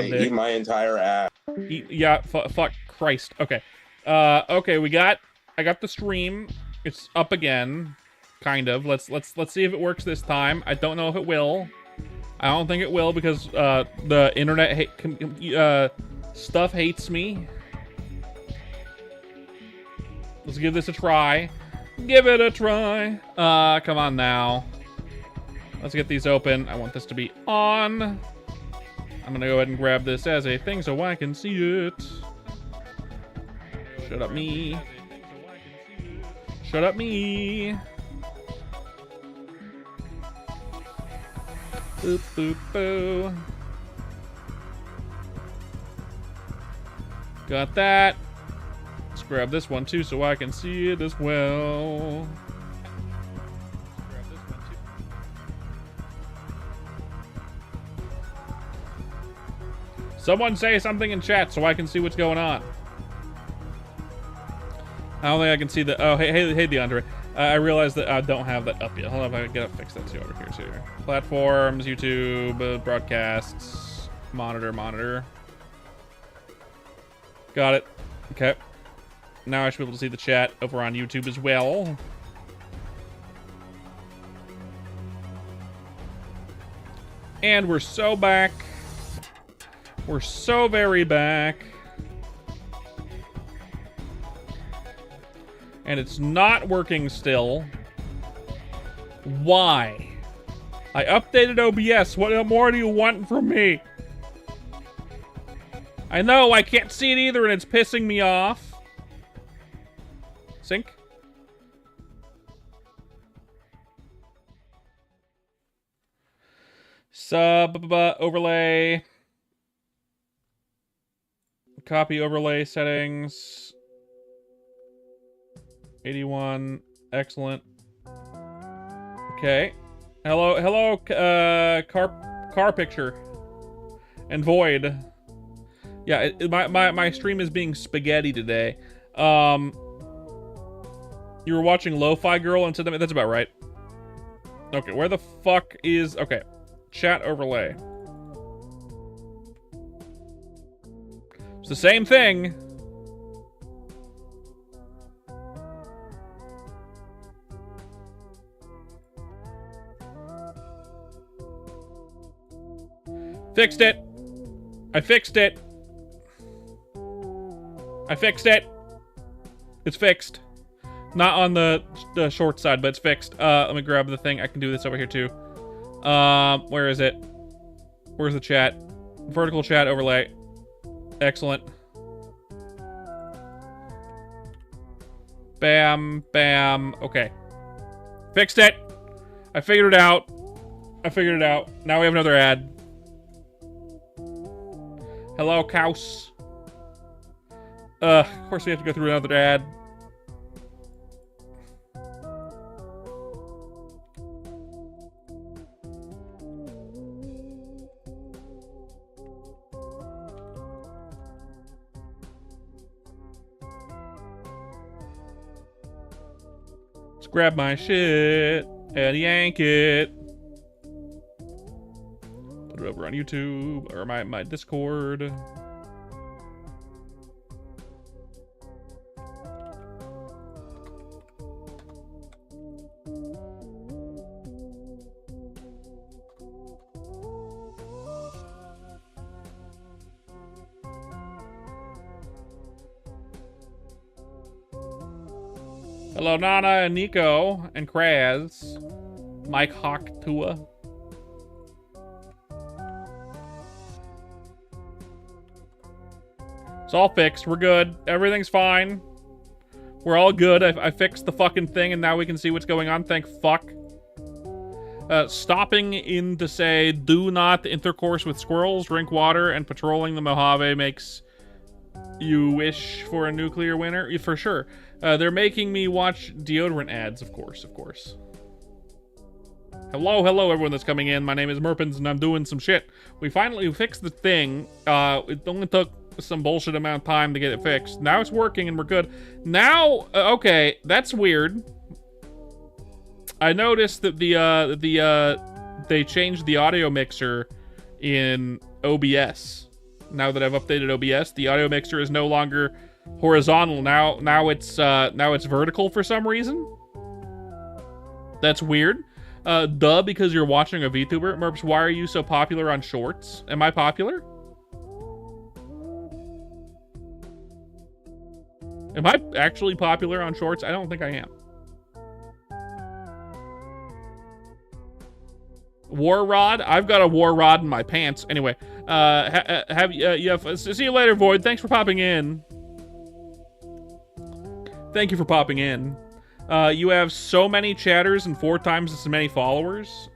loud dick. Eat my entire ass. Yeah, fuck Christ. Okay. Okay, I got the stream. It's up again. Kind of. Let's see if it works this time. I don't know if it will. I don't think it will because the internet stuff hates me. Let's give this a try. Give it a try. Come on now. Let's get these open. I want this to be on. I'm gonna go ahead and grab this as a thing so I can see it. Shut up me. Shut up me. Boop, boop, boo. Got that. Let's grab this one too so I can see it as well. Someone say something in chat so I can see what's going on. I don't think I can see the... Oh, hey, DeAndre. I realized that I don't have that up yet. Hold on, if I gotta fix that too over here too. Platforms, YouTube, broadcasts, monitor. Got it. Okay. Now I should be able to see the chat over on YouTube as well. And we're so back. We're so very back. And it's not working still. Why? I updated OBS. What more do you want from me? I know, I can't see it either, and it's pissing me off. Sync? Overlay. Copy overlay settings. 81. Excellent. Okay. Hello, car picture. And void. Yeah, my stream is being spaghetti today. You were watching Lo-Fi Girl and said that that's about right. Okay, where the fuck is... Okay. Chat overlay. It's the same thing. Fixed it. I fixed it. I fixed it. It's fixed. Not on the short side, but it's fixed. Let me grab the thing. I can do this over here too. Where is it? Where's the chat? Vertical chat overlay. Excellent. Bam, bam. Okay. Fixed it. I figured it out. Now we have another ad. Hello, Kaus. Of course we have to go through another ad. Let's grab my shit and yank it. Put it over on YouTube or my Discord. Hello, Nana and Nico and Kraz. Mike Hawk Tua. It's all fixed. We're good. Everything's fine. We're all good. I fixed the fucking thing and now we can see what's going on. Thank fuck. Stopping in to say, do not intercourse with squirrels, drink water, and patrolling the Mojave makes you wish for a nuclear winter? For sure. They're making me watch deodorant ads, of course. Hello, everyone that's coming in. My name is Merpins, and I'm doing some shit. We finally fixed the thing. It only took some bullshit amount of time to get it fixed. Now it's working, and we're good. Now, okay, that's weird. I noticed that they changed the audio mixer in OBS. now that I've updated OBS. The audio mixer is no longer horizontal. Now it's vertical for some reason. That's weird. Duh, because you're watching a VTuber. Merps, why are you so popular on Shorts? Am I popular? Am I actually popular on Shorts? I don't think I am. War rod? I've got a war rod in my pants. Anyway, see you later, Void. Thanks for popping in. Thank you for popping in. You have so many chatters and 4 times as many followers.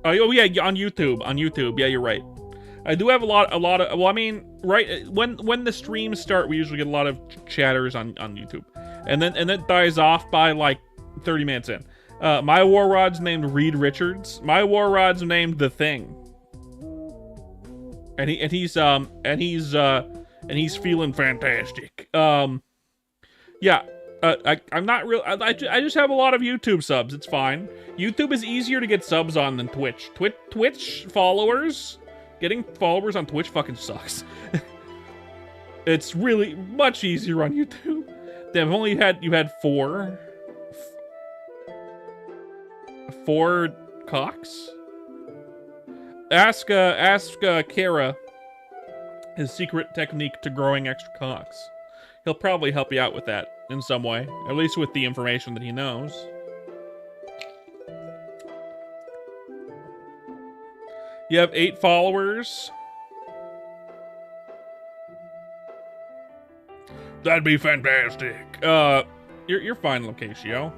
Oh yeah, on YouTube. On YouTube, yeah, you're right. I do have a lot of. Well, I mean, right when the streams start, we usually get a lot of chatters on YouTube, and then it dies off by like 30 minutes in. My war rod's named Reed Richards. My war rod's named The Thing, and he's feeling fantastic. Yeah. I'm not real. I just have a lot of YouTube subs. It's fine. YouTube is easier to get subs on than Twitch. Twitch followers, getting followers on Twitch fucking sucks. It's really much easier on YouTube. You've had 4 cocks. Ask Kara his secret technique to growing extra cocks. He'll probably help you out with that in some way, at least with the information that he knows. You have 8 followers. That'd be fantastic. You're fine, Locatio.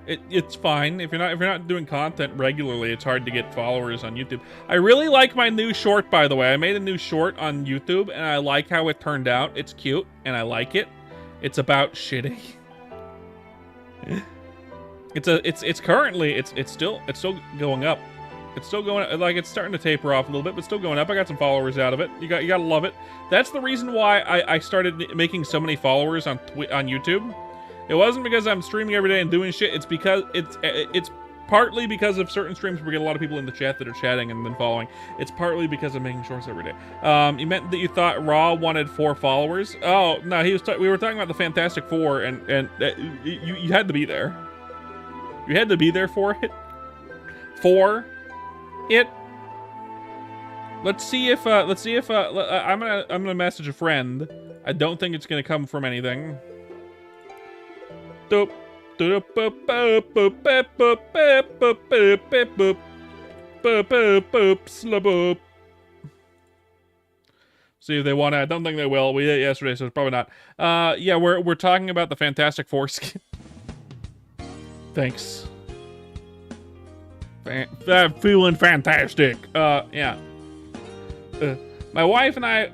It's fine. If you're not doing content regularly, it's hard to get followers on YouTube. I really like my new short, by the way. I made a new short on YouTube, and I like how it turned out. It's cute, and I like it. It's about shitting. It's currently still going up. It's still going, like, it's starting to taper off a little bit, but still going up. I got some followers out of it. You gotta love it. That's the reason why I started making so many followers on YouTube. It wasn't because I'm streaming every day and doing shit. It's because it's partly because of certain streams where we get a lot of people in the chat that are chatting and then following. It's partly because I'm making shorts every day. You meant that you thought Raw wanted 4 followers? Oh no, we were talking about the Fantastic Four, and you had to be there. You had to be there for it. Let's see if I'm gonna message a friend. I don't think it's gonna come from anything. See if they want to. I don't think they will. We did it yesterday, so it's probably not. Yeah, we're talking about the Fantastic Four skin. Thanks. Feeling fantastic. Yeah. My wife and I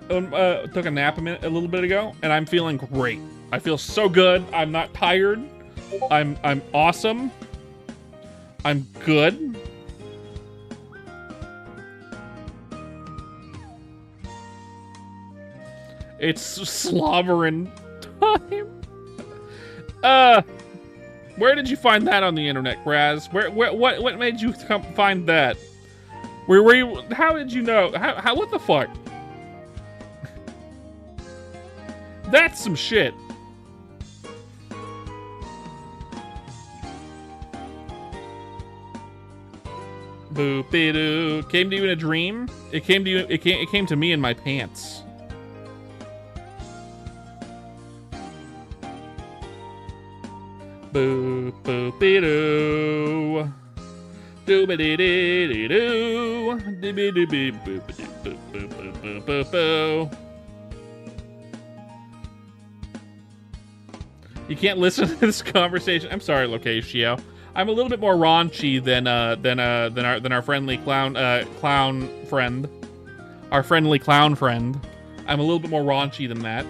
took a nap a little bit ago, and I'm feeling great. I feel so good. I'm not tired. I'm awesome. I'm good. It's slobbering time. Where did you find that on the internet, Graz? What made you find that? Where were you? How did you know? How what the fuck? That's some shit. Boop-a-doo. Came to you in a dream? It came to you. It came to me in my pants. Boop-boop-a-doo. Doo-ba-dee-dee-dee-doo. Dee-be-dee-bee-boop-a-doo-boop-boop-boop-boop-boop. You can't listen to this conversation. I'm sorry, Locatio. I'm a little bit more raunchy than our friendly clown friend. Our friendly clown friend. I'm a little bit more raunchy than that.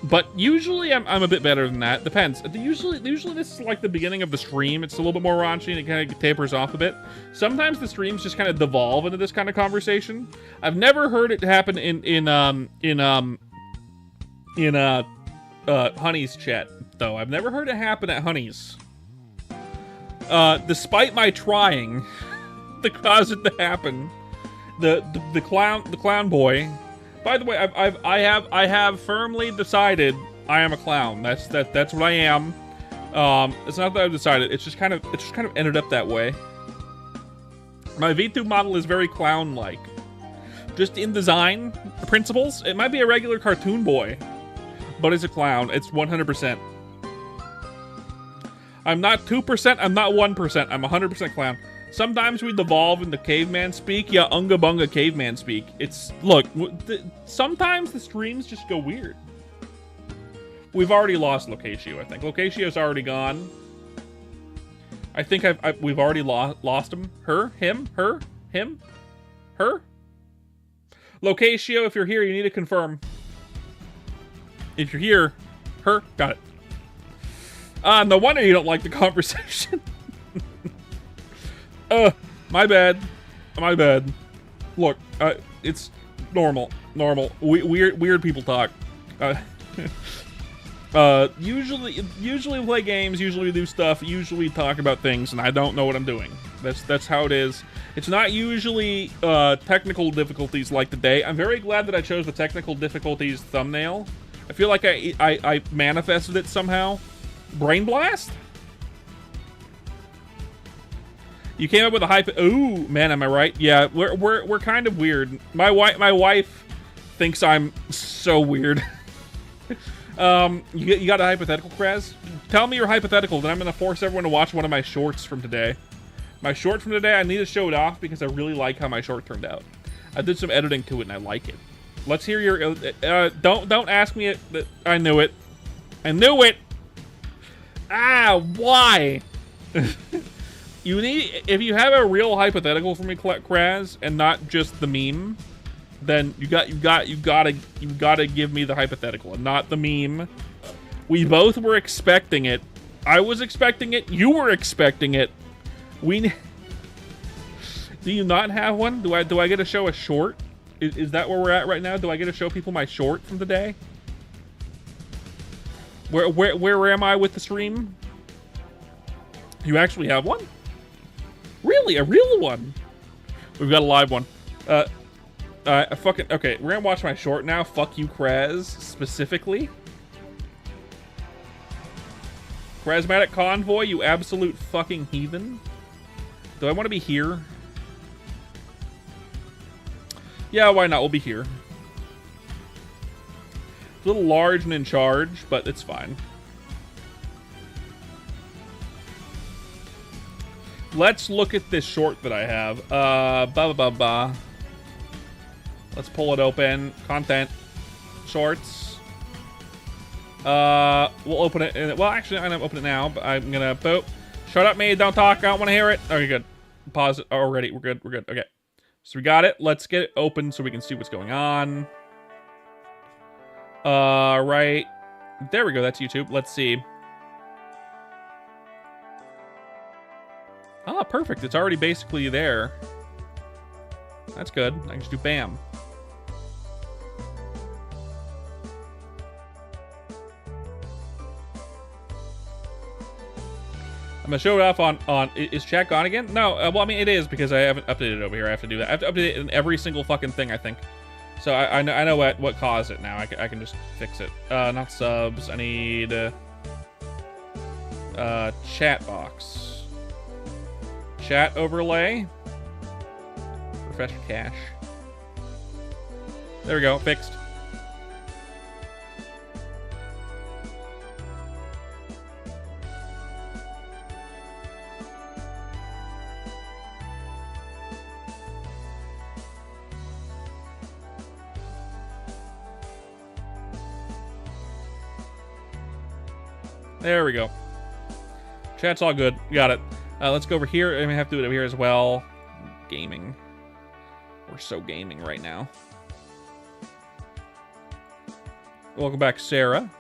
But usually I'm a bit better than that. Depends. Usually this is like the beginning of the stream. It's a little bit more raunchy and it kind of tapers off a bit. Sometimes the streams just kind of devolve into this kind of conversation. I've never heard it happen in Honey's chat though. I've never heard it happen at Honey's. Despite my trying to cause it to happen, the clown boy. By the way, I have firmly decided I am a clown. That's what I am. It's not that I've decided. It's just kind of ended up that way. My VTube model is very clown-like. Just in design principles, it might be a regular cartoon boy, but it's a clown. It's 100%. I'm not 2%, I'm not 1%, I'm 100% clown. Sometimes we devolve into caveman speak. Yeah, unga bunga caveman speak. Look, sometimes the streams just go weird. We've already lost Locatio, I think. Locatio's already gone. I think we've already lost him. Her, him, her, him, her. Locatio, if you're here, you need to confirm. If you're here, her, got it. No wonder you don't like the conversation. My bad. My bad. Look, it's normal. Weird people talk. Usually we play games, usually we do stuff, usually we talk about things, and I don't know what I'm doing. That's how it is. It's not usually technical difficulties like today. I'm very glad that I chose the technical difficulties thumbnail. I feel like I manifested it somehow. Brain blast? You came up with a hype. Ooh, man, am I right? Yeah, we're kind of weird. My wife thinks I'm so weird. You got a hypothetical, Kraz? Tell me your hypothetical, then I'm gonna force everyone to watch one of my shorts from today. My short from today, I need to show it off because I really like how my short turned out. I did some editing to it and I like it. Let's hear your. Don't ask me it. I knew it. I knew it. Ah, why? You need, if you have a real hypothetical for me, Kraz, and not just the meme, then you gotta give me the hypothetical and not the meme. We both were expecting it. I was expecting it. You were expecting it. Do you not have one? Do I get to show a short? Is that where we're at right now? Do I get to show people my short from today? Where am I with the stream? You actually have one? Really? A real one? We've got a live one. Okay, we're gonna watch my short now. Fuck you, Kraz, specifically. Krazmatic Convoy, you absolute fucking heathen. Do I want to be here? Yeah, why not? We'll be here. It's a little large and in charge, but it's fine. Let's look at this short that I have. Let's pull it open. Content. Shorts. We'll open it. Well, actually, I'm gonna open it now, but I'm gonna boop. Shut up, me. Don't talk. I don't want to hear it. Okay, good. Pause it already. We're good. We're good. Okay. So we got it. Let's get it open so we can see what's going on. Right. There we go. That's YouTube. Let's see. Ah, perfect. It's already basically there. That's good. I can just do bam. I'm gonna show it off on is chat gone again? No, well, I mean, it is because I haven't updated it over here. I have to do that. I have to update it in every single fucking thing, I think. So I know what caused it now. I can just fix it. Not subs. I need chat box. Chat overlay. Refresh cache. There we go. Fixed. There we go. Chat's all good. Got it. Let's go over here. I may have to do it over here as well. Gaming. We're so gaming right now. Welcome back, Sarah.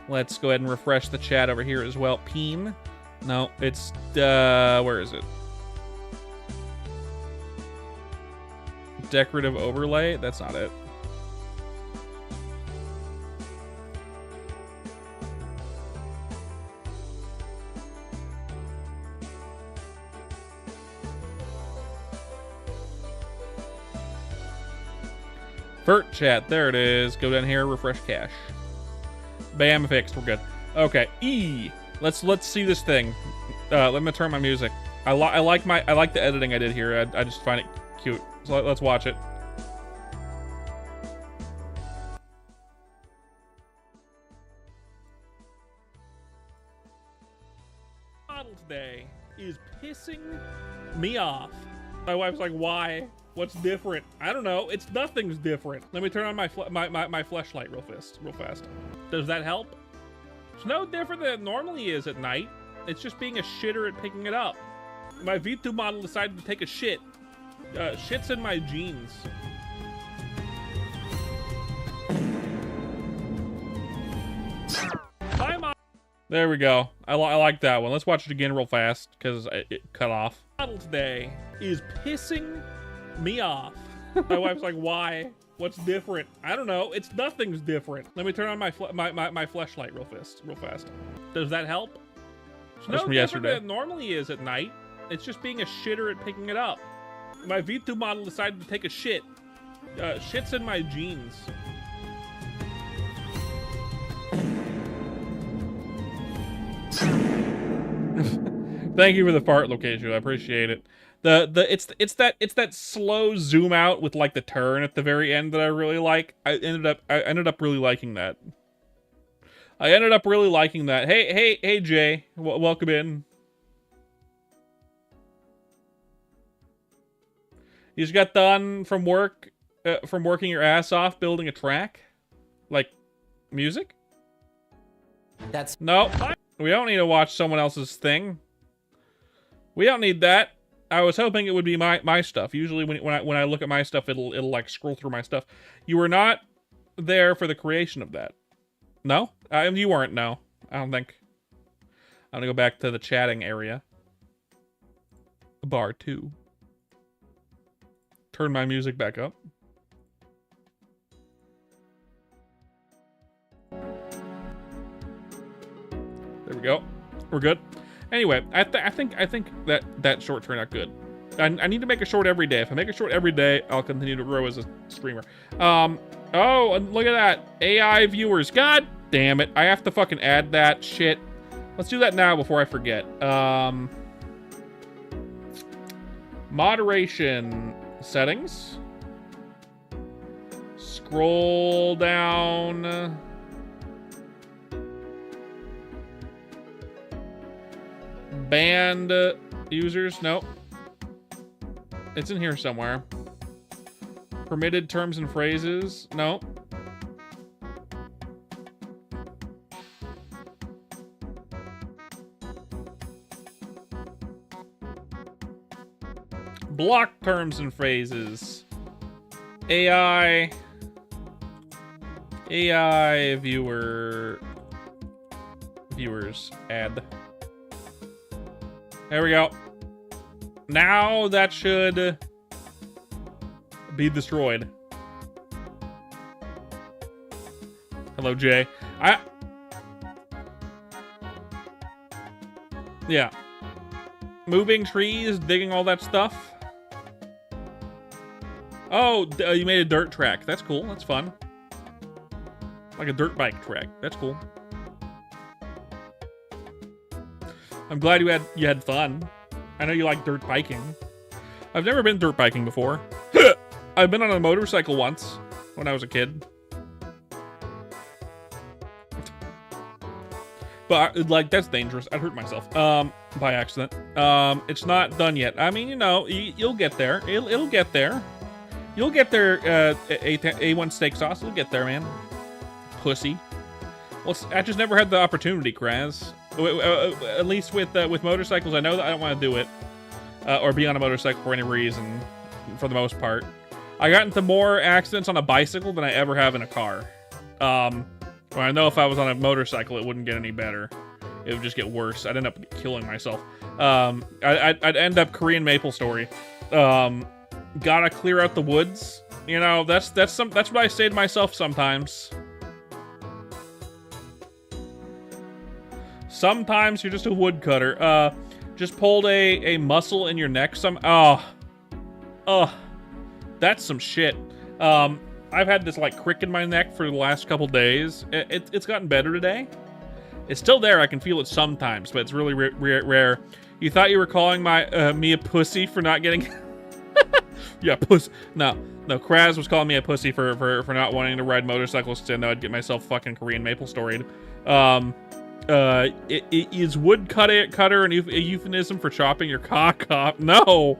Let's go ahead and refresh the chat over here as well. Peen. No, it's, where is it? Decorative overlay. That's not it. Vert chat, there it is. Go down here, refresh cache. Bam, fixed. We're good. Okay, E. Let's see this thing. Let me turn my music. I like the editing I did here. I just find it cute. So let's watch it. Today is pissing me off. My wife's like, why? What's different? I don't know. It's nothing's different. Let me turn on my fleshlight real fast. Does that help? It's no different than it normally is at night. It's just being a shitter at picking it up. My V2 model decided to take a shit. Shit's in my jeans. Bye, Mom. There we go. I like that one. Let's watch it again real fast because it cut off. Model today is pissing me off. My wife's like, why? What's different? I don't know. It's nothing's different. Let me turn on my fleshlight real fast. Does that help? It's no different than it normally is at night. It's just being a shitter at picking it up. My V2 model decided to take a shit. Shit's in my jeans. Thank you for the fart location. I appreciate it. It's that slow zoom out with like the turn at the very end that I really like. I ended up really liking that. Hey Jay, welcome in. You just got done from work, from working your ass off building a track, like music. No. We don't need to watch someone else's thing. We don't need that. I was hoping it would be my stuff. Usually when I look at my stuff, it'll like scroll through my stuff. You were not there for the creation of that. No? You weren't, no. I don't think. I'm gonna go back to the chatting area. Bar 2. Turn my music back up. There we go. We're good. Anyway, I think that short turned out good. I need to make a short every day. If I make a short every day, I'll continue to grow as a streamer. Oh, and look at that. AI viewers. God damn it. I have to fucking add that shit. Let's do that now before I forget. Moderation settings. Scroll down. Banned users. Nope. It's in here somewhere. Permitted terms and phrases. Nope. Block terms and phrases. AI viewers add. There we go. Now that should be destroyed. Hello, Jay. Yeah. Moving trees, digging all that stuff. Oh, you made a dirt track. That's cool. That's fun. Like a dirt bike track. That's cool. I'm glad you had fun. I know you like dirt biking. I've never been dirt biking before. I've been on a motorcycle once when I was a kid. But like that's dangerous. I'd hurt myself by accident. It's not done yet. I mean, you know, you'll get there. It'll get there. You'll get there. A1 steak sauce. You'll get there, man. Pussy. Well, I just never had the opportunity, Kraz. At least with motorcycles, I know that I don't want to do it or be on a motorcycle for any reason. For the most part, I got into more accidents on a bicycle than I ever have in a car. Well, I know if I was on a motorcycle, it wouldn't get any better. It would just get worse. I'd end up killing myself. I'd end up Korean Maple Story. Gotta clear out the woods. You know, that's what I say to myself sometimes. Sometimes you're just a woodcutter. Just pulled a muscle in your neck. Oh, that's some shit. I I've had this like crick in my neck for the last couple days. It's gotten better today. It's still there. I can feel it sometimes, but it's really rare. You thought you were calling me a pussy for not getting... Yeah, pussy. No, Kraz was calling me a pussy for not wanting to ride motorcycles because I know I'd get myself fucking Korean maple storied. Is wood cutter a euphemism for chopping your cock off? No.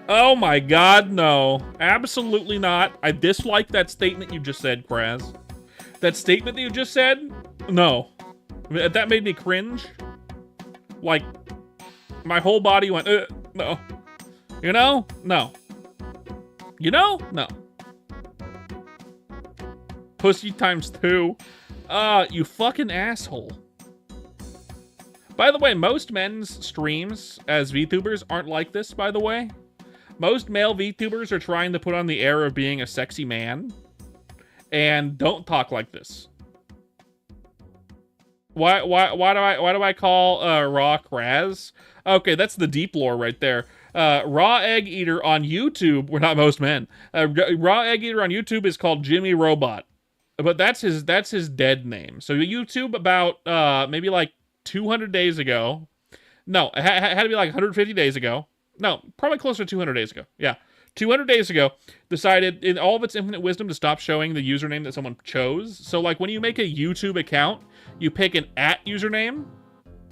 Oh my god, no. Absolutely not. I dislike that statement you just said, Kraz. That statement that you just said? No. That made me cringe. Like, my whole body went, no. You know? No. You know? No. Pussy times 2. You fucking asshole. By the way, most men's streams as VTubers aren't like this, by the way. Most male VTubers are trying to put on the air of being a sexy man. And don't talk like this. Why do I call Raw Kraz? Okay, that's the deep lore right there. Raw Egg Eater on YouTube, we're not most men. Raw Egg Eater on YouTube is called Jimmy Robot. But that's his dead name. So YouTube about maybe like 200 days ago. No, it had to be like 150 days ago. No, probably closer to 200 days ago. Yeah. 200 days ago, decided in all of its infinite wisdom to stop showing the username that someone chose. So like when you make a YouTube account, you pick an @ username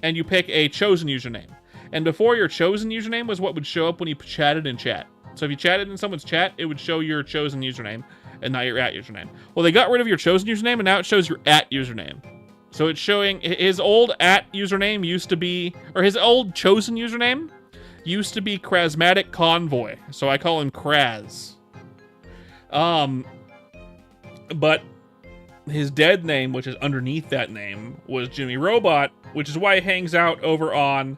and you pick a chosen username. And before, your chosen username was what would show up when you chatted in chat. So if you chatted in someone's chat, it would show your chosen username and not your @ username. Well, they got rid of your chosen username and now it shows your @ username. So it's showing his old @ username used to be, or his old chosen username used to be Krasmatic Convoy. So I call him Kraz. But his dead name, which is underneath that name, was Jimmy Robot, which is why he hangs out over on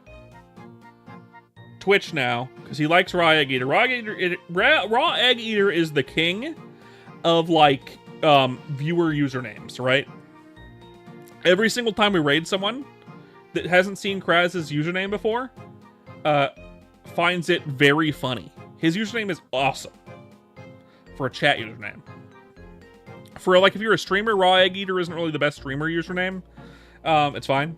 Twitch now, because he likes Raw Egg Eater. Raw Egg Eater is the king of, like, viewer usernames, right? Every single time we raid someone that hasn't seen Kraz's username before, finds it very funny. His username is awesome for a chat username. For, like, if you're a streamer, Raw Egg Eater isn't really the best streamer username. It's fine.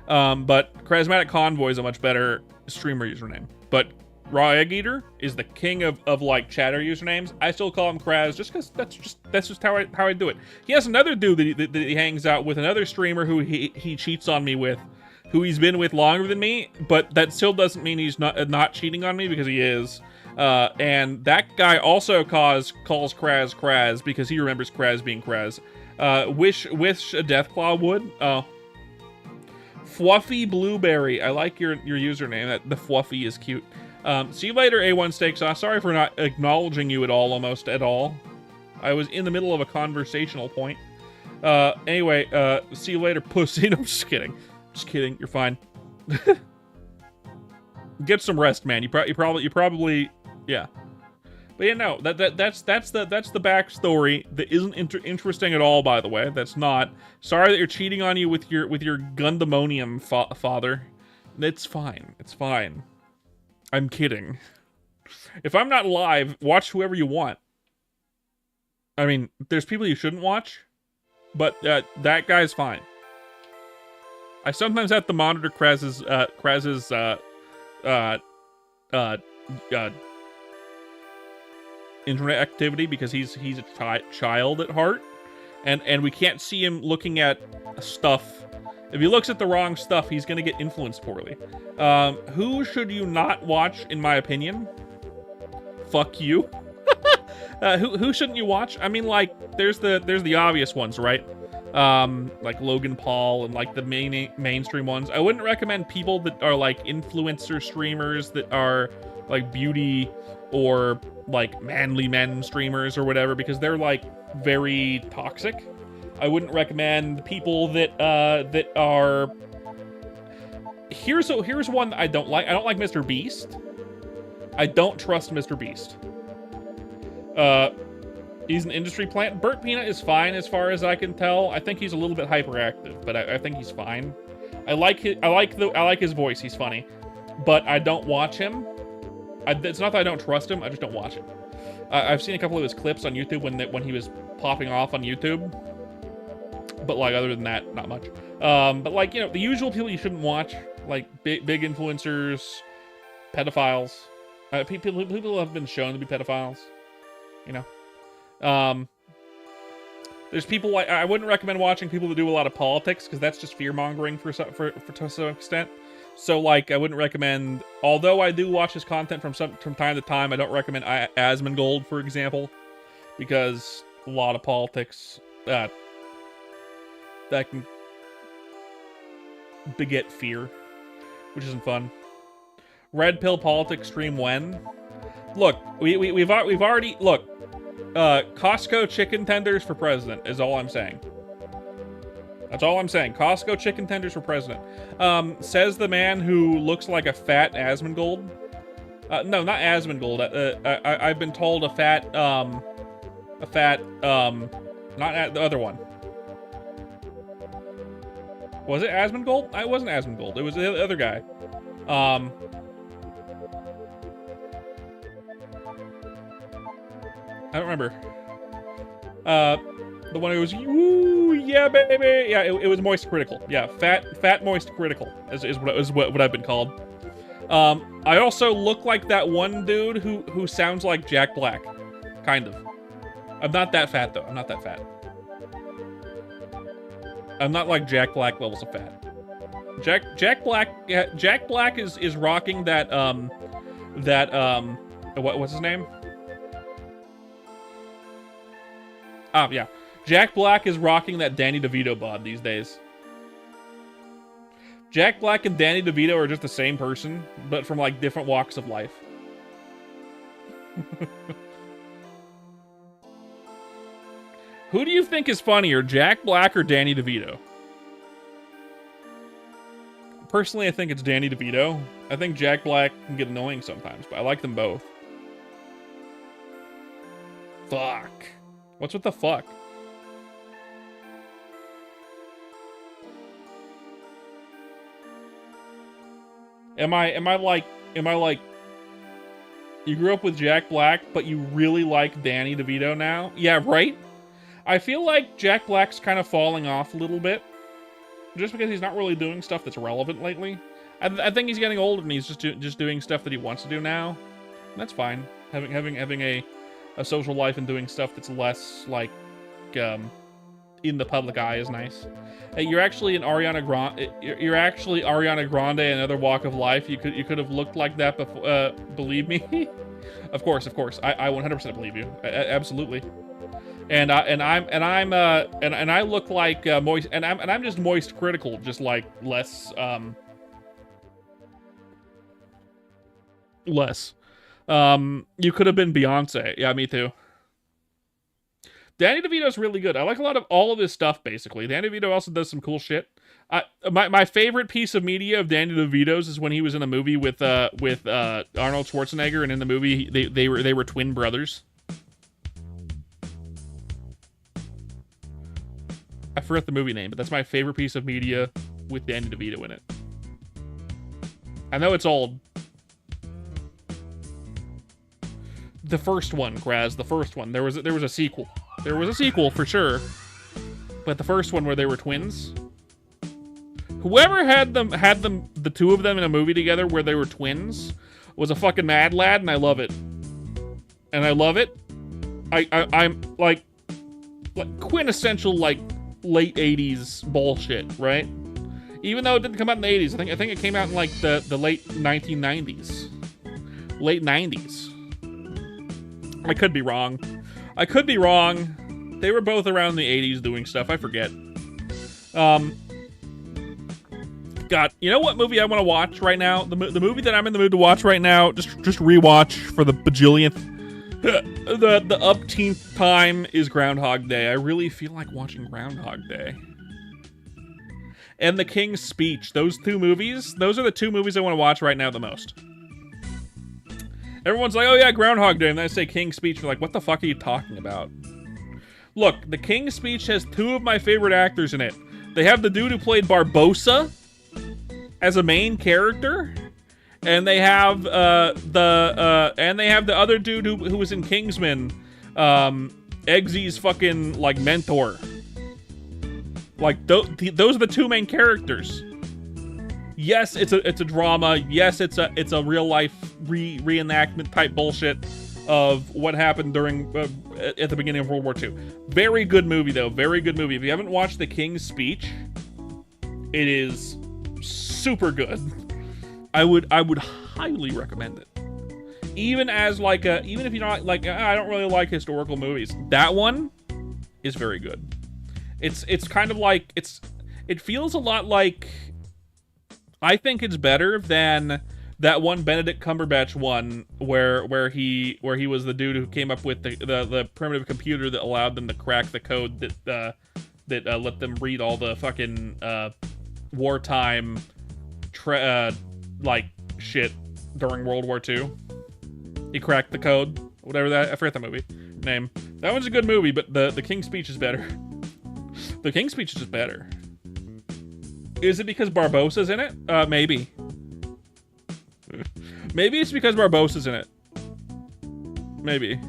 But Krasmatic Convoy is a much better streamer username. But Raw Egg Eater is the king of like chatter usernames. I still call him Kraz just because that's just how I do it. He has another dude that he hangs out with, another streamer who he cheats on me with, who he's been with longer than me, but that still doesn't mean he's not cheating on me, because he is. And that guy also calls Kraz because he remembers Kraz being Kraz. Wish a Deathclaw would. Oh. Fluffy Blueberry. I like your username. The Fluffy is cute. See you later, A1 Steak Sauce. Sorry for not acknowledging you almost at all. I was in the middle of a conversational point. Anyway, see you later, pussy. No, I'm just kidding. Just kidding. You're fine. Get some rest, man. You probably, yeah. But yeah, no. That's the backstory that isn't interesting at all. By the way, that's not. Sorry that you're cheating on you with your Gundamonium father. It's fine. It's fine. I'm kidding. If I'm not live, watch whoever you want. I mean, there's people you shouldn't watch, but that guy's fine. I sometimes have to monitor Kraz's internet activity because he's a child at heart, and we can't see him looking at stuff. If he looks at the wrong stuff, he's gonna get influenced poorly. Who should you not watch, in my opinion? Fuck you. Who shouldn't you watch? I mean, like, there's the obvious ones, right? Like Logan Paul and like the mainstream ones. I wouldn't recommend people that are like influencer streamers that are like beauty or like manly men streamers or whatever, because they're like very toxic. I wouldn't recommend people that are. Here's one that I don't like. I don't like Mr. Beast. I don't trust Mr. Beast. He's an industry plant. Burt Peanut is fine as far as I can tell. I think he's a little bit hyperactive, but I think he's fine. I like his voice. He's funny, but I don't watch him. It's not that I don't trust him. I just don't watch him. I've seen a couple of his clips on YouTube when he was popping off on YouTube. But, like, other than that, not much. But, like, you know, the usual people you shouldn't watch. Like, big influencers, pedophiles. People who have been shown to be pedophiles. You know? There's people like... I wouldn't recommend watching people that do a lot of politics, because that's just fear-mongering to some extent. So, like, I wouldn't recommend... Although I do watch his content from time to time, I don't recommend Asmongold, for example. Because a lot of politics... that can beget fear, which isn't fun. Red pill politics stream when? Look, we've already look. Costco chicken tenders for president is all I'm saying. That's all I'm saying. Costco chicken tenders for president. Says the man who looks like a fat Asmongold. No, not Asmongold. I've been told a fat, not the other one. Was it Asmongold? It wasn't Asmongold. It was the other guy. I don't remember. The one who was, ooh, yeah, baby. Yeah, it was Moist Critical. Yeah, fat Moist Critical is what I've been called. I also look like that one dude who sounds like Jack Black, kind of. I'm not that fat though. I'm not that fat. I'm not like Jack Black levels of fat. Jack Black is rocking that what's his name? Ah, yeah. Jack Black is rocking that Danny DeVito bod these days. Jack Black and Danny DeVito are just the same person, but from like different walks of life. Who do you think is funnier, Jack Black or Danny DeVito? Personally, I think it's Danny DeVito. I think Jack Black can get annoying sometimes, but I like them both. Fuck. What's with the fuck? Am I like you grew up with Jack Black, but you really like Danny DeVito now? Yeah, right? I feel like Jack Black's kind of falling off a little bit, just because he's not really doing stuff that's relevant lately. I think he's getting older and he's just doing stuff that he wants to do now. And that's fine. Having a social life and doing stuff that's less like in the public eye is nice. Hey, you're actually an Ariana Grande. You're actually Ariana Grande in another walk of life. You could have looked like that before. Believe me. Of course. I 100% believe you. Absolutely. And I look like moist, and I'm just Moist Critical, just like less less. You could have been Beyonce. Yeah, me too. Danny DeVito's really good. I like a lot of all of his stuff, basically. Danny DeVito also does some cool shit. My favorite piece of media of Danny DeVito's is when he was in a movie with Arnold Schwarzenegger, and in the movie they were twin brothers. I forgot the movie name, but that's my favorite piece of media with Danny DeVito in it. I know it's old. The first one, Graz, the first one. There was a sequel. There was a sequel for sure. But the first one where they were twins. Whoever had the two of them in a movie together where they were twins was a fucking mad lad, and I love it. And I love it. I'm like quintessential like late 80s bullshit, right? Even though it didn't come out in the 80s. I think it came out in like the late 1990s. Late 90s. I could be wrong. They were both around the 80s doing stuff. I forget. God, you know what movie I want to watch right now? The movie that I'm in the mood to watch right now, just rewatch for the bajillionth. The upteenth time is Groundhog Day. I really feel like watching Groundhog Day. And The King's Speech. Those two movies, those are the two movies I want to watch right now the most. Everyone's like, oh yeah, Groundhog Day, and then I say King's Speech, they're like, what the fuck are you talking about? Look, The King's Speech has two of my favorite actors in it. They have the dude who played Barbossa as a main character, And they have the other dude who was in Kingsman, Eggsy's fucking like mentor. Like those are the two main characters. Yes, it's a drama. Yes, it's a real life reenactment type bullshit of what happened during at the beginning of World War II. Very good movie though. Very good movie. If you haven't watched The King's Speech, it is super good. I would highly recommend it. Even as like even if you're not like I don't really like historical movies, that one is very good. It's kind of like it feels a lot like, I think it's better than that one Benedict Cumberbatch one where he was the dude who came up with the primitive computer that allowed them to crack the code that let them read all the fucking wartime like shit during World War II. He cracked the code, whatever that, I forget the movie name. That one's a good movie, but the King's Speech is better. The King's Speech is just better. Is it because Barbossa's in it? Maybe. Maybe it's because Barbossa's in it. Maybe.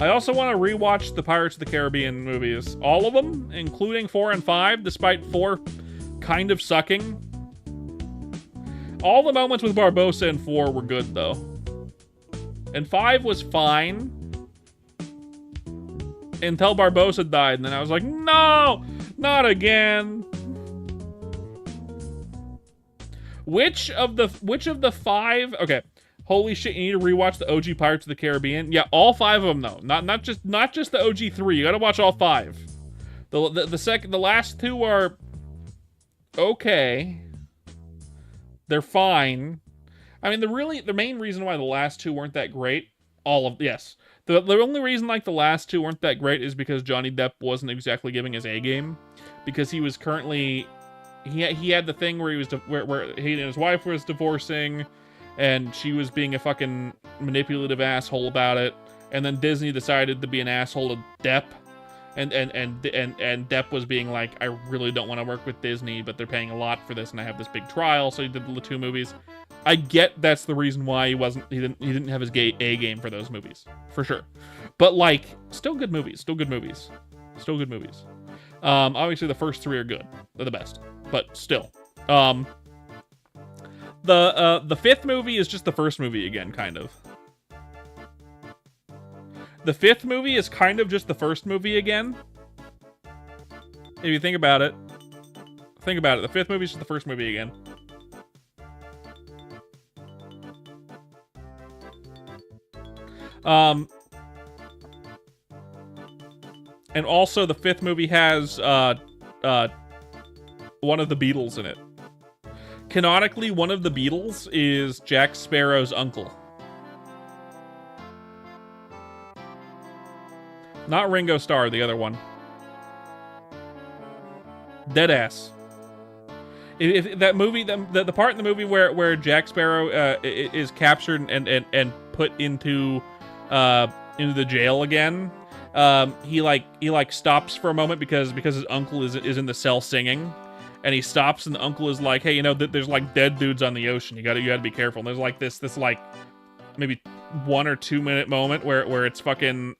I also want to rewatch the Pirates of the Caribbean movies. All of them, including 4 and 5, despite 4 kind of sucking. All the moments with Barbossa in 4 were good, though. And 5 was fine. Until Barbossa died, and then I was like, no! Not again! Which of the 5... Okay. Holy shit, you need to rewatch the OG Pirates of the Caribbean. Yeah, all 5 of them, though. Not just the OG 3. You gotta watch all 5. The last 2 are... okay. They're fine. I mean, the main reason why the last 2 weren't that great, yes. The only reason like the last 2 weren't that great is because Johnny Depp wasn't exactly giving his A game, because he was currently, he had the thing where he was where he and his wife was divorcing, and she was being a fucking manipulative asshole about it, and then Disney decided to be an asshole to Depp. And Depp was being like, I really don't want to work with Disney, but they're paying a lot for this, and I have this big trial, so he did the 2 movies. I get that's the reason why he didn't have his A game for those movies, for sure. But like, still good movies. Obviously the first 3 are good. They're the best, but still. The 5th movie is just the first movie again, kind of. The 5th movie is kind of just the first movie again. If you think about it. The 5th movie is just the first movie again. And also the 5th movie has one of the Beatles in it. Canonically, one of the Beatles is Jack Sparrow's uncle. Not Ringo Starr, the other one. Deadass. If that movie, the part in the movie where Jack Sparrow is captured and put into the jail again, he stops for a moment because his uncle is in the cell singing, and he stops, and the uncle is like, hey, you know, there's like dead dudes on the ocean. You gotta be careful. And there's like this like maybe 1 or 2 minute moment where it's fucking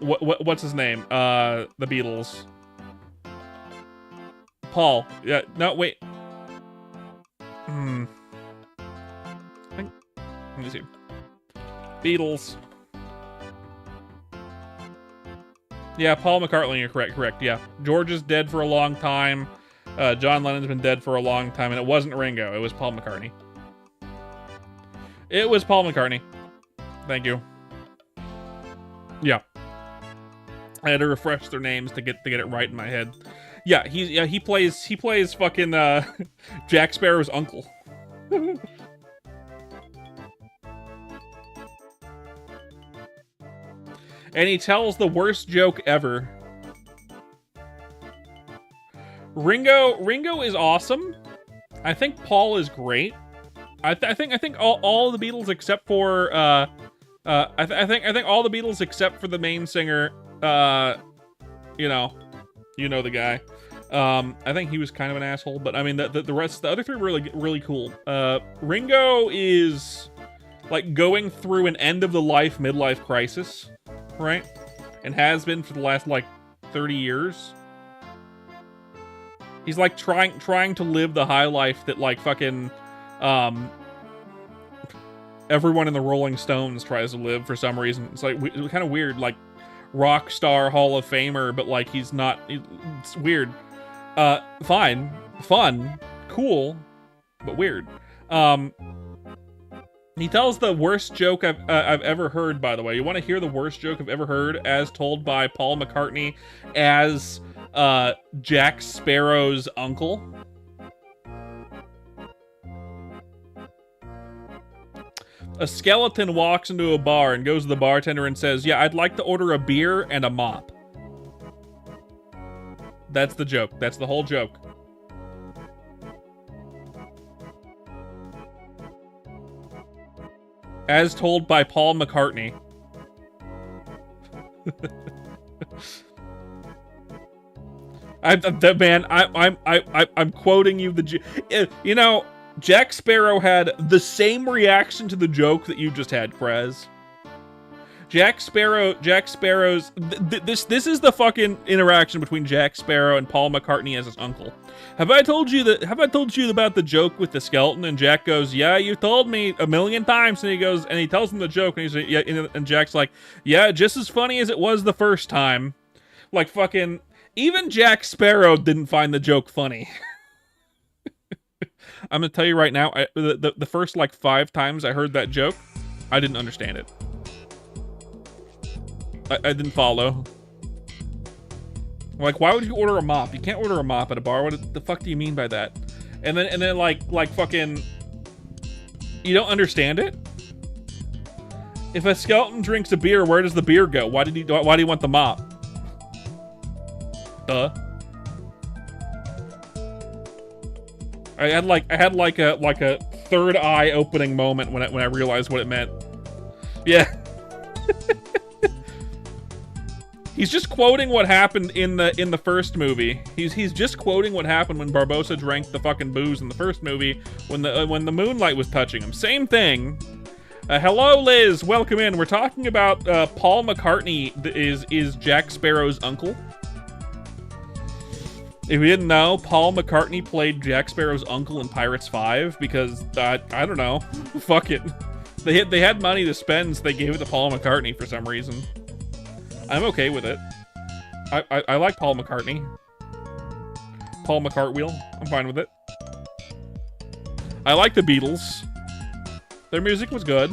what's his name? The Beatles. Paul. Yeah. No, wait. Let me see. Beatles. Yeah, Paul McCartney, you're correct, yeah. George is dead for a long time. John Lennon's been dead for a long time, and it wasn't Ringo, it was Paul McCartney. It was Paul McCartney. Thank you. Yeah. I had to refresh their names to get it right in my head. Yeah, he plays fucking Jack Sparrow's uncle. And he tells the worst joke ever. Ringo is awesome. I think Paul is great. I think all the Beatles except for I think all the Beatles except for the main singer, you know the guy. I think he was kind of an asshole, but I mean, the other three were really cool. Ringo is like going through an end of the life midlife crisis, right? And has been for the last like 30 years. He's like trying to live the high life that like fucking everyone in the Rolling Stones tries to live for some reason. It's like kind of weird, like rock star Hall of Famer, but like he's not. It's weird. Fine, fun, cool, but weird. He tells the worst joke I've ever heard, by the way. You want to hear the worst joke I've ever heard as told by Paul McCartney as Jack Sparrow's uncle? A skeleton walks into a bar and goes to the bartender and says, "Yeah, I'd like to order a beer and a mop." That's the joke. That's the whole joke. As told by Paul McCartney. I'm quoting you you know, Jack Sparrow had the same reaction to the joke that you just had, Krez. Jack Sparrow's this is the fucking interaction between Jack Sparrow and Paul McCartney as his uncle. Have I told you about the joke with the skeleton? And Jack goes, "Yeah, you told me a million times." And he goes, and he tells him the joke, and he's like, "Yeah," and Jack's like, "Yeah, just as funny as it was the first time." Like fucking even Jack Sparrow didn't find the joke funny. I'm gonna tell you right now, the first like 5 times I heard that joke, I didn't understand it. I didn't follow. Like, why would you order a mop? You can't order a mop at a bar. What the fuck do you mean by that? And then like fucking, you don't understand it? If a skeleton drinks a beer, where does the beer go? Why do you want the mop? Duh. I had like a third eye opening moment when I realized what it meant. Yeah. He's just quoting what happened in the first movie. He's just quoting what happened when Barbossa drank the fucking booze in the first movie when the moonlight was touching him. Same thing. Hello, Liz. Welcome in. We're talking about Paul McCartney is Jack Sparrow's uncle. If you didn't know, Paul McCartney played Jack Sparrow's uncle in Pirates 5 because I don't know. Fuck it. They had money to spend, so they gave it to Paul McCartney for some reason. I'm okay with it. I like Paul McCartney. Paul McCartwheel. I'm fine with it. I like the Beatles. Their music was good.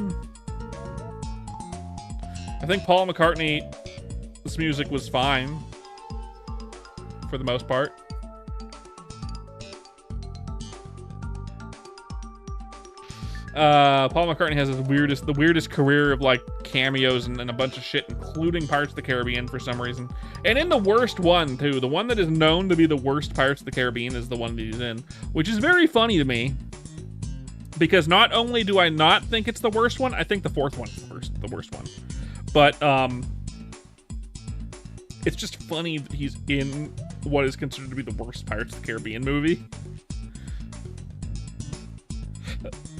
I think Paul McCartney's music was fine. For the most part. Paul McCartney has the weirdest career of like cameos and a bunch of shit, including Pirates of the Caribbean for some reason. And in the worst one too. The one that is known to be the worst Pirates of the Caribbean is the one that he's in, which is very funny to me. Because not only do I not think it's the worst one, I think the fourth one is the worst one. But it's just funny that he's in what is considered to be the worst Pirates of the Caribbean movie.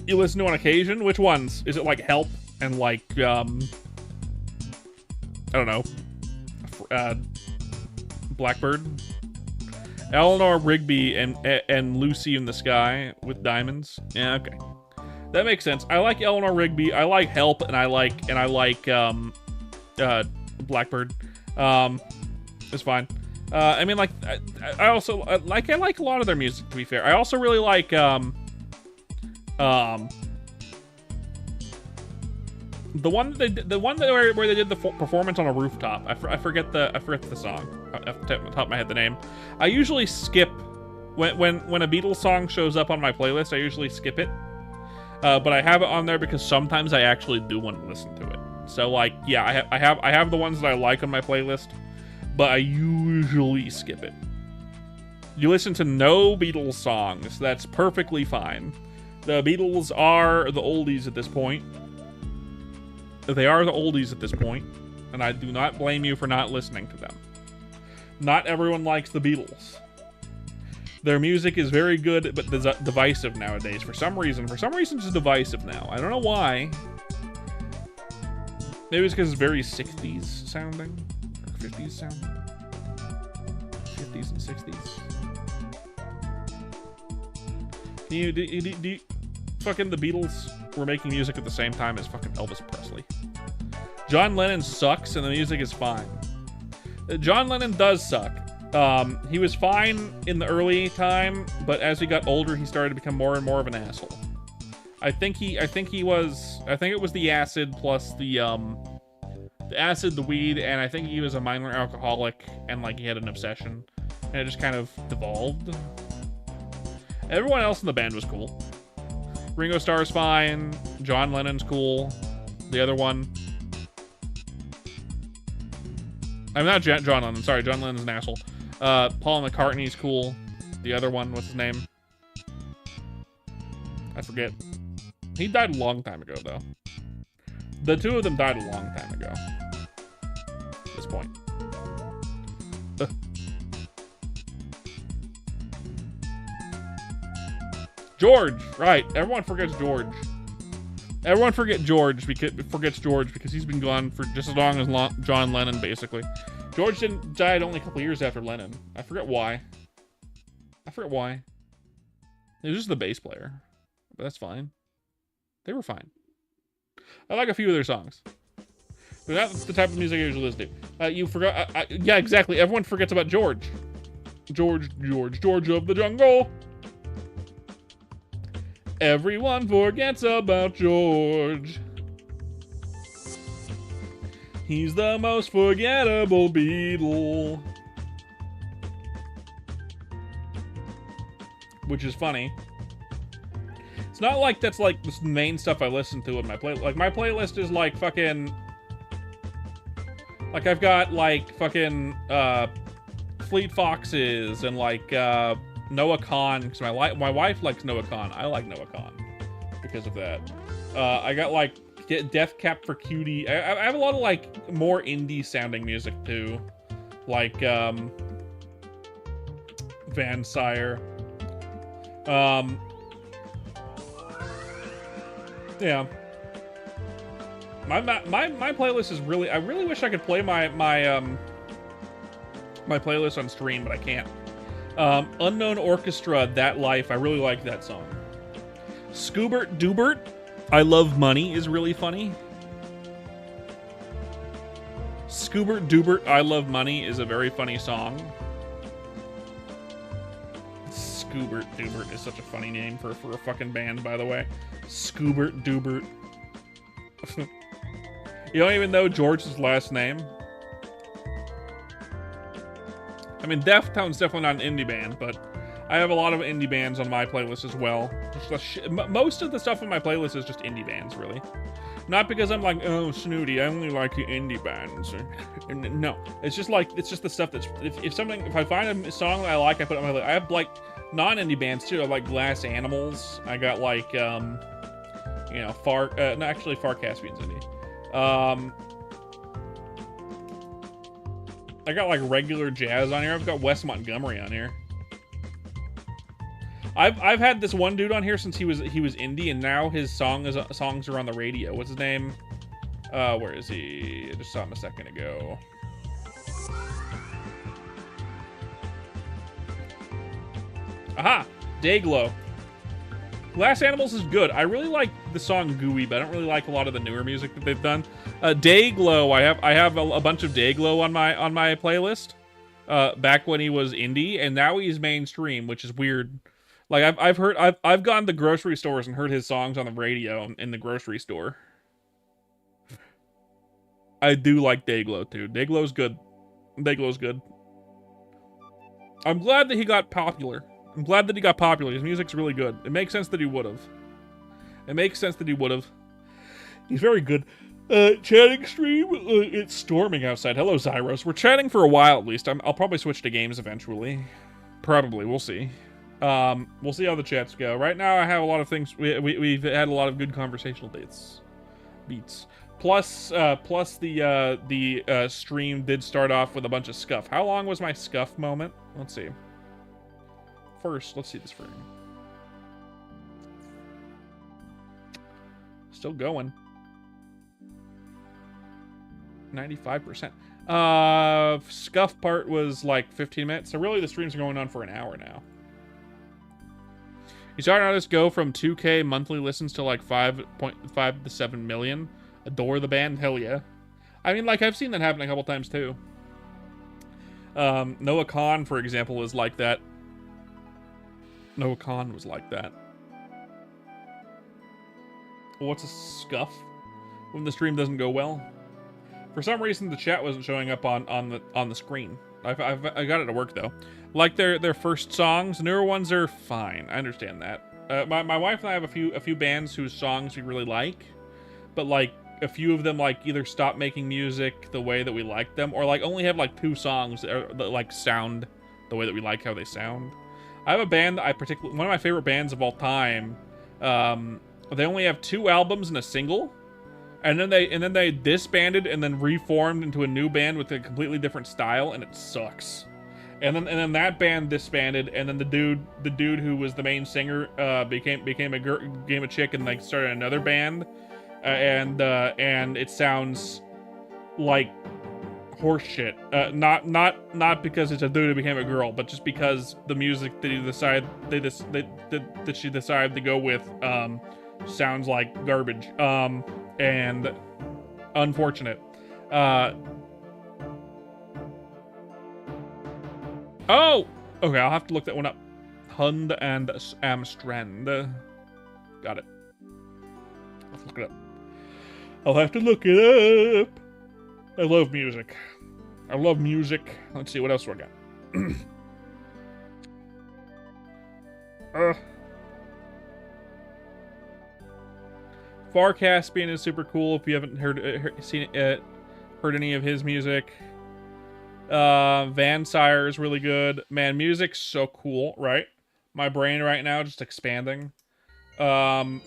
You listen to on occasion? Which ones? Is it like Help and like, I don't know, Blackbird? Eleanor Rigby and Lucy in the Sky with Diamonds? Yeah, okay. That makes sense. I like Eleanor Rigby. I like Help, and I like Blackbird. It's fine. I mean, like, I also like a lot of their music. To be fair, I also really like the one where they did the performance on a rooftop. I forget the song off the top of my head. The name. I usually skip when a Beatles song shows up on my playlist. I usually skip it, but I have it on there because sometimes I actually do want to listen to it. So like, yeah, I have the ones that I like on my playlist, but I usually skip it. You listen to no Beatles songs, that's perfectly fine. The Beatles are the oldies at this point. They are the oldies at this point, and I do not blame you for not listening to them. Not everyone likes the Beatles. Their music is very good, but divisive nowadays. For some reason it's divisive now. I don't know why. Maybe it's because it's very 60s sounding, or 50s sounding. 50s and 60s. Fucking the Beatles were making music at the same time as fucking Elvis Presley. John Lennon sucks and the music is fine. John Lennon does suck. He was fine in the early time, but as he got older, he started to become more and more of an asshole. I think it was the acid plus the acid, the weed, and I think he was a minor alcoholic and like he had an obsession, and it just kind of devolved. Everyone else in the band was cool. Ringo Starr's fine. John Lennon's cool. The other one, I'm not John Lennon. Sorry, John Lennon's an asshole. Paul McCartney's cool. The other one, what's his name? I forget. He died a long time ago, though. The two of them died a long time ago. At this point. George, right? Everyone forgets George. Everyone forgets George because he's been gone for just as long as John Lennon, basically. George died only a couple years after Lennon. I forget why. He was just the bass player, but that's fine. They were fine. I like a few of their songs, but that's the type of music I usually listen to. You forgot? Yeah, exactly. Everyone forgets about George. George of the jungle. Everyone forgets about George. He's the most forgettable Beatle. Which is funny. It's not like that's like the main stuff I listen to in my playlist. Like my playlist is like fucking... Like I've got like fucking Fleet Foxes and like Noah Kahan, because my wife likes Noah Kahan. I like Noah Kahan because of that. I got like Death Cab for Cutie. I have a lot of like more indie sounding music too, like Van Sire. Yeah. My playlist is really. I really wish I could play my playlist on stream, but I can't. Unknown Orchestra, That Life. I really like that song. Scoobert Doobert, I Love Money is really funny. Scoobert Doobert, I Love Money is a very funny song. Scoobert Doobert is such a funny name for a fucking band, by the way. Scoobert Doobert. You don't even know George's last name? I mean, Deftone's definitely not an indie band, but I have a lot of indie bands on my playlist as well. Most of the stuff on my playlist is just indie bands, really. Not because I'm like, oh, snooty, I only like the indie bands. No, it's just the stuff that's, if I find a song that I like, I put it on my list. I have like non-indie bands too. I like Glass Animals. I got like, you know, Far Caspian's indie. I got like regular jazz on here. I've got Wes Montgomery on here. I've had this one dude on here since he was indie, and now his songs are on the radio. What's his name? Where is he? I just saw him a second ago. Aha! Dayglow. Glass Animals is good. I really like the song Gooey, but I don't really like a lot of the newer music that they've done. Dayglow, I have a bunch of Dayglow on my playlist. Back when he was indie, and now he's mainstream, which is weird. Like I've gone to grocery stores and heard his songs on the radio in the grocery store. I do like Dayglow too. Dayglow's good. Dayglow good. I'm glad that he got popular. His music's really good. It makes sense that he would have. He's very good. Chatting stream? It's storming outside. Hello, Zyros. We're chatting for a while at least. I'll probably switch to games eventually. Probably. We'll see. We'll see how the chats go. Right now, I have a lot of things. We've had a lot of good conversational beats. Plus the stream did start off with a bunch of scuff. How long was my scuff moment? Let's see. first. Let's see this frame. Still going. 95%. Scuff part was like 15 minutes. So really the streams are going on for an hour now. You saw artists go from 2K monthly listens to like 5.5 to 7 million. Adore the band? Hell yeah. I mean, like, I've seen that happen a couple times too. Noah Khan, for example, is like that. Noah Khan was like that. What's a scuff? When the stream doesn't go well? For some reason, the chat wasn't showing up on the screen. I got it to work though. Like their first songs, newer ones are fine. I understand that. My wife and I have a few bands whose songs we really like, but like a few of them like either stop making music the way that we like them, or like only have like 2 songs that like sound the way that we like how they sound. I have a band that one of my favorite bands of all time. They only have 2 albums and a single. And then they disbanded and then reformed into a new band with a completely different style, and it sucks. And then that band disbanded, and then the dude who was the main singer became a chick and like started another band, and it sounds like horse shit. Not because it's a dude who became a girl, but just because the music that she decided to go with sounds like garbage. And unfortunate. Oh! Okay, I'll have to look that one up. Hund and Amstrand. Got it. Let's look it up. I'll have to look it up. I love music. I love music. Let's see, what else do I got? Far Caspian is super cool if you haven't heard any of his music. Van Sire is really good. Man, music's so cool, right? My brain right now just expanding. Moto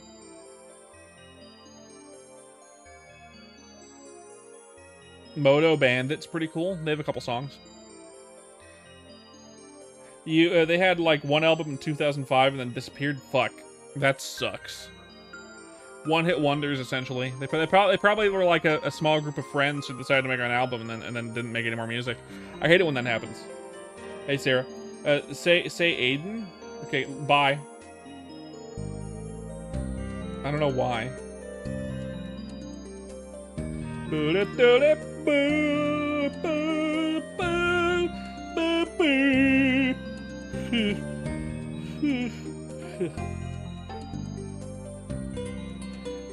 Bandit's pretty cool. They have a couple songs. They had like one album in 2005 and then disappeared. Fuck, that sucks. One-hit wonders, essentially. They probably were like a small group of friends who decided to make an album and then didn't make any more music. I hate it when that happens. Hey, Sarah. Say Aiden? Okay, bye. I don't know why.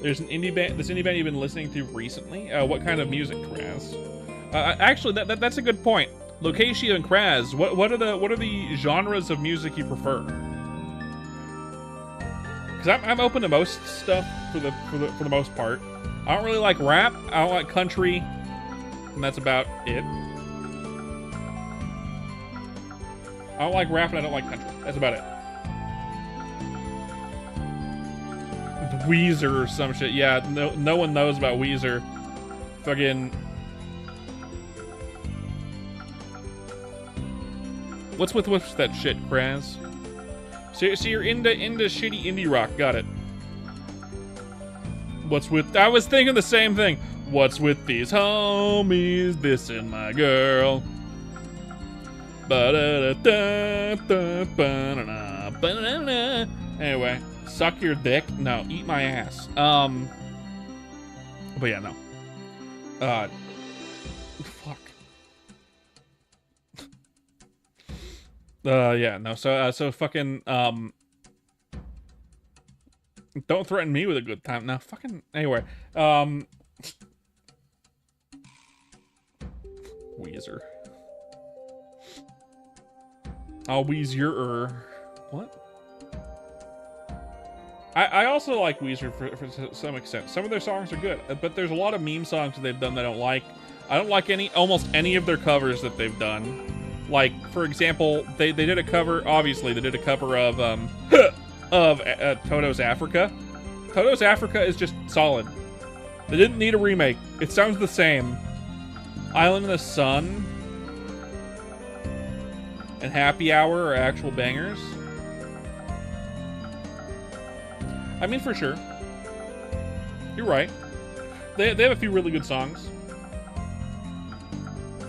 There's an indie band. This indie band you've been listening to recently. What kind of music, Kraz? Actually, that's a good point. Locatia and Kraz. What are the genres of music you prefer? Because I'm open to most stuff for the most part. I don't really like rap. I don't like country, and that's about it. I don't like rap and I don't like country. That's about it. Weezer or some shit. Yeah, no one knows about Weezer. Fucking. What's that shit, Kraz? So you're into shitty indie rock. Got it. What's with? I was thinking the same thing. What's with these homies dissing my girl? Anyway. Suck your dick? No, eat my ass. But yeah, no. Fuck. Yeah, no. So fucking don't threaten me with a good time. Now, fucking anyway. Weezer. I'll Weezer. What? I also like Weezer for some extent. Some of their songs are good, but there's a lot of meme songs that they've done that I don't like. I don't like almost any of their covers that they've done. Like, for example, they did a cover, obviously, they did a cover of Toto's Africa. Toto's Africa is just solid. They didn't need a remake. It sounds the same. Island in the Sun and Happy Hour are actual bangers. I mean, for sure. You're right. They have a few really good songs.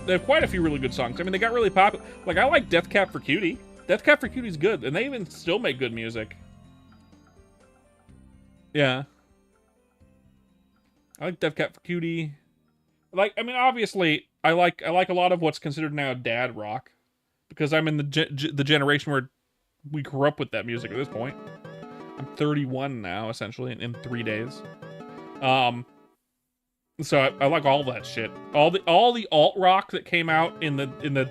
They have quite a few really good songs. I mean, they got really popular. Like, I like Death Cab for Cutie. Death Cab for Cutie's good, and they even still make good music. Yeah. I like Death Cab for Cutie. Like, I mean, obviously, I like a lot of what's considered now dad rock, because I'm in the generation where we grew up with that music at this point. I'm 31 now, essentially, in 3 days. So I like all that shit. All the alt rock that came out in the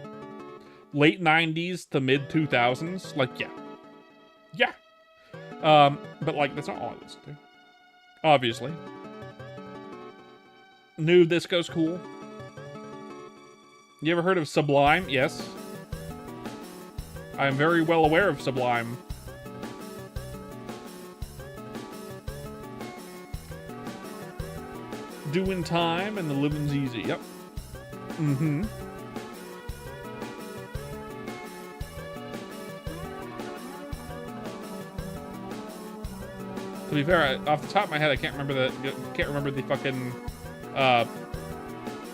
late 90s to mid 2000s. Like, yeah. But like, that's not all I listen to. Obviously. New disco's cool. You ever heard of Sublime? Yes. I am very well aware of Sublime. Doing time and the living's easy. Yep. Mm-hmm. To be fair, off the top of my head, I can't remember the fucking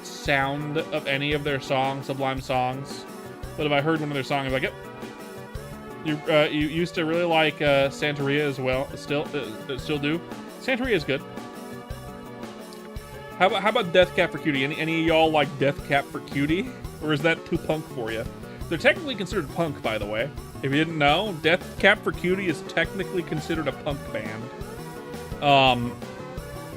sound of any of their songs, Sublime songs. But if I heard one of their songs, I'm like, yep. You used to really like Santeria as well. Still do. Santeria is good. How about Death Cab for Cutie? Any of y'all like Death Cab for Cutie? Or is that too punk for you? They're technically considered punk, by the way. If you didn't know, Death Cab for Cutie is technically considered a punk band.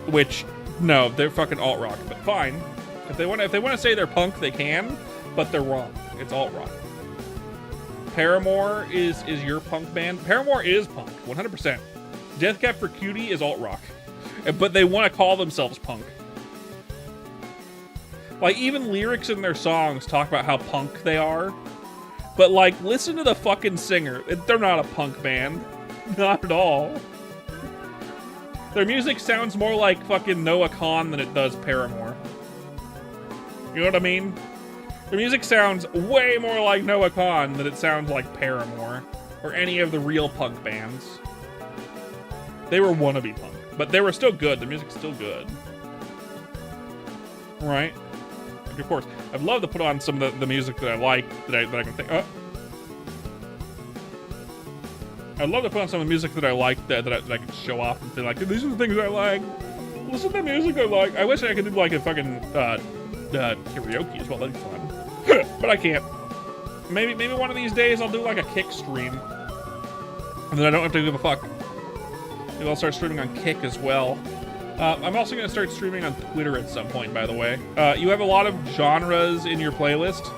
Which, no, they're fucking alt rock, but fine. If they want to say they're punk, they can, but they're wrong. It's alt rock. Paramore is your punk band. Paramore is punk, 100%. Death Cab for Cutie is alt rock, but they want to call themselves punk. Like, even lyrics in their songs talk about how punk they are. But, like, listen to the fucking singer. They're not a punk band. Not at all. Their music sounds more like fucking Noah Kahan than it does Paramore. You know what I mean? Their music sounds way more like Noah Kahan than it sounds like Paramore. Or any of the real punk bands. They were wannabe punk. But they were still good. The music's still good. Right? Of course, I'd love to put on some of the music that I like, that I can think. I'd love to put on some of the music that I like that I can show off and say like, these are the things I like. Listen to the music I like. I wish I could do like a fucking karaoke as well. That'd be fun, but I can't. Maybe one of these days I'll do like a Kick stream, and then I don't have to give a fuck. Maybe I'll start streaming on Kick as well. I'm also going to start streaming on Twitter at some point, by the way. You have a lot of genres in your playlist.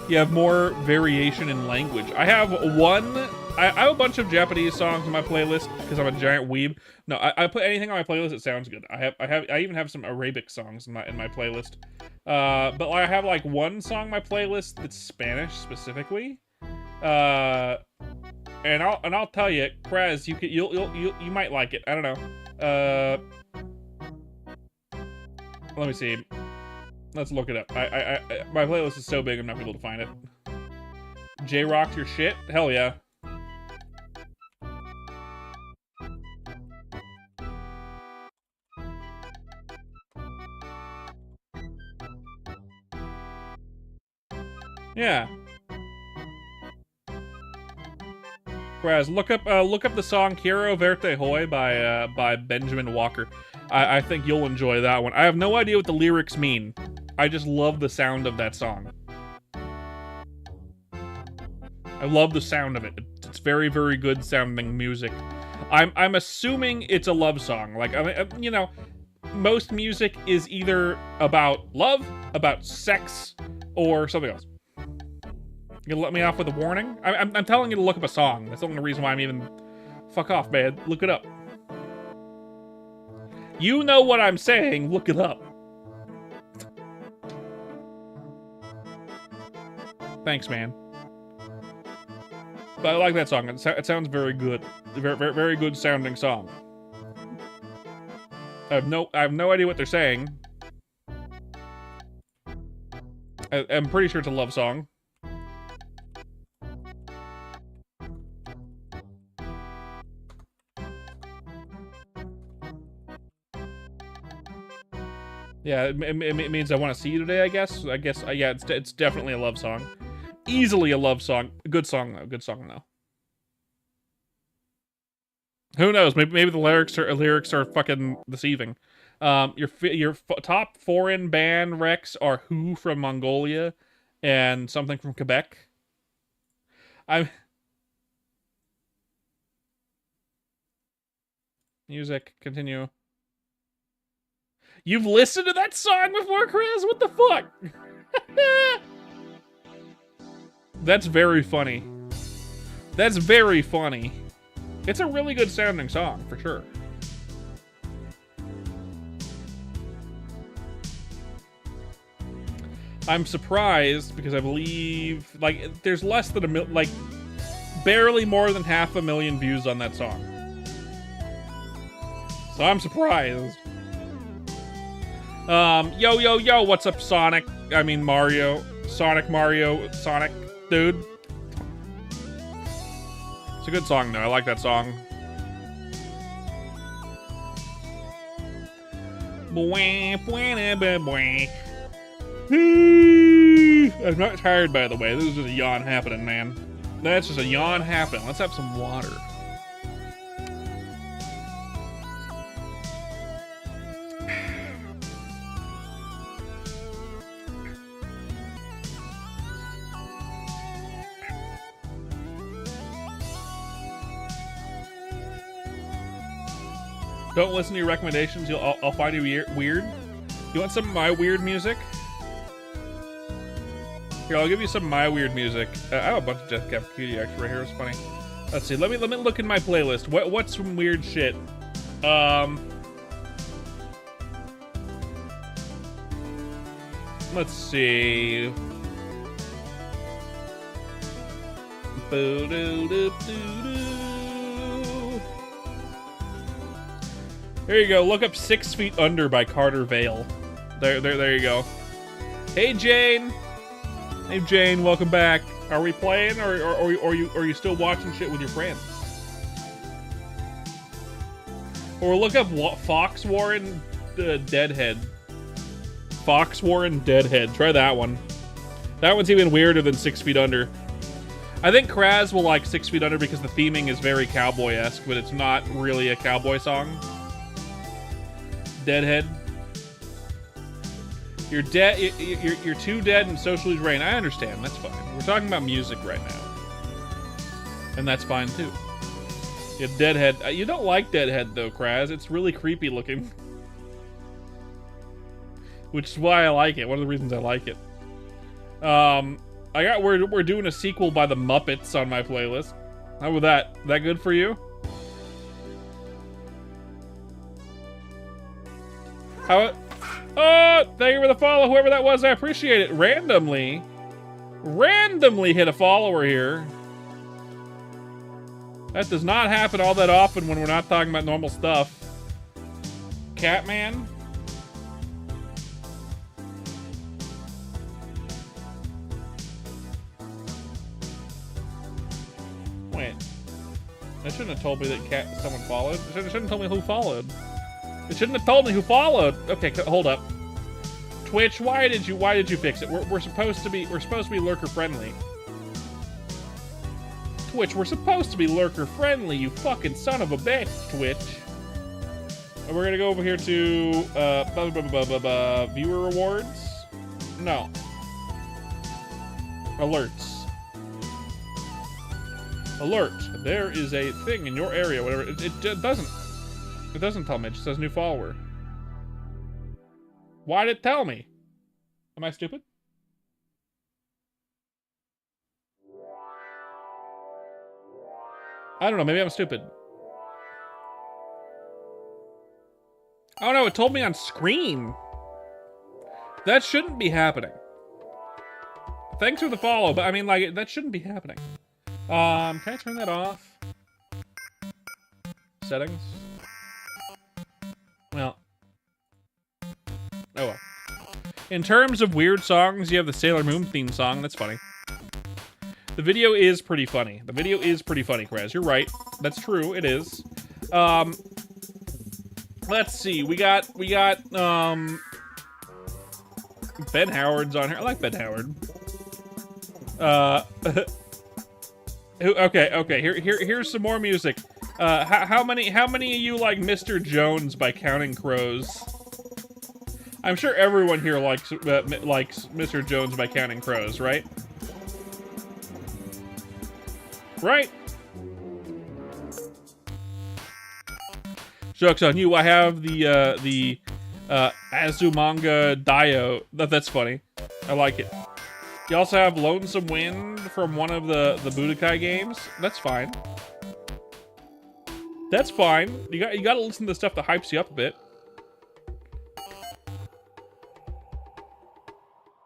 You have more variation in language. I have I have a bunch of Japanese songs in my playlist because I'm a giant weeb. No, I put anything on my playlist that sounds good. I even have some Arabic songs in my playlist. But I have like one song in my playlist that's Spanish specifically. And I'll tell you, Kraz, you might like it. I don't know. Let me see. Let's look it up. My playlist is so big, I'm not able to find it. J-Rock's your shit? Hell yeah. Yeah. Whereas look up the song "Quiero Verte Hoy" by Benjamin Walker. I think you'll enjoy that one. I have no idea what the lyrics mean. I just love the sound of that song. I love the sound of it. It's very, very good sounding music. I'm assuming it's a love song. Like, I mean, you know, most music is either about love, about sex, or something else. You gonna let me off with a warning? I'm telling you to look up a song. That's the only reason why I'm even... Fuck off, man. Look it up. You know what I'm saying. Look it up. Thanks, man. But I like that song. It sounds very good. Very, very, very good sounding song. I have no idea what they're saying. I'm pretty sure it's a love song. Yeah, it means I want to see you today, I guess. Yeah, it's definitely a love song. Easily a love song. Good song, though. Good song, though. Who knows? Maybe the lyrics are fucking deceiving. Your top foreign band recs are Who from Mongolia and something from Quebec. Music, continue. You've listened to that song before, Chris? What the fuck? That's very funny. That's very funny. It's a really good sounding song, for sure. I'm surprised because I believe, like, there's less than barely more than 500,000 views on that song. So I'm surprised. Yo, what's up, Sonic? I mean, Mario. Sonic, dude. It's a good song, though. I like that song. I'm not tired, by the way. This is just a yawn happening, man. That's just a yawn happening. Let's have some water. Don't listen to your recommendations. I'll find you weird. You want some of my weird music? Here, I'll give you some of my weird music. I have a bunch of Death Cab for Cutie actually right here. It's funny. Let's see. Let me look in my playlist. What's some weird shit? Let's see. There you go. Look up 6 Feet Under by Carter Vale. There you go. Hey, Jane. Hey, Jane. Welcome back. Are we playing, or are you still watching shit with your friends? Or look up Fox Warren Deadhead. Fox Warren Deadhead. Try that one. That one's even weirder than 6 Feet Under. I think Kraz will like 6 Feet Under because the theming is very cowboy-esque, but it's not really a cowboy song. Deadhead. You're dead. You're too dead and socially drained. I understand. That's fine. We're talking about music right now, and that's fine too. Yeah, Deadhead. You don't like Deadhead though, Kraz. It's really creepy looking, which is why I like it. One of the reasons I like it. We're doing a sequel by the Muppets on my playlist. How about that? That good for you? Oh, thank you for the follow, whoever that was. I appreciate it. Randomly hit a follower here. That does not happen all that often when we're not talking about normal stuff. Catman. Wait. That shouldn't have told me that someone followed. It shouldn't have told me who followed. It shouldn't have told me who followed. Okay, hold up. Twitch, why did you fix it? We're supposed to be lurker friendly. Twitch, we're supposed to be lurker friendly, you fucking son of a bitch, Twitch. And we're gonna go over here to viewer rewards. No. Alerts. Alert. There is a thing in your area, whatever. It doesn't. It doesn't tell me, it just says new follower. Why did it tell me? Am I stupid? I don't know, maybe I'm stupid. Oh no, it told me on screen. That shouldn't be happening. Thanks for the follow, but I mean, like, that shouldn't be happening. Can I turn that off? Settings? Well. Oh well. In terms of weird songs, you have the Sailor Moon theme song. That's funny. The video is pretty funny. The video is pretty funny, Kraz. You're right. That's true. It is. Let's see. We got Ben Howard's on here. I like Ben Howard. Okay. Here's some more music. How many of you like Mr. Jones by Counting Crows? I'm sure everyone here likes Mr. Jones by Counting Crows, right? Right? Joke's on you. I have the Azumanga Dio. That's funny. I like it. You also have Lonesome Wind from one of the Budokai games. That's fine. That's fine. You got to listen to stuff that hypes you up a bit.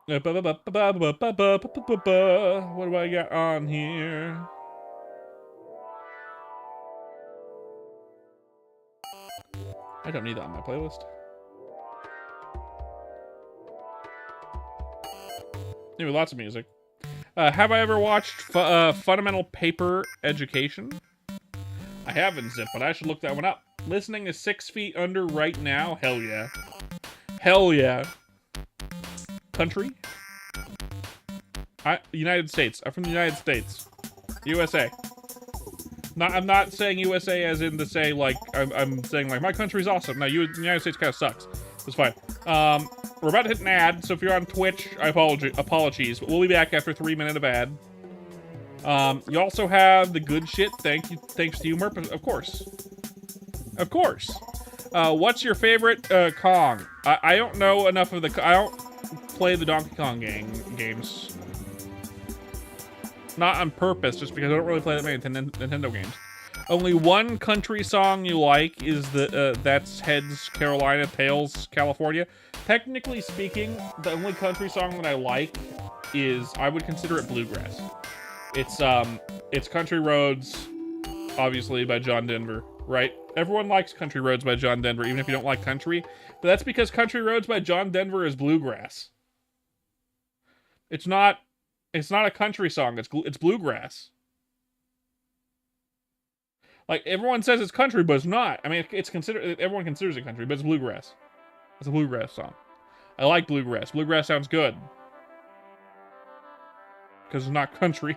What do I got on here? I don't need that on my playlist. Anyway, lots of music. Have I ever watched Fundamental Paper Education? I haven't, Zip, but I should look that one up. Listening to 6 Feet Under right now? Hell yeah. Hell yeah. Country? United States. I'm from the United States. USA. I'm not saying USA as in to say, like, I'm saying, like, my country's awesome. No, the United States kind of sucks. It's fine. We're about to hit an ad, so if you're on Twitch, apologies, but we'll be back after 3 minutes of ad. You also have the good shit. Thanks to you, Murp. Of course. Of course. What's your favorite Kong? I don't know enough of I don't play the Donkey Kong games. Not on purpose, just because I don't really play that many Nintendo games. Only one country song you like is that's Heads Carolina, Tails California. Technically speaking, the only country song that I like is, I would consider it bluegrass. It's Country Roads, obviously, by John Denver, right? Everyone likes Country Roads by John Denver, even if you don't like country. But that's because Country Roads by John Denver is bluegrass. It's not a country song. It's bluegrass. Like, everyone says it's country, but it's not. I mean, everyone considers it country, but it's bluegrass. It's a bluegrass song. I like bluegrass. Bluegrass sounds good. Because it's not country.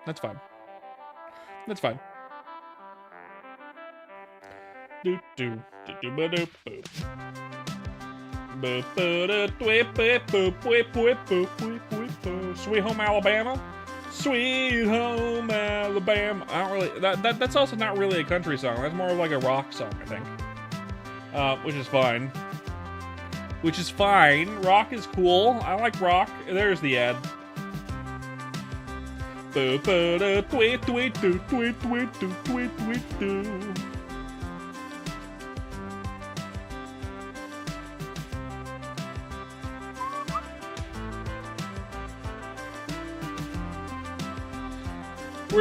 That's fine. That's fine. Do do do do ba do boop. Sweet Home Alabama. Sweet Home Alabama. I don't really. That's also not really a country song. That's more of like a rock song, I think. Which is fine. Which is fine. Rock is cool. I like rock. There's the ad. We're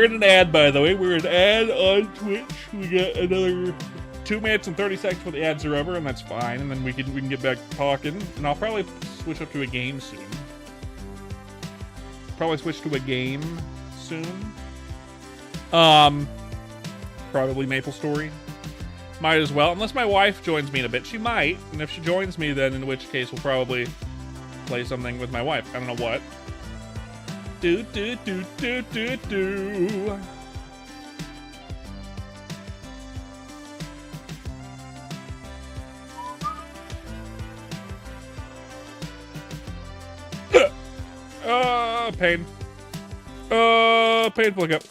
in an ad, by the way. We're in an ad on Twitch. We got another 2 minutes and 30 seconds before the ads are over, and that's fine. And then we can get back talking. And I'll probably switch up to a game soon. Probably switch to a game soon. Probably MapleStory. Might as well, unless my wife joins me in a bit. She might, and if she joins me, then in which case we'll probably play something with my wife. I don't know what. Do do do do do do. Pain. Painful hiccup.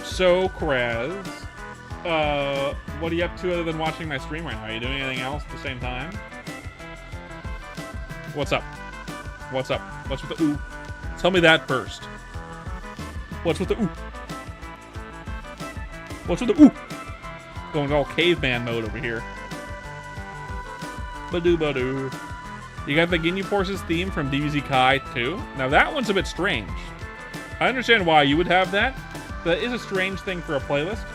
So, Kraz, what are you up to other than watching my stream right now? Are you doing anything else at the same time? What's up? What's up? What's with the ooh? Tell me that first. What's with the ooh? What's with the ooh? Going all caveman mode over here. Badoo badoo. You got the Ginyu Forces theme from DBZ Kai too. Now that one's a bit strange. I understand why you would have that. That is a strange thing for a playlist.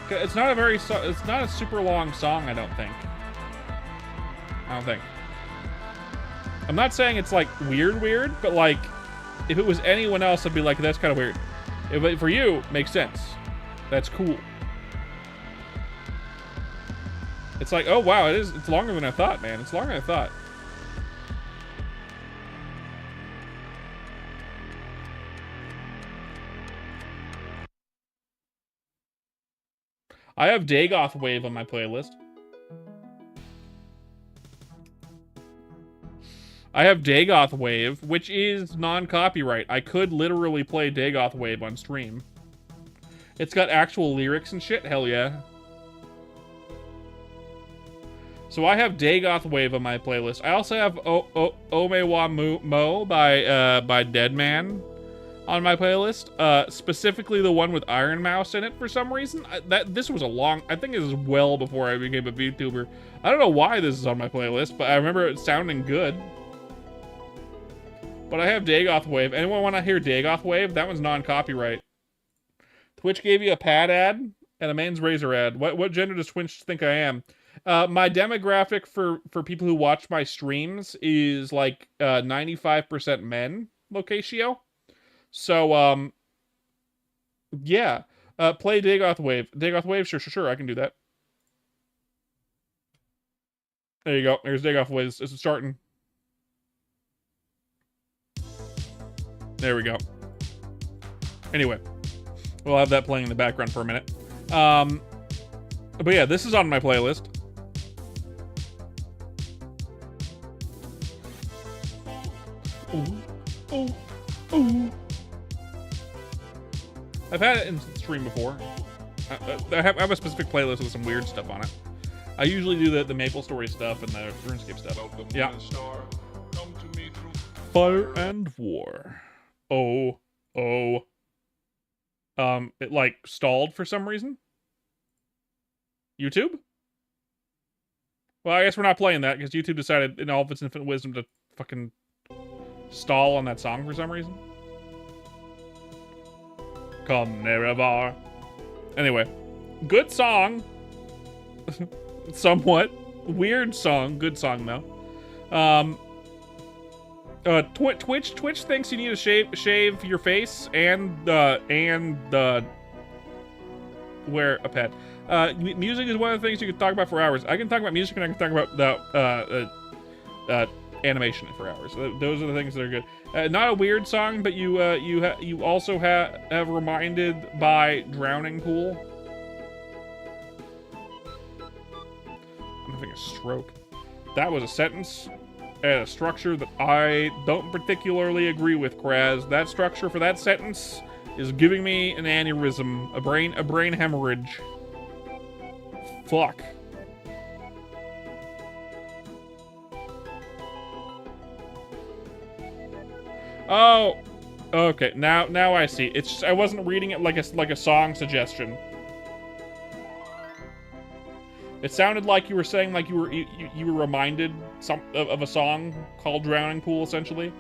It's not a super long song, I don't think. I'm not saying it's like weird, but like if it was anyone else, I'd be like, that's kind of weird. But for you, makes sense. That's cool. It's like, oh wow, it's longer than I thought, man. It's longer than I thought. I have Dagoth Wave on my playlist. I have Dagoth Wave, which is non-copyright. I could literally play Dagoth Wave on stream. It's got actual lyrics and shit. Hell yeah. So I have Dagoth Wave on my playlist. I also have Omewa Mo by Deadman on my playlist. Specifically the one with Iron Mouse in it for some reason. This was I think this is well before I became a VTuber. I don't know why this is on my playlist, but I remember it sounding good. But I have Dagoth Wave. Anyone want to hear Dagoth Wave? That one's non-copyright. Twitch gave you a pad ad and a men's razor ad. What gender does Twitch think I am? My demographic for people who watch my streams is like 95% men, locatio. So, yeah. Play Dagoth Wave. Dagoth Wave? Sure, I can do that. There you go. There's Dagoth Wave. It's starting. There we go. Anyway, we'll have that playing in the background for a minute. But yeah, this is on my playlist. Ooh. I've had it in stream before. I have a specific playlist with some weird stuff on it. I usually do the Maple Story stuff and the RuneScape stuff. Yeah. Fire and War. It like stalled for some reason. YouTube? Well, I guess we're not playing that because YouTube decided in all of its infinite wisdom to fucking stall on that song for some reason. Come Nerevar. Anyway, good song. Somewhat weird song. Good song though. Twitch thinks you need to shave your face and wear a pet. Music is one of the things you can talk about for hours. I can talk about music and I can talk about the animation for hours. Those are the things that are good. Not a weird song, but you also have Reminded by Drowning Pool. I'm having a stroke. That was a sentence and a structure that I don't particularly agree with, Kraz. That structure for that sentence is giving me an aneurysm, a brain hemorrhage. Fuck. Oh, okay. Now I see. It's just, I wasn't reading it like a song suggestion. It sounded like you were saying like you were reminded of a song called Drowning Pool, essentially,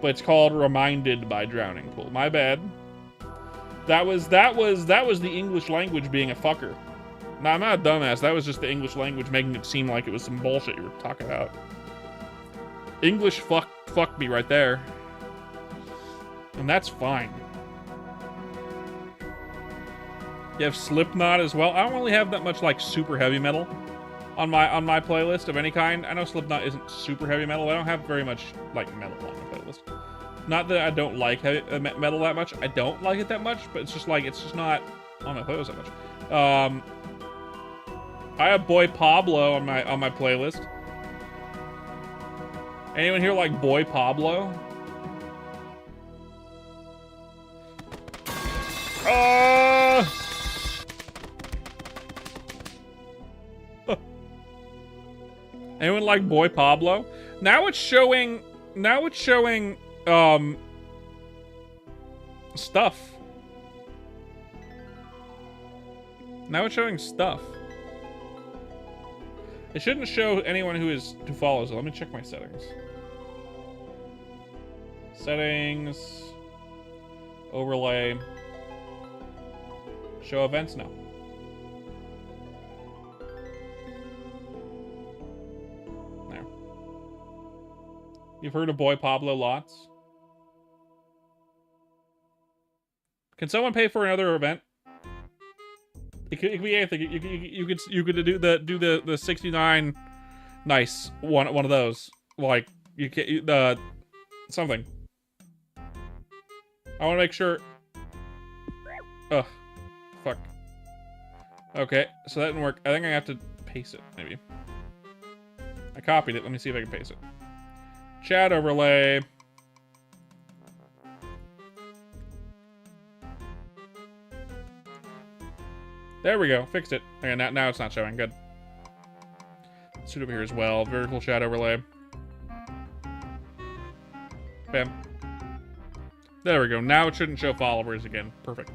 but it's called Reminded by Drowning Pool. My bad. That was the English language being a fucker. No, I'm not a dumbass. That was just the English language making it seem like it was some bullshit you were talking about. English fucked me right there. And that's fine. You have Slipknot as well. I don't really have that much like super heavy metal on my playlist of any kind. I know Slipknot isn't super heavy metal. I don't have very much like metal on my playlist. Not that I don't like heavy metal that much. I don't like it that much, but it's just not on my playlist that much. I have Boy Pablo on my playlist. Anyone here like Boy Pablo? Anyone like Boy Pablo? Now it's showing stuff. Now it's showing stuff. It shouldn't show anyone who follows. Let me check my settings. Settings. Overlay. Show events? No. There. You've heard of Boy Pablo lots? Can someone pay for another event? It could be anything. You could do the 69 nice one of those. Like you can something. I want to make sure. Ugh. Fuck. Okay, so that didn't work. I think I have to paste it, maybe. I copied it. Let me see if I can paste it. Chat overlay. There we go. Fixed it. Okay, now it's not showing. Good. Let's do it over here as well. Vertical chat overlay. Bam. There we go. Now it shouldn't show followers again. Perfect.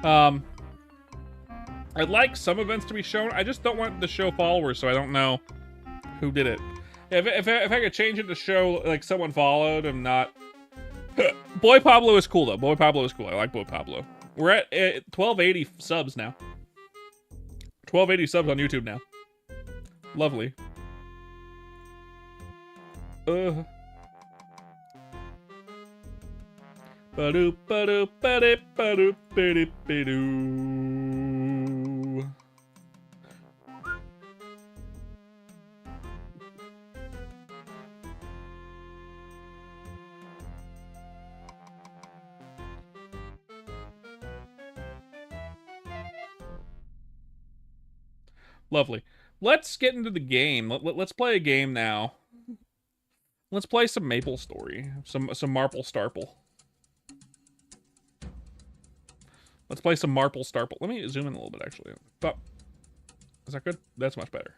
I'd like some events to be shown. I just don't want to show followers, so I don't know who did it. If I could change it to show like someone followed and not. Boy Pablo is cool though. Boy Pablo is cool. I like Boy Pablo. We're at 1280 subs now. 1280 subs on YouTube now. Lovely. Ba-doop, ba-doop, ba-doop, ba-doop, ba-doop, ba-doop. Lovely. Let's get into the game. Let's play a game now. Let's play some Maple Story. Some Marple Starple. Let's play some Marple Starple. Let me zoom in a little bit, actually. Oh, is that good? That's much better.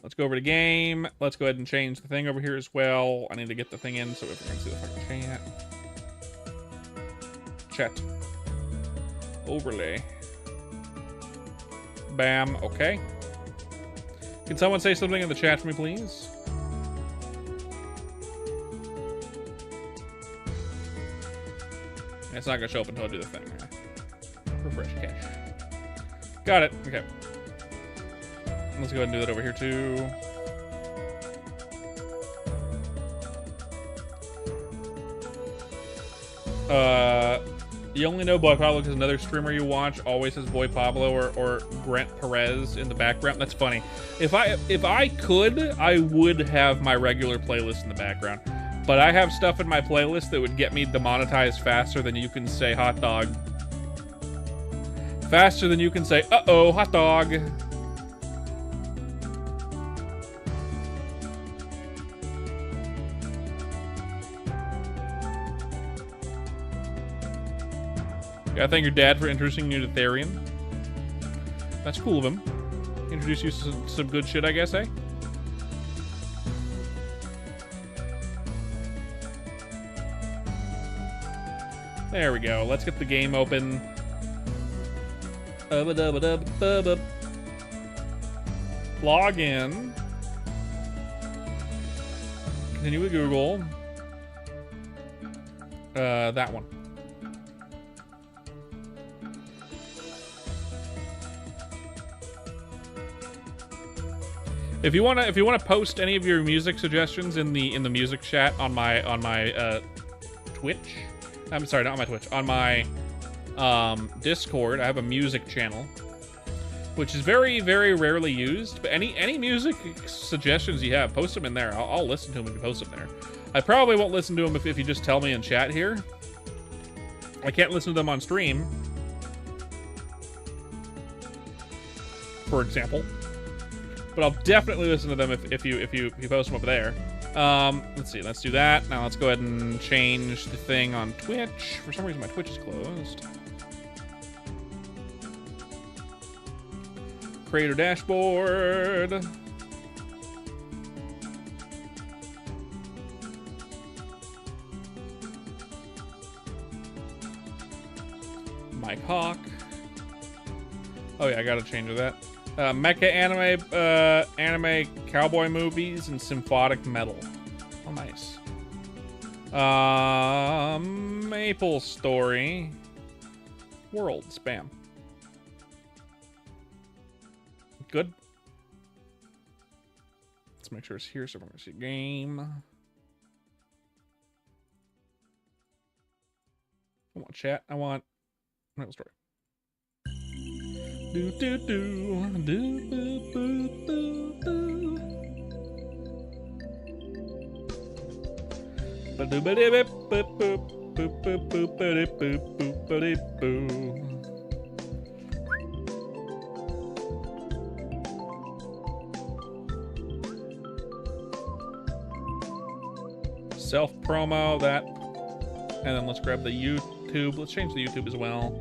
Let's go over to game. Let's go ahead and change the thing over here as well. I need to get the thing in so everyone can see the fucking chat. Chat. Overlay. Bam. Okay. Can someone say something in the chat for me, please? It's not gonna show up until I do the thing. Refresh cache. Got it. Okay. Let's go ahead and do that over here too. You only know Boy Pablo because another streamer you watch always has Boy Pablo or Brent Perez in the background. That's funny. If I could, I would have my regular playlist in the background. But I have stuff in my playlist that would get me demonetized faster than you can say hot dog. Faster than you can say, uh-oh, hot dog. Gotta thank your dad for introducing you to Therian. That's cool of him. Introduce you to some good shit, I guess, eh? There we go. Let's get the game open. Log in. Continue with Google. That one. If you wanna post any of your music suggestions in the music chat on my Twitch. I'm sorry, not on my Twitch. On my Discord, I have a music channel, which is very, very rarely used. But any music suggestions you have, post them in there. I'll listen to them if you post them there. I probably won't listen to them if you just tell me in chat here. I can't listen to them on stream, for example. But I'll definitely listen to them if you post them up there. Let's see. Let's do that. Now let's go ahead and change the thing on Twitch. For some reason, my Twitch is closed. Creator dashboard. Mike Hawk. Oh yeah, I gotta change that. Mecha anime cowboy movies and symphonic metal. Oh, nice. Maple Story. World spam. Good. Let's make sure it's here so we're gonna see game. I want chat. I want Maple Story. Do do do do boo boo boo boo. Ba do ba dee bip boop boop boop boop boop ba dee boop boop ba dee boo. Self promo that, and then let's grab the YouTube. Let's change the YouTube as well.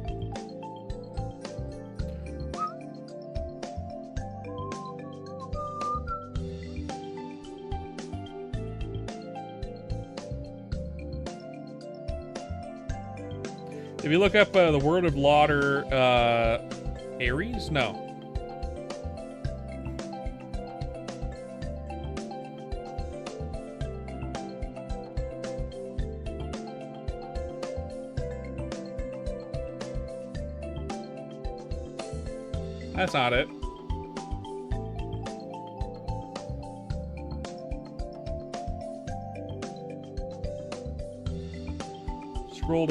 If you look up the word of lauder, Aries? No. That's not it. Scroll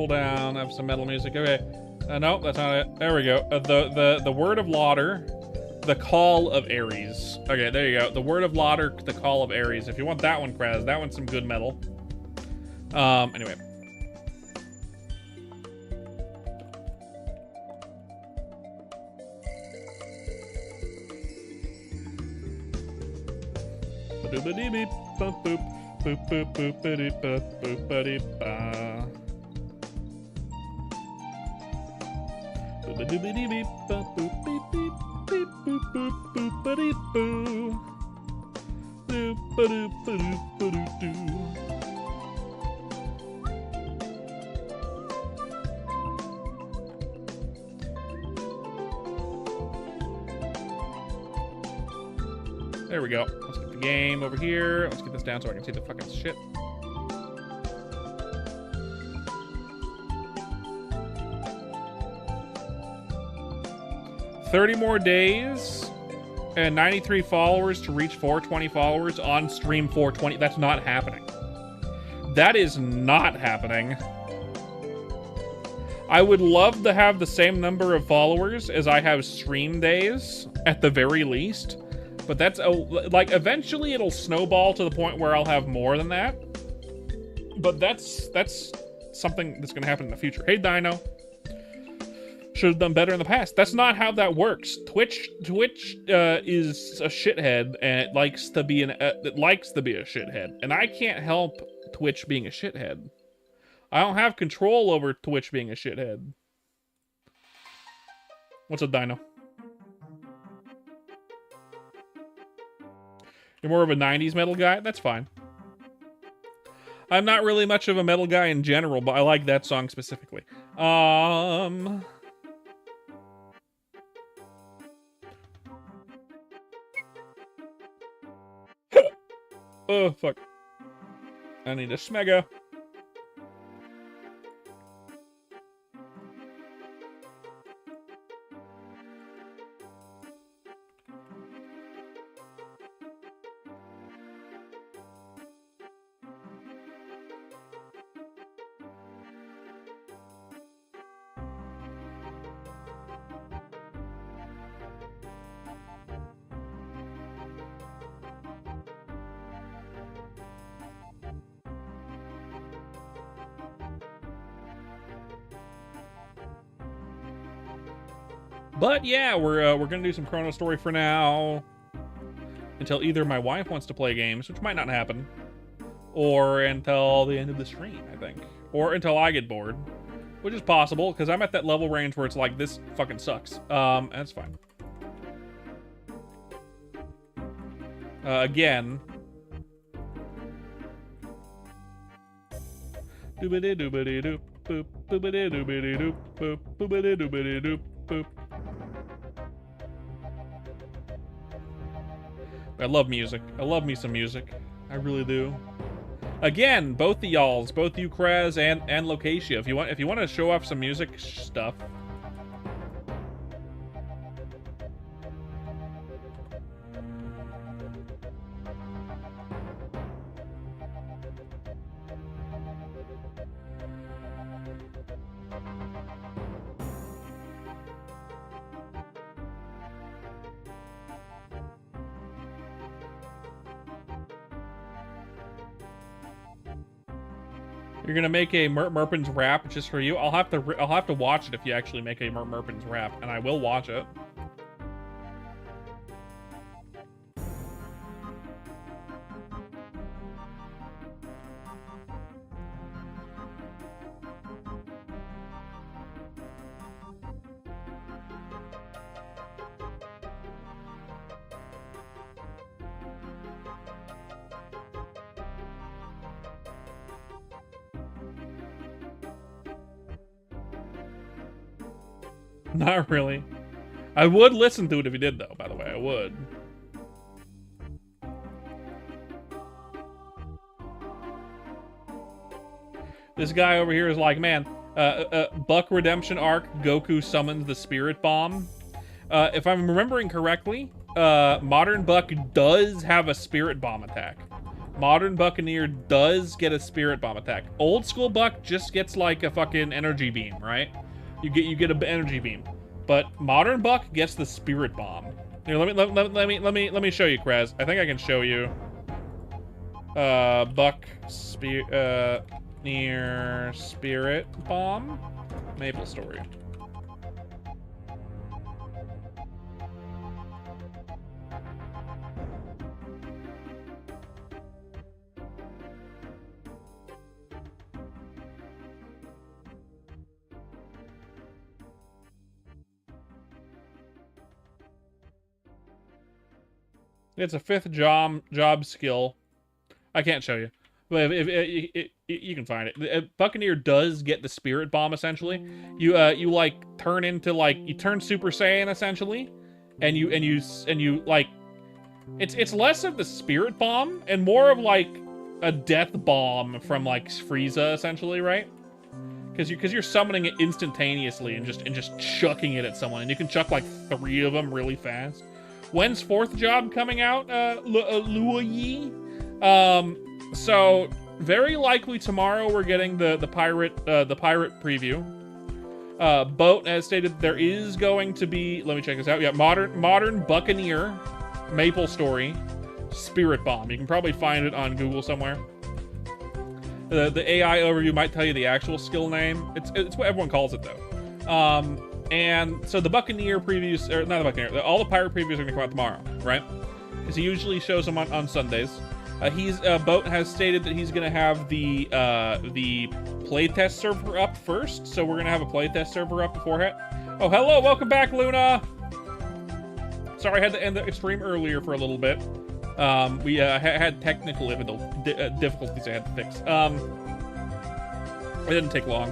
down, have some metal music. Okay. No, that's not it. There we go. The word of lauder, the call of Aries. Okay, there you go. The word of lauder, the call of Aries. If you want that one, Kraz, that one's some good metal. Anyway. Ba-doo-ba-dee-beep, boop, boop, boop, boop, boop, ba-dee, boop, boop, ba-dee, ba. Ba-doo-ba-dee-beep, boop, boop, beep, beep, beep, boop, boop, boop, ba-dee, boo. Doop, ba-doo, ba-doo, ba-doo, doo. There we go. Let's get the game over here. Let's get this down so I can see the fucking shit. $30 more days and 93 followers to reach 420 followers on stream 420. That's not happening. That is not happening. I would love to have the same number of followers as I have stream days at the very least. But that's, like, eventually it'll snowball to the point where I'll have more than that. But that's something that's going to happen in the future. Hey, Dino. Should have done better in the past. That's not how that works. Twitch is a shithead, and it likes to be a shithead. And I can't help Twitch being a shithead. I don't have control over Twitch being a shithead. What's up, Dino? You're more of a 90s metal guy? That's fine. I'm not really much of a metal guy in general, but I like that song specifically. Oh, fuck. I need a smega. But yeah, we're gonna do some ChronoStory for now, until either my wife wants to play games, which might not happen, or until the end of the stream, I think, or until I get bored, which is possible because I'm at that level range where it's like, this fucking sucks. That's fine. Again. Doobity doobity doop boop boobity doobity doop boop boobity doobity doop boop. I love music. I love me some music. I really do. Again, both the y'alls, both you Kraz and Locatia. If you want to show off some music stuff. You're gonna make a Merpin's rap just for you. I'll have to watch it if you actually make a Merpin's rap, and I will watch it. Not really. I would listen to it if you did, though, by the way. I would. This guy over here is like, man, Buck Redemption arc, Goku summons the Spirit Bomb. If I'm remembering correctly, Modern Buck does have a Spirit Bomb attack. Modern Buccaneer does get a Spirit Bomb attack. Old School Buck just gets like a fucking energy beam, right? You get an energy beam, but Modern Buck gets the Spirit Bomb. Here, let me show you, Kraz. I think I can show you. Buck near Spirit Bomb, Maple Story. It's a 5th job skill. I can't show you, but if you can find it. Buccaneer does get the Spirit Bomb essentially. You like turn into like you turn Super Saiyan essentially, and you like it's less of the Spirit Bomb and more of like a Death Bomb from like Frieza essentially, right? Because you're summoning it instantaneously and just chucking it at someone, and you can chuck like 3 of them really fast. When's 4th job coming out, Luoyi? So very likely tomorrow we're getting the pirate preview. Boat has stated there is going to be, let me check this out. Yeah, modern Buccaneer, Maple Story, Spirit Bomb. You can probably find it on Google somewhere. The AI overview might tell you the actual skill name. It's what everyone calls it though. And so the Buccaneer previews, or not the Buccaneer, all the pirate previews are going to come out tomorrow, right? Because he usually shows them on Sundays. Boat has stated that he's going to have the playtest server up first, so we're going to have a playtest server up beforehand. Oh, hello, welcome back, Luna. Sorry, I had to end the stream earlier for a little bit. We had technical difficulties I had to fix. It didn't take long.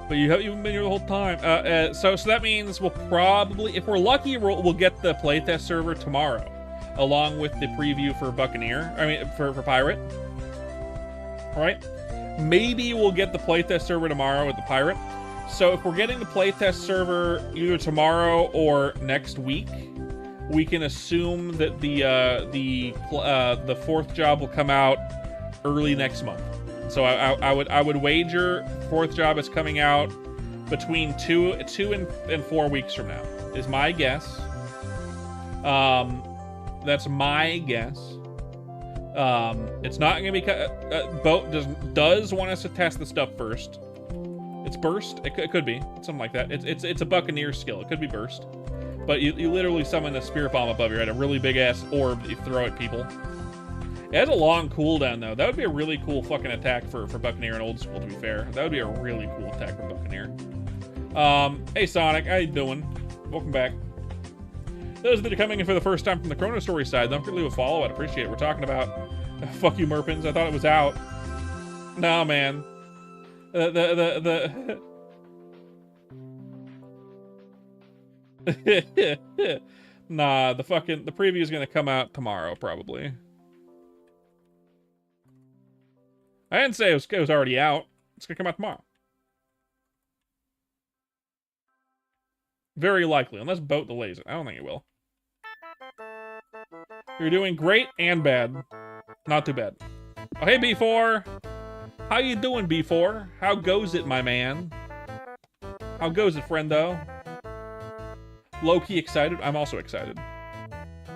But you've been here the whole time. So that means we'll probably, if we're lucky, we'll get the playtest server tomorrow, along with the preview for Buccaneer. I mean, for Pirate. All right. Maybe we'll get the playtest server tomorrow with the Pirate. So if we're getting the playtest server either tomorrow or next week, we can assume that the 4th job will come out early next month. So I would wager 4th job is coming out between 2 and 4 weeks from now, is my guess. That's my guess. It's not gonna be Boat does want us to test the stuff first. It's burst. It could be something like that. It's a Buccaneer skill. It could be burst, but you literally summon a Spirit Bomb above your head, a really big ass orb that you throw at people. It has a long cooldown, though. That would be a really cool fucking attack for Buccaneer and Old School, to be fair. That would be a really cool attack for Buccaneer. Hey, Sonic. How you doing? Welcome back. Those that are coming in for the first time from the ChronoStory side, don't forget to leave a follow. I'd appreciate it. We're talking about... fuck you, Merpins. I thought it was out. Nah, man. Nah, the preview is gonna come out tomorrow, probably. I didn't say it was already out. It's gonna come out tomorrow. Very likely, unless Boat delays it. I don't think it will. You're doing great and bad. Not too bad. Oh, hey, B4. How you doing, B4? How goes it, my man? How goes it, friendo? Low-key excited? I'm also excited.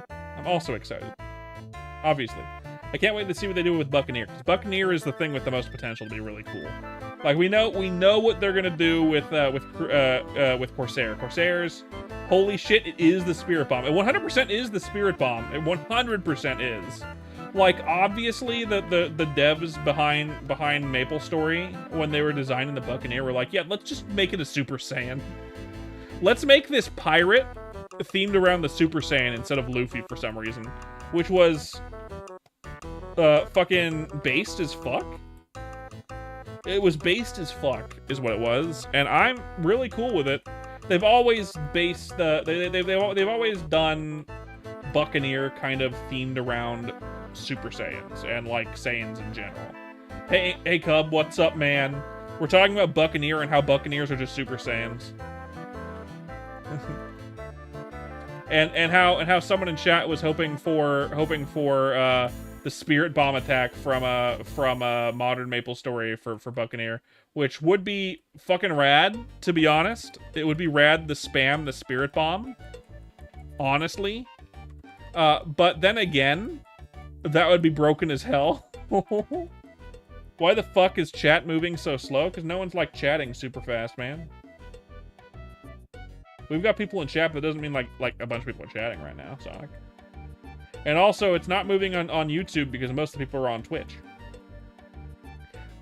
I'm also excited. Obviously. I can't wait to see what they do with Buccaneer, because Buccaneer is the thing with the most potential to be really cool. Like, we know what they're gonna do with Corsair. Corsair's, holy shit, it is the Spirit Bomb. It 100% is the Spirit Bomb. It 100% is. Like, obviously, the devs behind MapleStory, when they were designing the Buccaneer, were like, yeah, let's just make it a Super Saiyan. Let's make this pirate themed around the Super Saiyan instead of Luffy for some reason, which was fucking based as fuck. It was based as fuck, is what it was, and I'm really cool with it. They've always based they've always done Buccaneer kind of themed around Super Saiyans and like Saiyans in general. Hey Cub, what's up, man? We're talking about Buccaneer and how Buccaneers are just Super Saiyans. and how someone in chat was hoping for the Spirit Bomb attack from a modern MapleStory for Buccaneer, which would be fucking rad, to be honest. It would be rad to spam the Spirit Bomb, honestly. But then again, that would be broken as hell. Why the fuck is chat moving so slow? Because no one's like chatting super fast, man. We've got people in chat, but it doesn't mean like a bunch of people are chatting right now, Sonic. And also, it's not moving on YouTube because most of the people are on Twitch.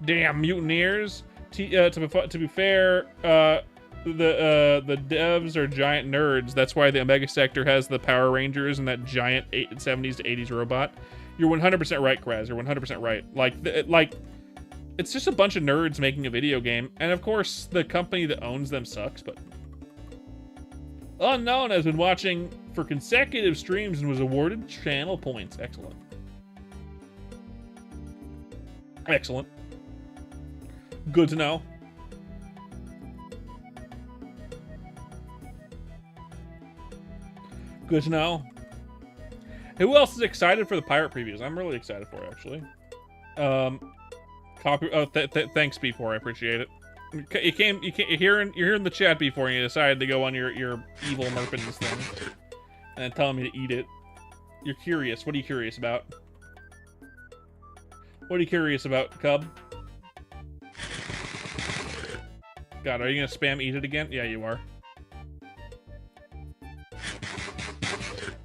Damn mutineers. To be fair, the devs are giant nerds. That's why the Omega Sector has the Power Rangers and that giant 70s to 80s robot. You're 100% right, Kraz. You're 100% right. Like, it's just a bunch of nerds making a video game. And of course, the company that owns them sucks, but... Unknown has been watching for consecutive streams and was awarded channel points. Excellent. Excellent. Good to know. Good to know. Who else is excited for the pirate previews? I'm really excited for it, actually. Thanks, B4. I appreciate it. You're hearing the chat before and you decided to go on your evil Merpins thing and then telling me to eat it. You're curious. What are you curious about? What are you curious about, Cub? God, are you gonna spam eat it again? Yeah, you are.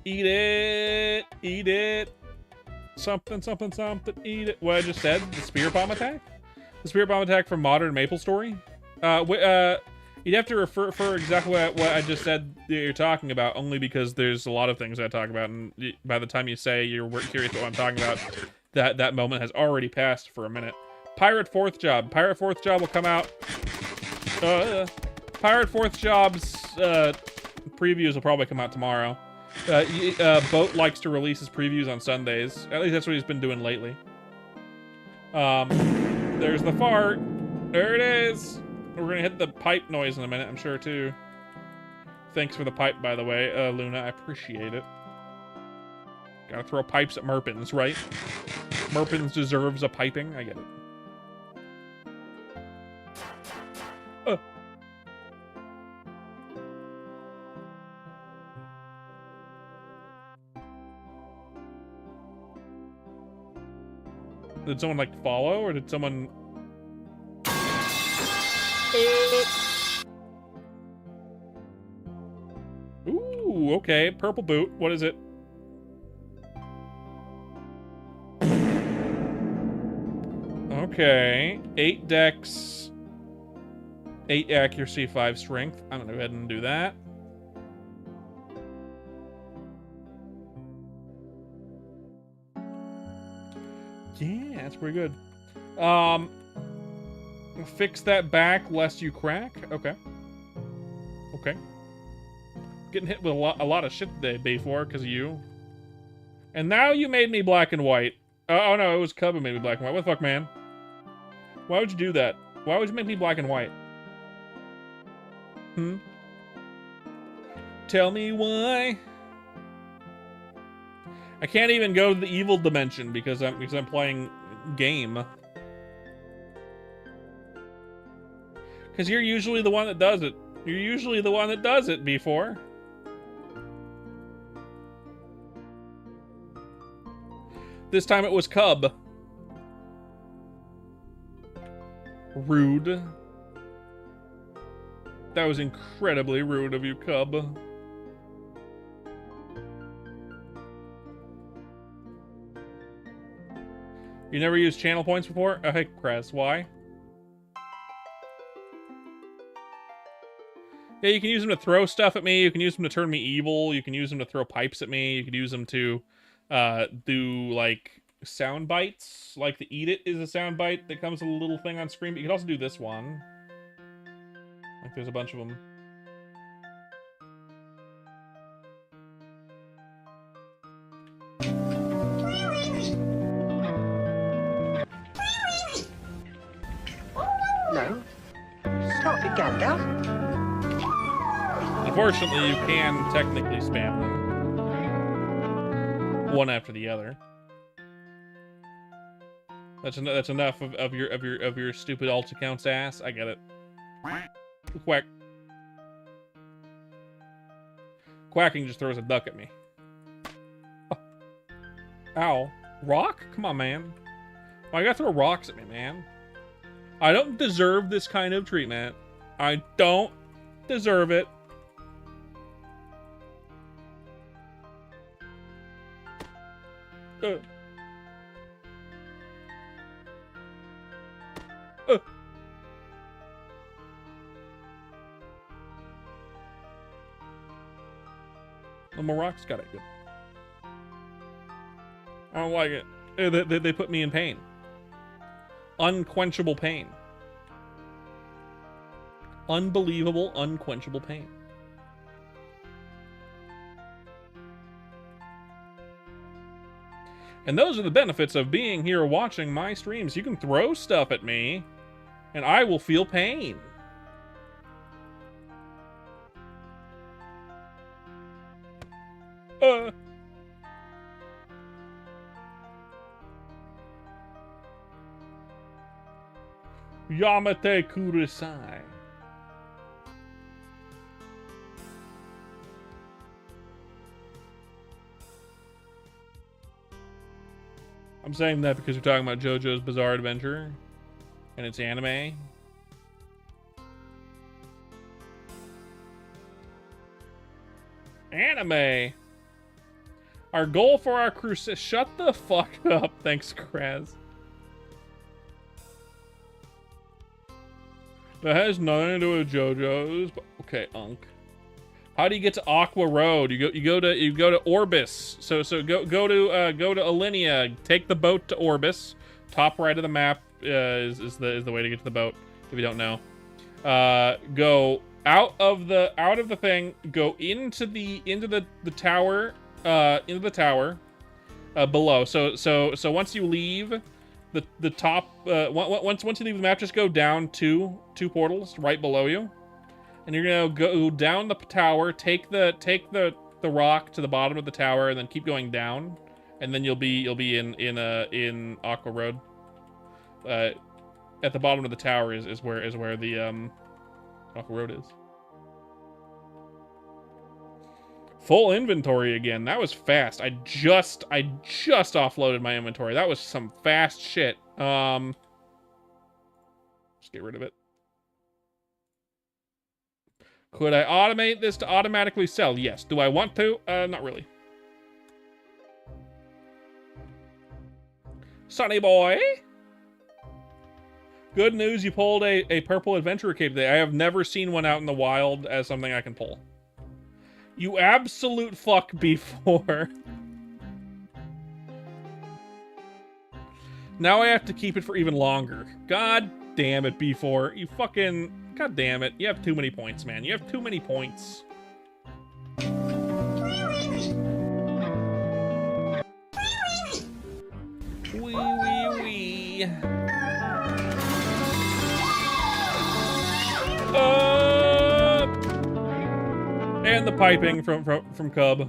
Eat it! Eat it! Something, something, something, eat it. What I just said? The Spirit Bomb attack? The Spirit Bomb attack from modern MapleStory? You'd have to refer exactly what I just said that you're talking about, only because there's a lot of things I talk about, and by the time you say you're curious what I'm talking about, that moment has already passed for a minute. Pirate Fourth Job. Pirate Fourth Job will come out. Pirate Fourth Job's previews will probably come out tomorrow. Boat likes to release his previews on Sundays. At least that's what he's been doing lately. There's the fart. There it is. We're gonna hit the pipe noise in a minute, I'm sure, too. Thanks for the pipe, by the way, Luna. I appreciate it. Gotta throw pipes at Merpins, right? Merpins deserves a piping. I get it. Did someone, like, follow, or did someone... Ooh, okay. Purple boot. What is it? Okay. 8 dex, 8 accuracy, 5 strength. I'm gonna go ahead and do that. Yeah, that's pretty good. Fix that back lest you crack. Okay. Okay. getting hit with a lot of shit today, B4, because of you. And now you made me black and white. Oh no, it was Cub who made me black and white. What the fuck, man? Why would you do that? Why would you make me black and white? Tell me why. I can't even go to the evil dimension because I'm playing game. Because you're usually the one that does it. You're usually the one that does it, B4. This time it was Cub. Rude. That was incredibly rude of you, Cub. You never used channel points before? Oh, hey, Krez, why? Yeah, you can use them to throw stuff at me. You can use them to turn me evil. You can use them to throw pipes at me. You can use them to do, like, sound bites. Like the Eat It is a sound bite that comes with a little thing on screen. But you can also do this one. Like, there's a bunch of them. No. Stop it, Gandalf. Unfortunately, you can technically spam them. One after the other. That's enough of your stupid alt account's ass. I get it. Quack. Quacking just throws a duck at me. Oh. Ow. Rock? Come on, man. Why you gotta throw rocks at me, man? I don't deserve this kind of treatment. I don't deserve it. No more rocks? Got it. Good. I don't like it. They put me in pain. Unquenchable pain. Unbelievable, unquenchable pain. And those are the benefits of being here watching my streams. You can throw stuff at me, and I will feel pain. Yamate Kurosai. I'm saying that because we're talking about JoJo's Bizarre Adventure and it's anime. Anime. Our goal for our crusade. Shut the fuck up. Thanks, Kraz. That has nothing to do with JoJo's. But okay, Unk. How do you get to Aqua Road? You go to Orbis. So go to Alinea. Take the boat to Orbis. Top right of the map is the way to get to the boat. If you don't know, go out of the thing. Go into the tower. Into the tower below. So once you leave the top, once you leave the map, just go down two portals right below you, and you're gonna go down the tower. Take the rock to the bottom of the tower, and then keep going down, and then you'll be in Aqua Road. At the bottom of the tower is where the Aqua Road is. Full inventory again. That was fast. I just offloaded my inventory. That was some fast shit. Just get rid of it. Could I automate this to automatically sell? Yes. Do I want to? Not really. Sonny boy. Good news, you pulled a purple adventurer cape today. I have never seen one out in the wild as something I can pull. You absolute fuck, B4. Now I have to keep it for even longer. God damn it, B4. You fucking... God damn it. You have too many points, man. You have too many points. baby. And the piping from Cub.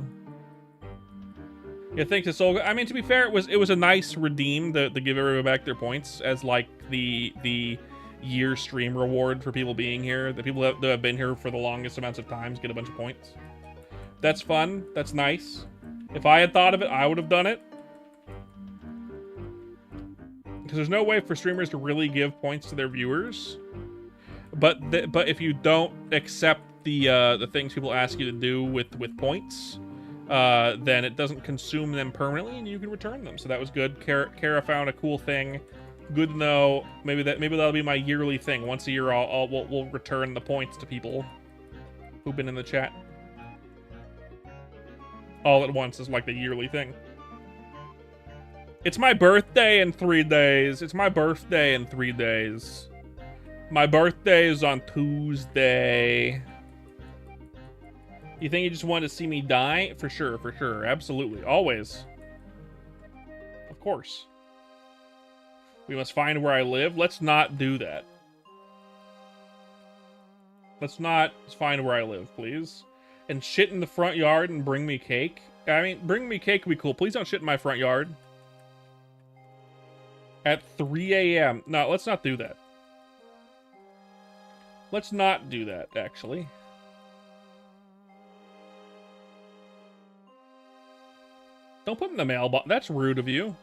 Yeah, thanks to Soul. I mean, to be fair, it was a nice redeem to give everyone back their points as like the year stream reward for people being here. The people that have been here for the longest amounts of times get a bunch of points. That's fun. That's nice. If I had thought of it, I would have done it. Because there's no way for streamers to really give points to their viewers. But if you don't accept the things people ask you to do with points, then it doesn't consume them permanently, and you can return them. So that was good. Kara found a cool thing. Good to know. Maybe that'll be my yearly thing. Once a year, we'll return the points to people who've been in the chat. All at once is like the yearly thing. It's my birthday in 3 days. It's my birthday in 3 days. My birthday is on Tuesday. You think you just wanted to see me die? For sure, for sure. Absolutely. Always. Of course. We must find where I live. Let's not do that. Let's not find where I live, please. And shit in the front yard and bring me cake. I mean, bring me cake would be cool. Please don't shit in my front yard. At 3 a.m. No, let's not do that. Let's not do that, actually. Don't put in the mailbox. That's rude of you.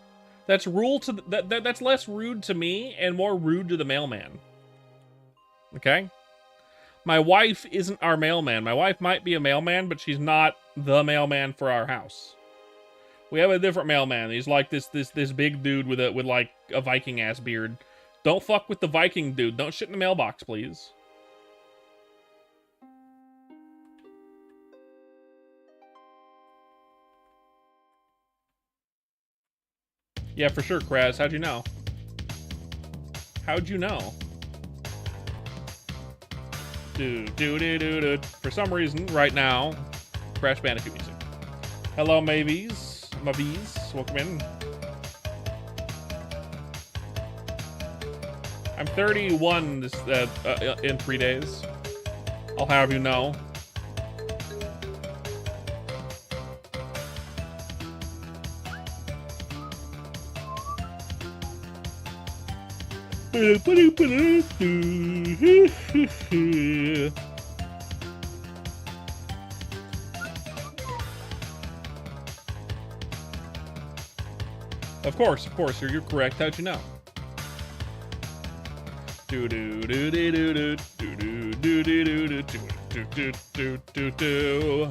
That's that's less rude to me and more rude to the mailman. Okay? My wife isn't our mailman. My wife might be a mailman, but she's not the mailman for our house. We have a different mailman. He's like this big dude with like a Viking ass beard. Don't fuck with the Viking dude. Don't shit in the mailbox, please. Yeah, for sure, Kraz. How'd you know? How'd you know? For some reason, right now, Crash Bandicoot music. Hello, maybes. My bees. Welcome in. I'm 31 this in 3 days. I'll have you know. Of course, you're correct. How'd you know? Do do do do do do do do do do do do do do.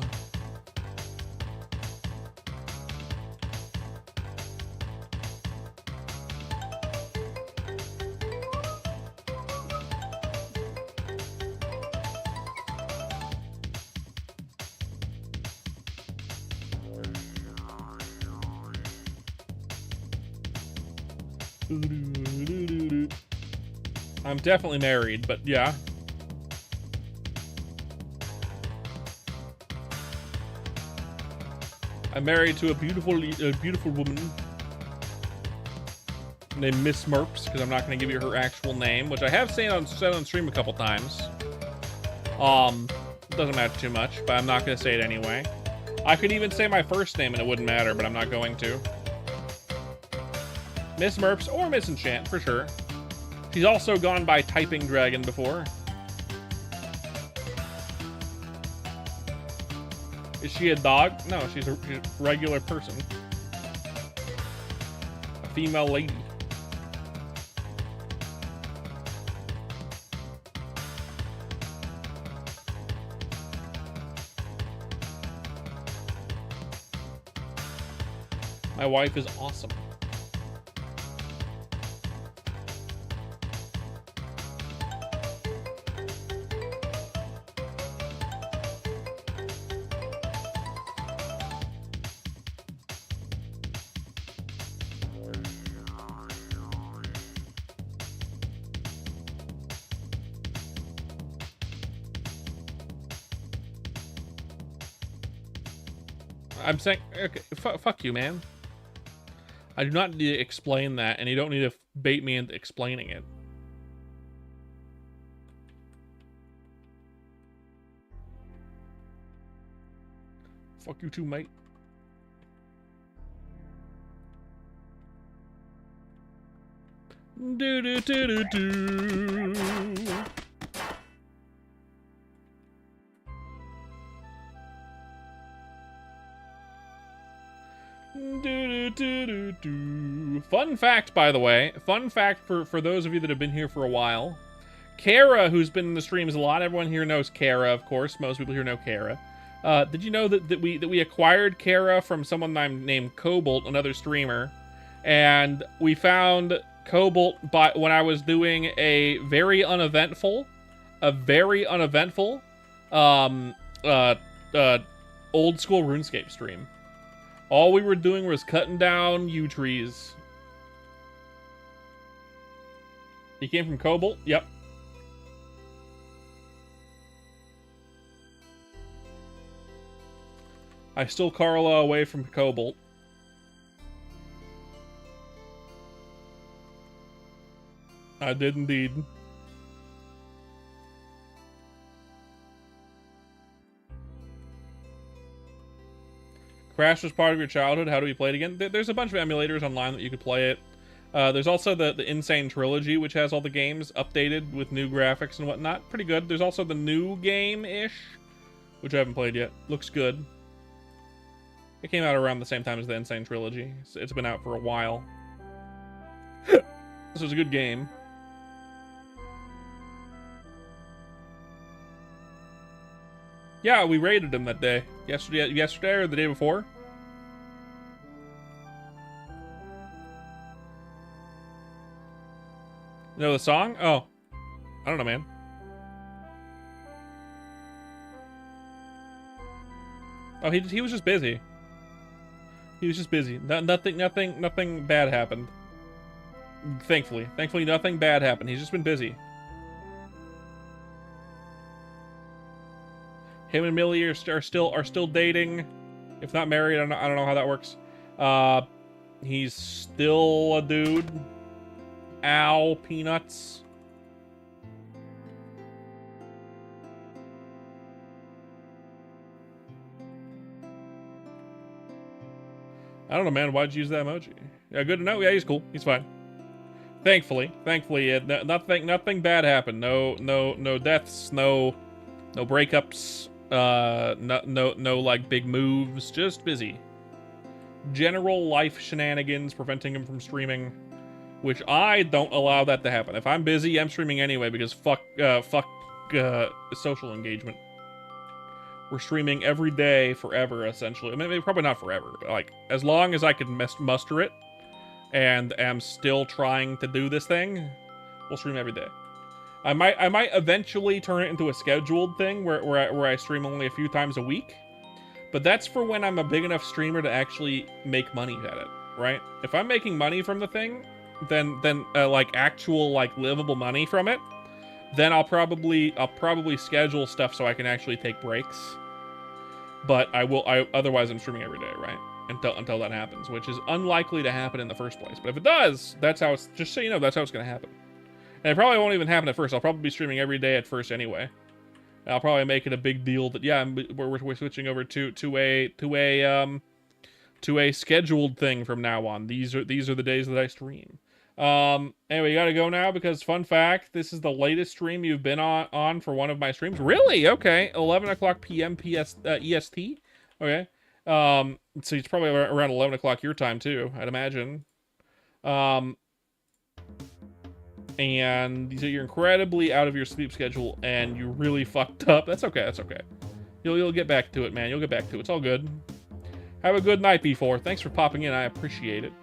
I'm definitely married, but yeah. I'm married to a beautiful woman named Miss Merps, because I'm not going to give you her actual name, which I have said on stream a couple times. Doesn't matter too much, but I'm not going to say it anyway. I could even say my first name and it wouldn't matter, but I'm not going to. Miss Merps or Miss Enchant, for sure. She's also gone by Typing Dragon before. Is she a dog? No, she's a regular person. A female lady. My wife is awesome. I'm saying, okay, fuck you, man. I do not need to explain that, and you don't need to bait me into explaining it. Fuck you too, mate. Do do do do do. Do, do, do, do. Fun fact, by the way. Fun fact for those of you that have been here for a while. Kara, who's been in the streams a lot. Everyone here knows Kara, of course. Most people here know Kara. Did you know that we acquired Kara from someone named Cobalt, another streamer, and we found Cobalt when I was doing a very uneventful, old school RuneScape stream. All we were doing was cutting down yew trees. He came from Cobalt? Yep. I stole Carla away from Cobalt. I did indeed. Crash was part of your childhood. How do we play it again? There's a bunch of emulators online that you could play it. There's also the Insane Trilogy, which has all the games updated with new graphics and whatnot. Pretty good. There's also the new game-ish, which I haven't played yet. Looks good. It came out around the same time as the Insane Trilogy. It's been out for a while. This was a good game. Yeah, we raided him that day. Yesterday or the day before? You know the song? Oh. I don't know, man. Oh, he was just busy. He was just busy. Nothing bad happened. Thankfully. Thankfully, nothing bad happened. He's just been busy. Him and Millie are still dating, if not married. I don't know how that works. He's still a dude. Ow, peanuts. I don't know, man. Why'd you use that emoji? Yeah, good to know. Yeah, he's cool. He's fine. Thankfully, nothing bad happened. No deaths. No breakups. No like big moves, just busy. General life shenanigans preventing him from streaming, which I don't allow that to happen. If I'm busy, I'm streaming anyway because fuck social engagement. We're streaming every day forever, essentially. I mean, maybe probably not forever, but like as long as I can muster it and am still trying to do this thing, we'll stream every day. I might eventually turn it into a scheduled thing where I stream only a few times a week, but that's for when I'm a big enough streamer to actually make money at it, right? If I'm making money from the thing, then like actual like livable money from it, then I'll probably schedule stuff so I can actually take breaks. But otherwise I'm streaming every day, right? Until that happens, which is unlikely to happen in the first place. But if it does, that's how it's, just so you know, that's how it's gonna happen. And it probably won't even happen at first. I'll probably be streaming every day at first anyway. And I'll probably make it a big deal that yeah, we're switching over to a scheduled thing from now on. These are the days that I stream. Anyway, you gotta go now because fun fact, this is the latest stream you've been on for one of my streams. Really? Okay, 11 o'clock p.m. EST. Okay. So it's probably around 11 o'clock your time too, I'd imagine. And so you're incredibly out of your sleep schedule and you really fucked up. That's okay. That's okay. You'll get back to it, man. You'll get back to it. It's all good. Have a good night, B4. Thanks for popping in. I appreciate it.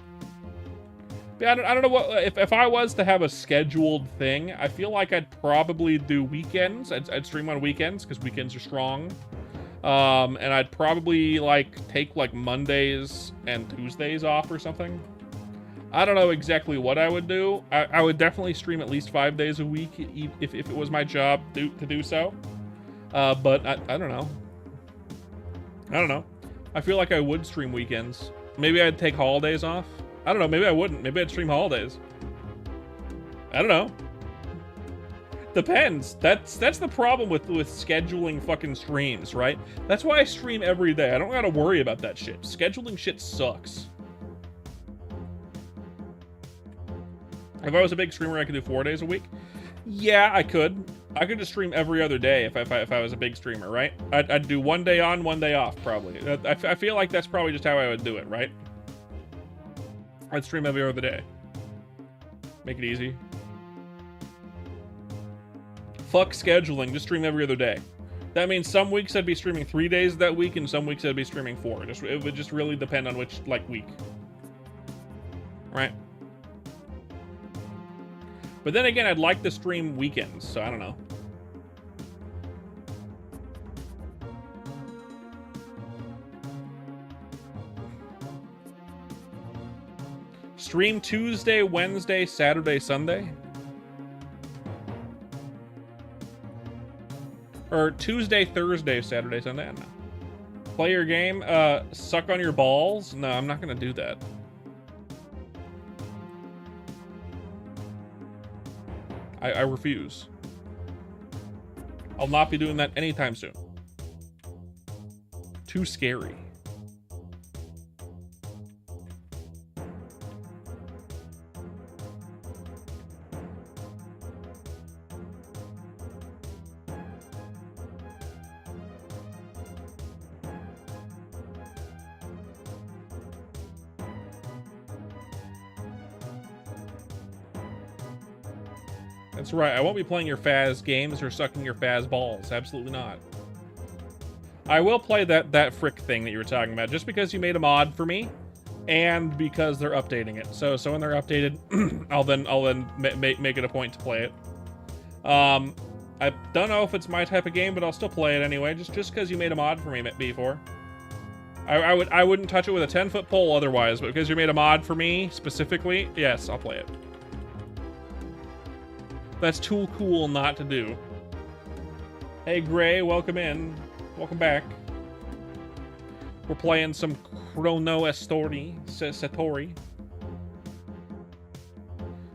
But I don't know what if I was to have a scheduled thing. I feel like I'd probably do weekends. I'd stream on weekends because weekends are strong. And I'd probably like take like Mondays and Tuesdays off or something. I don't know exactly what I would do. I would definitely stream at least 5 days a week if it was my job to do so. But I don't know. I don't know. I feel like I would stream weekends. Maybe I'd take holidays off. I don't know. Maybe I wouldn't. Maybe I'd stream holidays. I don't know. Depends. That's the problem with scheduling fucking streams, right? That's why I stream every day. I don't gotta worry about that shit. Scheduling shit sucks. If I was a big streamer, I could do 4 days a week. Yeah, I could. I could just stream every other day if I was a big streamer, right? I'd do 1 day on, 1 day off, probably. I feel like that's probably just how I would do it, right? I'd stream every other day. Make it easy. Fuck scheduling, just stream every other day. That means some weeks I'd be streaming 3 days that week, and some weeks I'd be streaming 4. It would just really depend on which, like, week. Right? But then again, I'd like to stream weekends, so I don't know. Stream Tuesday, Wednesday, Saturday, Sunday? Or Tuesday, Thursday, Saturday, Sunday? I don't know. Play your game, suck on your balls? No, I'm not gonna do that. I refuse. I'll not be doing that anytime soon. Too scary. That's right, I won't be playing your Faz games or sucking your Faz balls. Absolutely not. I will play that frick thing that you were talking about, just because you made a mod for me, and because they're updating it. So when they're updated, I'll then make it a point to play it. I don't know if it's my type of game, but I'll still play it anyway, just because you made a mod for me before. I wouldn't touch it with a 10-foot pole otherwise, but because you made a mod for me specifically, yes, I'll play it. That's too cool not to do. Hey, Gray, welcome in. Welcome back. We're playing some ChronoStory.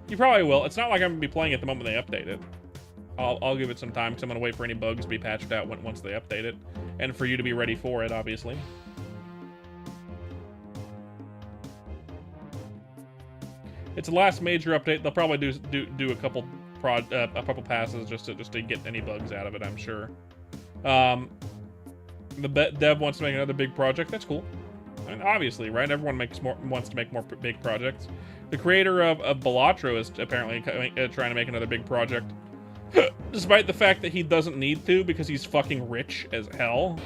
You probably will. It's not like I'm going to be playing it the moment they update it. I'll give it some time, because I'm going to wait for any bugs to be patched out once they update it. And for you to be ready for it, obviously. It's the last major update. They'll probably do a couple passes just to get any bugs out of it, I'm sure. The dev wants to make another big project. That's cool. I mean, obviously, right? Everyone wants to make more big projects. The creator of Balatro is apparently trying to make another big project, despite the fact that he doesn't need to because he's fucking rich as hell.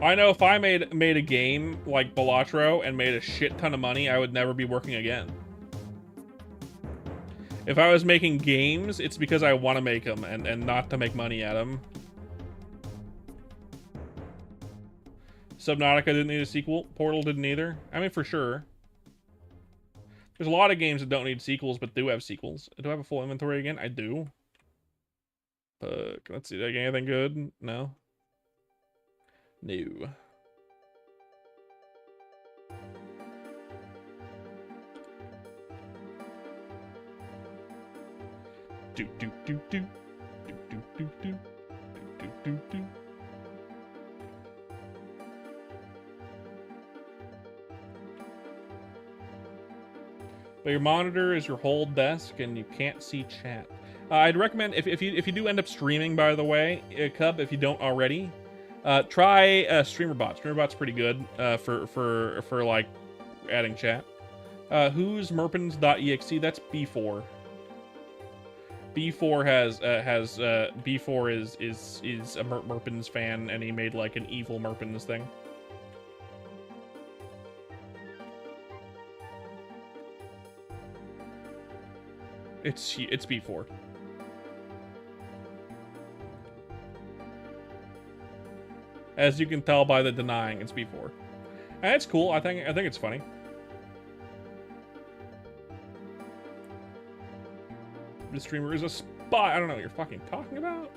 I know if I made a game like Balatro and made a shit ton of money, I would never be working again. If I was making games, it's because I want to make them and not to make money at them. Subnautica didn't need a sequel. Portal didn't either. I mean, for sure. There's a lot of games that don't need sequels, but do have sequels. Do I have a full inventory again? I do. Let's see. Did I get anything good? No. No. Do do do do do do do do do do do. But your monitor is your whole desk and you can't see chat. I'd recommend if you do end up streaming, by the way, Cub, if you don't already, try StreamerBot. StreamerBot's pretty good for like adding chat. Who's merpins.exe? That's B4. B4 has B4 is a Merpins fan, and he made like an evil Merpins thing. It's B4. As you can tell by the denying, it's B4. And it's cool. I think it's funny. The streamer is a spy. I don't know what you're fucking talking about.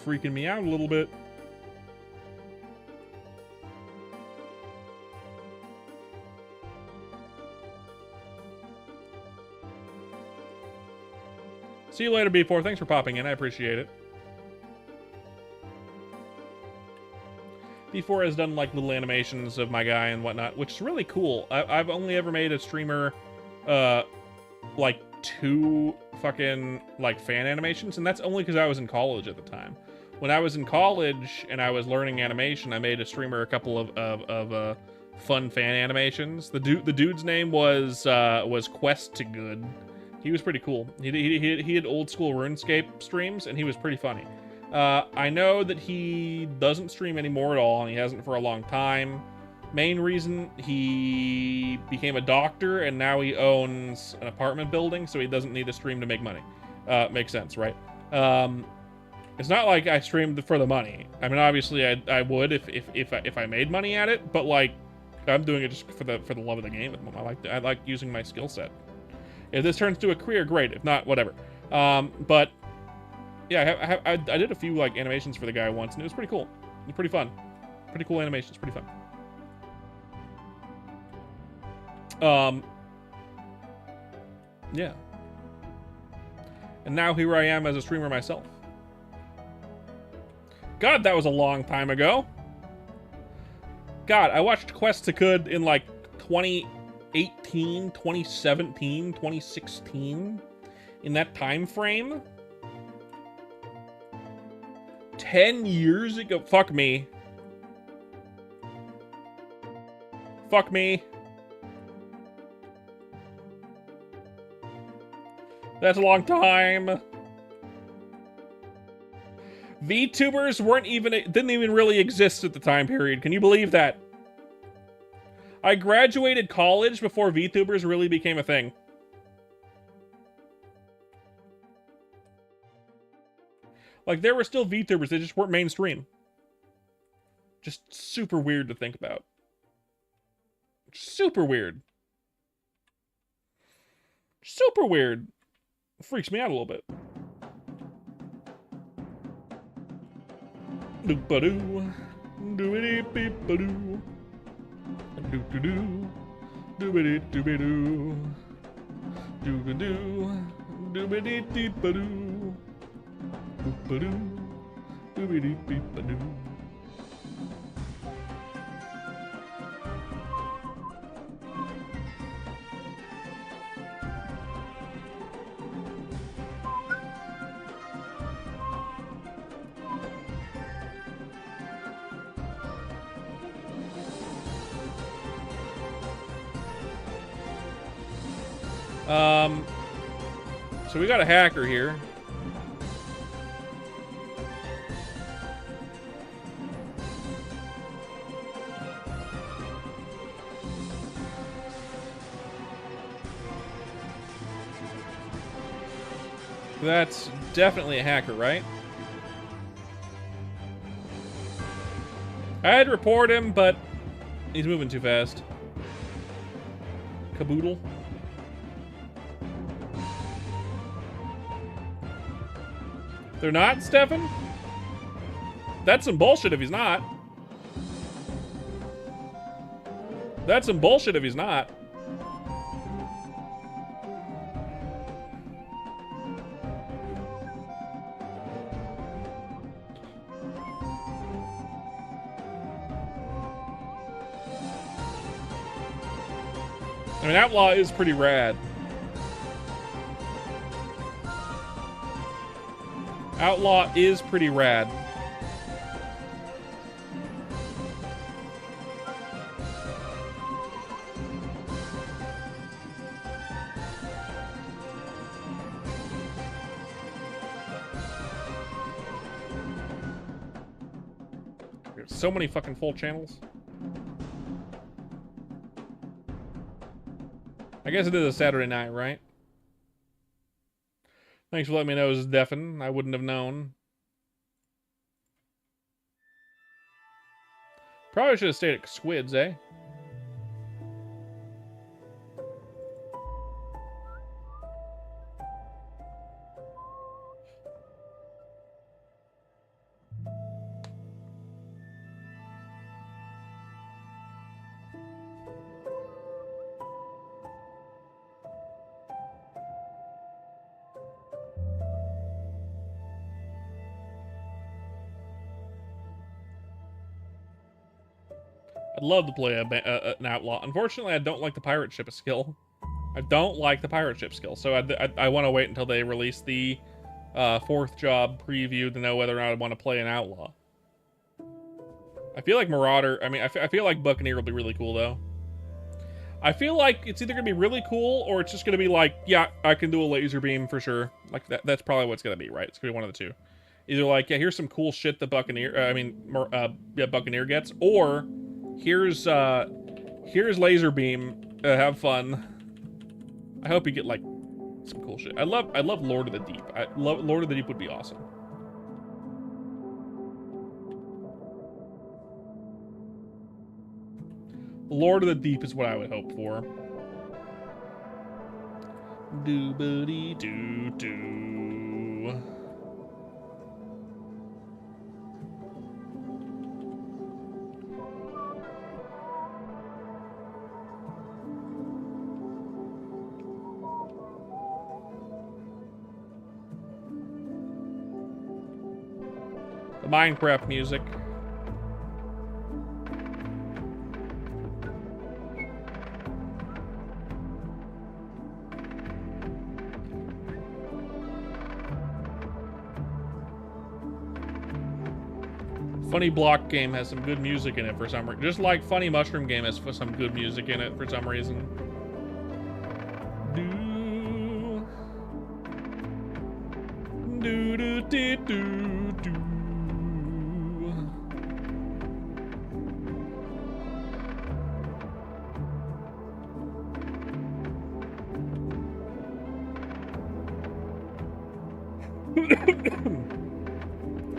Freaking me out a little bit. See you later, B4. Thanks for popping in. I appreciate it. B4 has done like little animations of my guy and whatnot, which is really cool. I've only ever made a streamer, like 2 fucking like fan animations, and that's only because I was in college at the time. When I was in college and I was learning animation, I made a streamer a couple of fun fan animations. The dude's name was Quest to Good. He was pretty cool. He had old school RuneScape streams, and he was pretty funny. I know that he doesn't stream anymore at all, and he hasn't for a long time. Main reason, he became a doctor, and now he owns an apartment building, so he doesn't need to stream to make money. Makes sense, right? It's not like I streamed for the money. I mean, obviously, I would if I made money at it, but like, I'm doing it just for the love of the game. I like using my skill set. If this turns to a career, great. If not, whatever. But yeah, I did a few like animations for the guy once, and it was pretty cool. It was pretty fun. Pretty cool animations. Pretty fun. Yeah. And now here I am as a streamer myself. God, that was a long time ago. God, I watched Quest to Good in like 2018, 2017, 2016. In that time frame. 10 years ago. Fuck me. Fuck me. That's a long time. VTubers didn't even really exist at the time period. Can you believe that? I graduated college before VTubers really became a thing. Like, there were still VTubers, they just weren't mainstream. Just super weird to think about. Super weird. Super weird. It freaks me out a little bit. Doop-a-doo. Doo-a-dee-beep-a-doo. Doo-doo-doo. Doo-a-dee-doo-ba-doo. Doo-a-doo. Doo-a-dee-dee-ba-doo. Boop-a-doo. Doo-a-dee-beep-a-doo. So we got a hacker here. That's definitely a hacker, right? I'd report him, but he's moving too fast. Caboodle. They're not, Stefan? That's some bullshit if he's not. That's some bullshit if he's not. I mean, Outlaw is pretty rad. Outlaw is pretty rad. There's so many fucking full channels. I guess it is a Saturday night, right? Thanks for letting me know, Stefan. I wouldn't have known. Probably should have stayed at Squids, eh? I'd love to play an outlaw. Unfortunately, I don't like the pirate ship skill. I don't like the pirate ship skill, so I want to wait until they release the 4th job preview to know whether or not I want to play an outlaw. I feel like Marauder, I mean, I feel like Buccaneer will be really cool, though. I feel like it's either going to be really cool, or it's just going to be like, yeah, I can do a laser beam for sure. Like, that's probably what it's going to be, right? It's going to be one of the two. Either like, yeah, here's some cool shit the Buccaneer, yeah, Buccaneer gets, or here's laser beam, have fun. I hope you get, like, some cool shit. I love Lord of the Deep. Lord of the Deep would be awesome. Lord of the Deep is what I would hope for. Doo-ba-dee-doo-doo. The Minecraft music. Funny Block game has some good music in it for some reason. Just like Funny Mushroom game has some good music in it for some reason. Do do do do do do.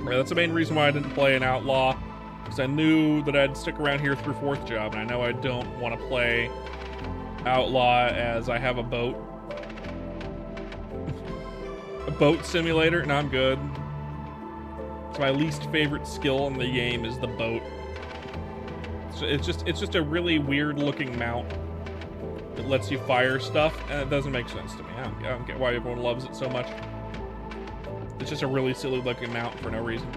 Yeah, that's the main reason why I didn't play an outlaw, because I knew that I'd stick around here through 4th job, and I know I don't want to play outlaw as I have a boat. A boat simulator, and I'm good. It's my least favorite skill in the game is the boat. So it's just a really weird looking mount that lets you fire stuff, and it doesn't make sense to me. I don't get why everyone loves it so much. It's just a really silly looking mount for no reason.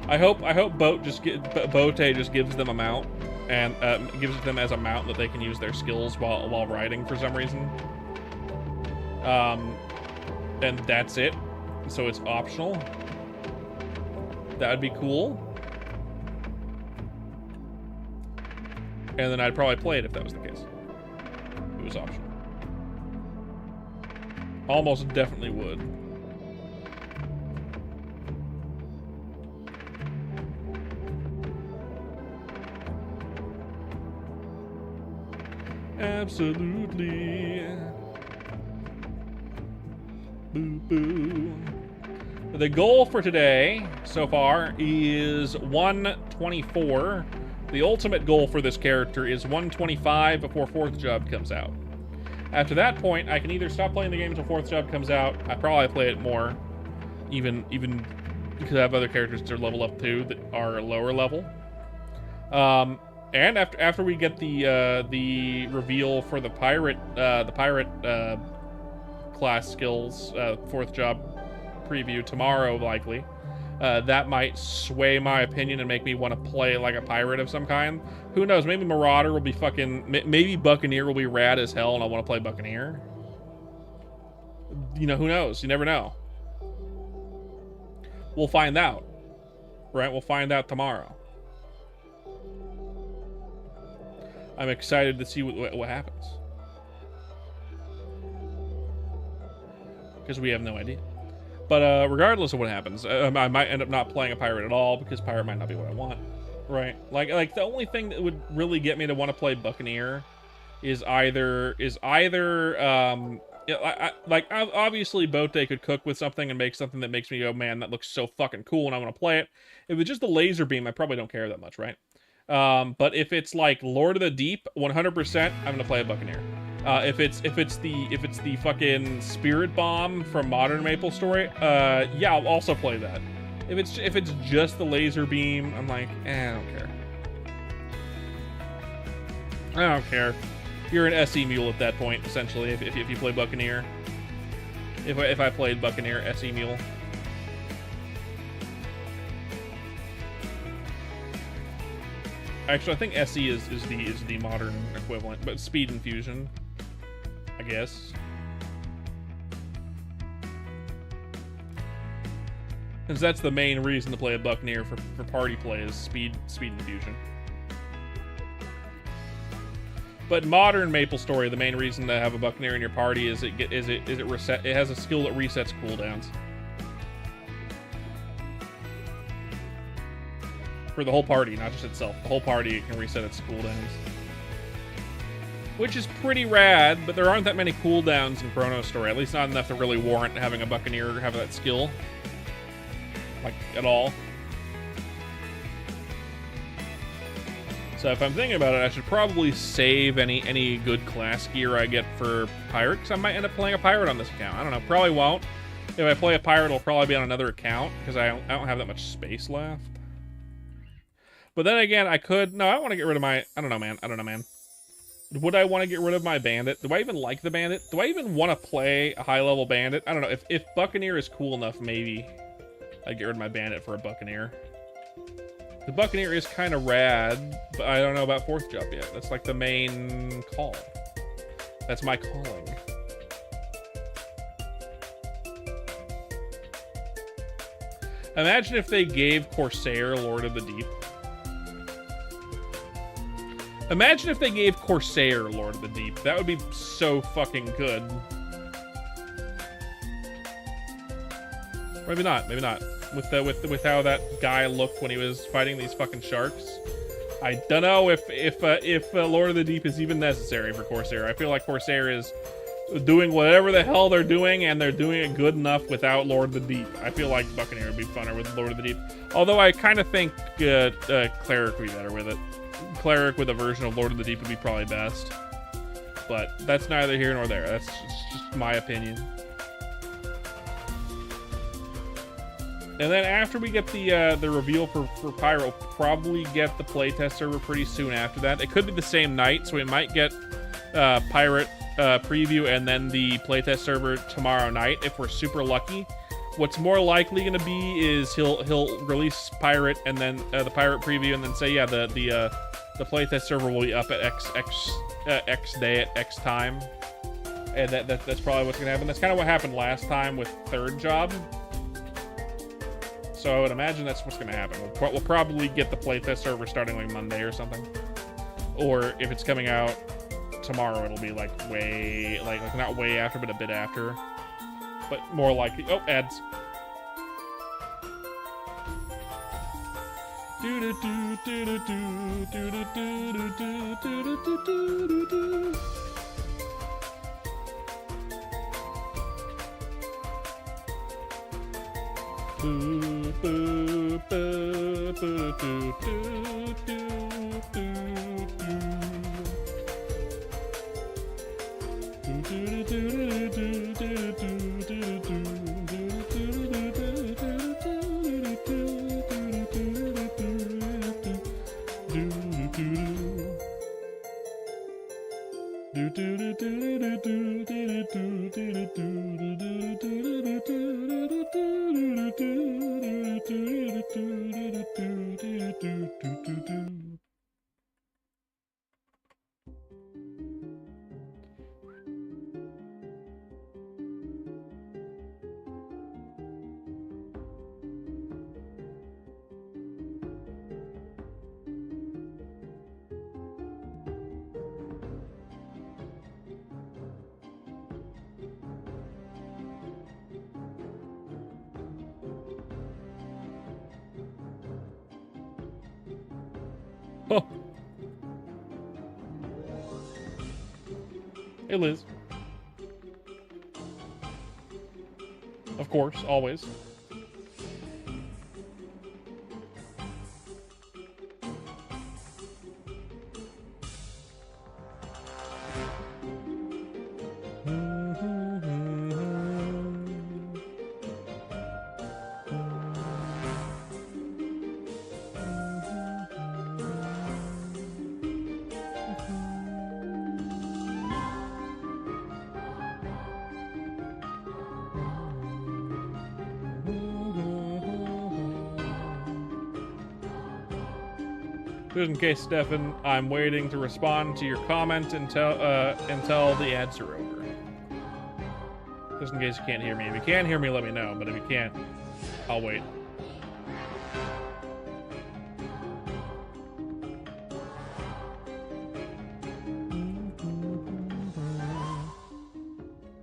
I hope Bote just gives them a mount and gives them as a mount that they can use their skills while riding for some reason. And that's it. So it's optional. That would be cool. And then I'd probably play it if that was the case. It was optional. Almost definitely would. Absolutely. Boo boo. The goal for today so far is 124. The ultimate goal for this character is 125 before 4th job comes out. After that point, I can either stop playing the game until 4th job comes out. I probably play it more, even because I have other characters to level up to that are lower level. And after we get the reveal for the pirate class skills 4th job preview tomorrow, likely, that might sway my opinion and make me want to play like a pirate of some kind. Who knows? Maybe Marauder will be maybe Buccaneer will be rad as hell, and I want to play Buccaneer. You know, who knows? You never know. We'll find out, right? We'll find out tomorrow. I'm excited to see what happens. Because we have no idea. But regardless of what happens, I might end up not playing a pirate at all, because pirate might not be what I want. Right? Like the only thing that would really get me to want to play Buccaneer is either obviously Bote could cook with something and make something that makes me go, man, that looks so fucking cool and I want to play it. If it's just the laser beam, I probably don't care that much, right? But if it's like Lord of the Deep, 100%, I'm gonna play a Buccaneer. If it's the fucking Spirit Bomb from Modern MapleStory, yeah, I'll also play that. If it's just the laser beam, I'm like, I don't care. I don't care. You're an SE mule at that point, essentially. If you play Buccaneer, if I played Buccaneer, SE mule. Actually, I think SE is the modern equivalent, but speed infusion, I guess. Because that's the main reason to play a Buccaneer for party play is speed infusion. But modern MapleStory, the main reason to have a Buccaneer in your party is it has a skill that resets cooldowns. For the whole party, not just itself. The whole party can reset its cooldowns. Which is pretty rad, but there aren't that many cooldowns in ChronoStory. At least not enough to really warrant having a Buccaneer have that skill. Like, at all. So if I'm thinking about it, I should probably save any good class gear I get for Pirate, because I might end up playing a Pirate on this account. I don't know, probably won't. If I play a Pirate, it'll probably be on another account, because I don't have that much space left. But then again, I could... No, I don't want to get rid of my... I don't know, man. Would I want to get rid of my Bandit? Do I even like the Bandit? Do I even want to play a high-level Bandit? I don't know. If Buccaneer is cool enough, maybe I'd get rid of my Bandit for a Buccaneer. The Buccaneer is kind of rad, but I don't know about 4th job yet. That's like the main call. That's my calling. Imagine if they gave Corsair Lord of the Deep. Imagine if they gave Corsair Lord of the Deep. That would be so fucking good. Maybe not. Maybe not. With how that guy looked when he was fighting these fucking sharks. I don't know if Lord of the Deep is even necessary for Corsair. I feel like Corsair is doing whatever the hell they're doing, and they're doing it good enough without Lord of the Deep. I feel like Buccaneer would be funner with Lord of the Deep. Although I kind of think Cleric would be better with it. Cleric with a version of Lord of the Deep would be probably best. But that's neither here nor there. That's just my opinion. And then after we get the reveal for Pyro, we'll probably get the playtest server pretty soon after that. It could be the same night, so we might get Pirate preview and then the playtest server tomorrow night if we're super lucky. What's more likely going to be is he'll release Pirate and then the Pirate preview and then say, yeah, the playtest server will be up at X day at X time. And that's probably what's going to happen. That's kind of what happened last time with 3rd job. So I would imagine that's what's going to happen. We'll probably get the playtest server starting like Monday or something. Or if it's coming out tomorrow, it'll be like way, like not way after, but a bit after. But more likely. Oh, ads. Oh. Hey, Liz. Of course, always. Just in case, Stefan, I'm waiting to respond to your comment until the ads are over. Just in case you can't hear me. If you can hear me, let me know. But if you can't, I'll wait.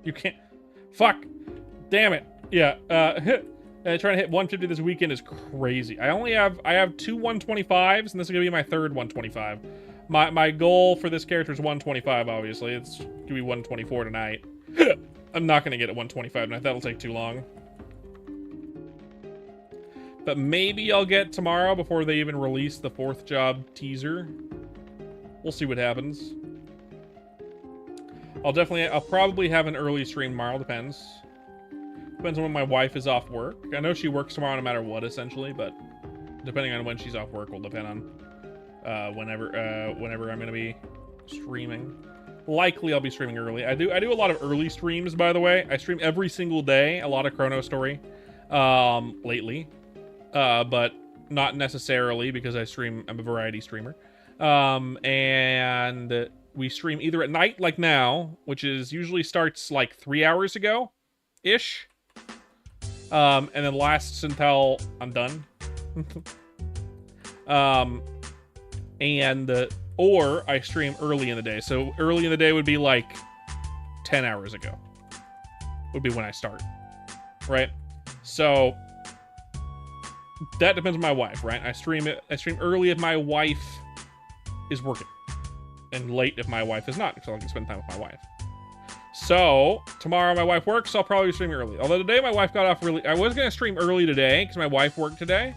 You can't. Fuck. Damn it. Yeah. Trying to hit 150 this weekend is crazy. I have two 125s, and this is gonna be my third 125. My goal for this character is 125. Obviously, it's gonna be 124 tonight. I'm not gonna get it 125 tonight. That'll take too long. But maybe I'll get tomorrow before they even release the 4th job teaser. We'll see what happens. I'll probably have an early stream tomorrow. Depends on when my wife is off work. I know she works tomorrow no matter what, essentially, but depending on when she's off work will depend on whenever I'm gonna be streaming. Likely I'll be streaming early. I do a lot of early streams, by the way. I stream every single day, a lot of ChronoStory lately. But not necessarily because I'm a variety streamer. And we stream either at night, like now, which is usually starts like 3 hours ago-ish. And then lasts until I'm done. Or I stream early in the day. So early in the day would be like 10 hours ago. Would be when I start. Right? So that depends on my wife, right? I stream early if my wife is working. And late if my wife is not, because I can spend time with my wife. So, tomorrow my wife works, so I'll probably stream early. Although today my wife got off really... I was going to stream early today, because my wife worked today.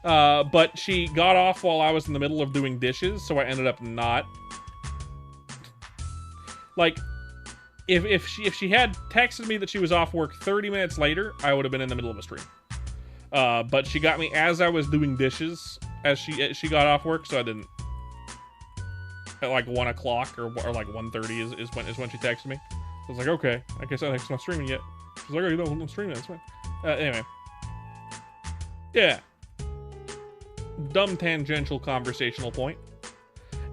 But she got off while I was in the middle of doing dishes, so I ended up not. Like, if she had texted me that she was off work 30 minutes later, I would have been in the middle of a stream. But she got me as I was doing dishes, as she got off work, so I didn't. At like 1 o'clock or like 1:30 is when she texted me. I was like, okay, I guess I'm not streaming yet. She's like, oh, you don't stream yet, that's fine. Anyway. Yeah. Dumb tangential conversational point.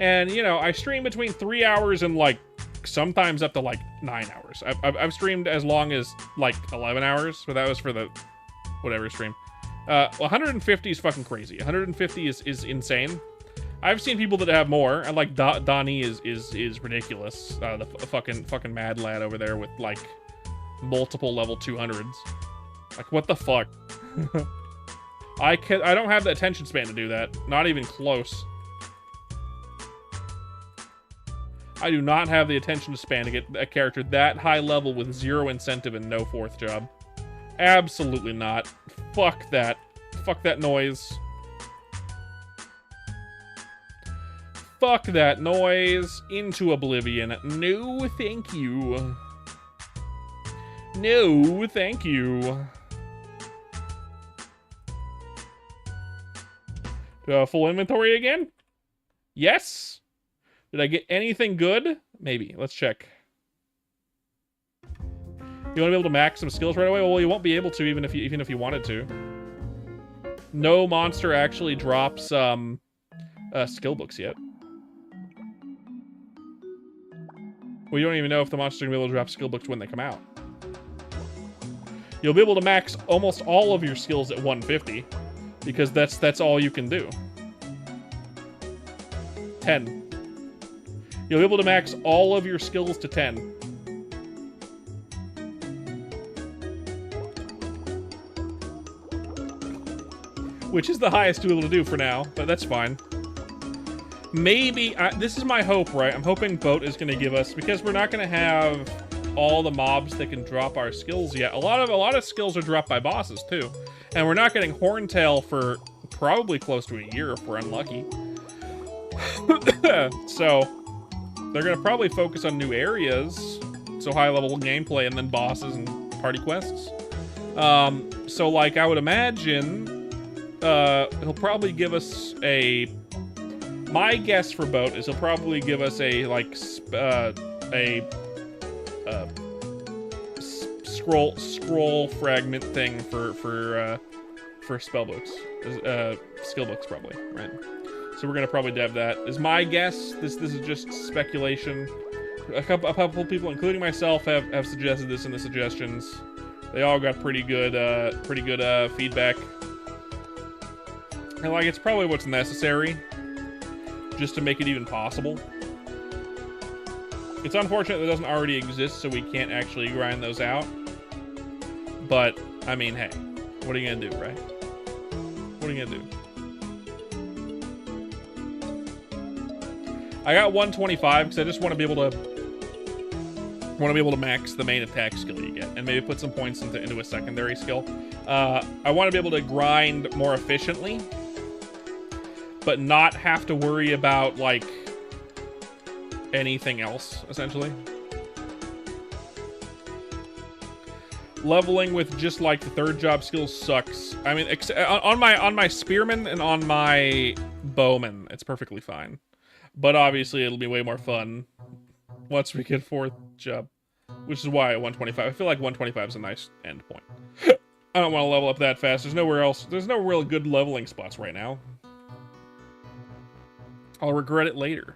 And, you know, I stream between 3 hours and like sometimes up to like 9 hours. I've streamed as long as like 11 hours, but that was for the whatever stream. 150 is fucking crazy. 150 is insane. I've seen people that have more, and like Donnie is ridiculous. The fucking mad lad over there with like multiple level 200s. Like, what the fuck? I don't have the attention span to do that. Not even close. I do not have the attention span to get a character that high level with 0 incentive and no 4th job. Absolutely not. Fuck that. Fuck that noise. Fuck that noise into oblivion. No, thank you. No, thank you. Do I have full inventory again? Yes. Did I get anything good? Maybe. Let's check. You want to be able to max some skills right away? Well, you won't be able to even if you wanted to. No monster actually drops skill books yet. We don't even know if the monster's gonna be able to drop skill books when they come out. You'll be able to max almost all of your skills at 150, because that's all you can do. 10. You'll be able to max all of your skills to 10. Which is the highest you'll be able to do for now, but that's fine. Maybe, this is my hope, right? I'm hoping Boat is going to give us, because we're not going to have all the mobs that can drop our skills yet. A lot of skills are dropped by bosses, too. And we're not getting Horntail for probably close to a year if we're unlucky. So, they're going to probably focus on new areas, so high-level gameplay, and then bosses and party quests. So, like, I would imagine, he'll probably give us a... My guess for Boat is he'll probably give us a, like, scroll fragment thing for spell books, skill books probably, right? So So we're gonna probably dev that. Is my guess. This is just speculation. A couple people, including myself, have suggested this in the suggestions. They all got pretty good feedback. And like, it's probably what's necessary just to make it even possible. It's unfortunate that it doesn't already exist, so we can't actually grind those out. But I mean, hey, what are you gonna do, right? What are you gonna do? I got 125 because I just want to be able to max the main attack skill you get, and maybe put some points into a secondary skill. I want to be able to grind more efficiently, but not have to worry about like anything else, essentially. Leveling with just like the third job skill sucks. I mean, on my spearman and on my bowman, it's perfectly fine. But obviously, it'll be way more fun once we get fourth job, which is why at 125. I feel like 125 is a nice end point. I don't want to level up that fast. There's nowhere else. There's no real good leveling spots right now. I'll regret it later.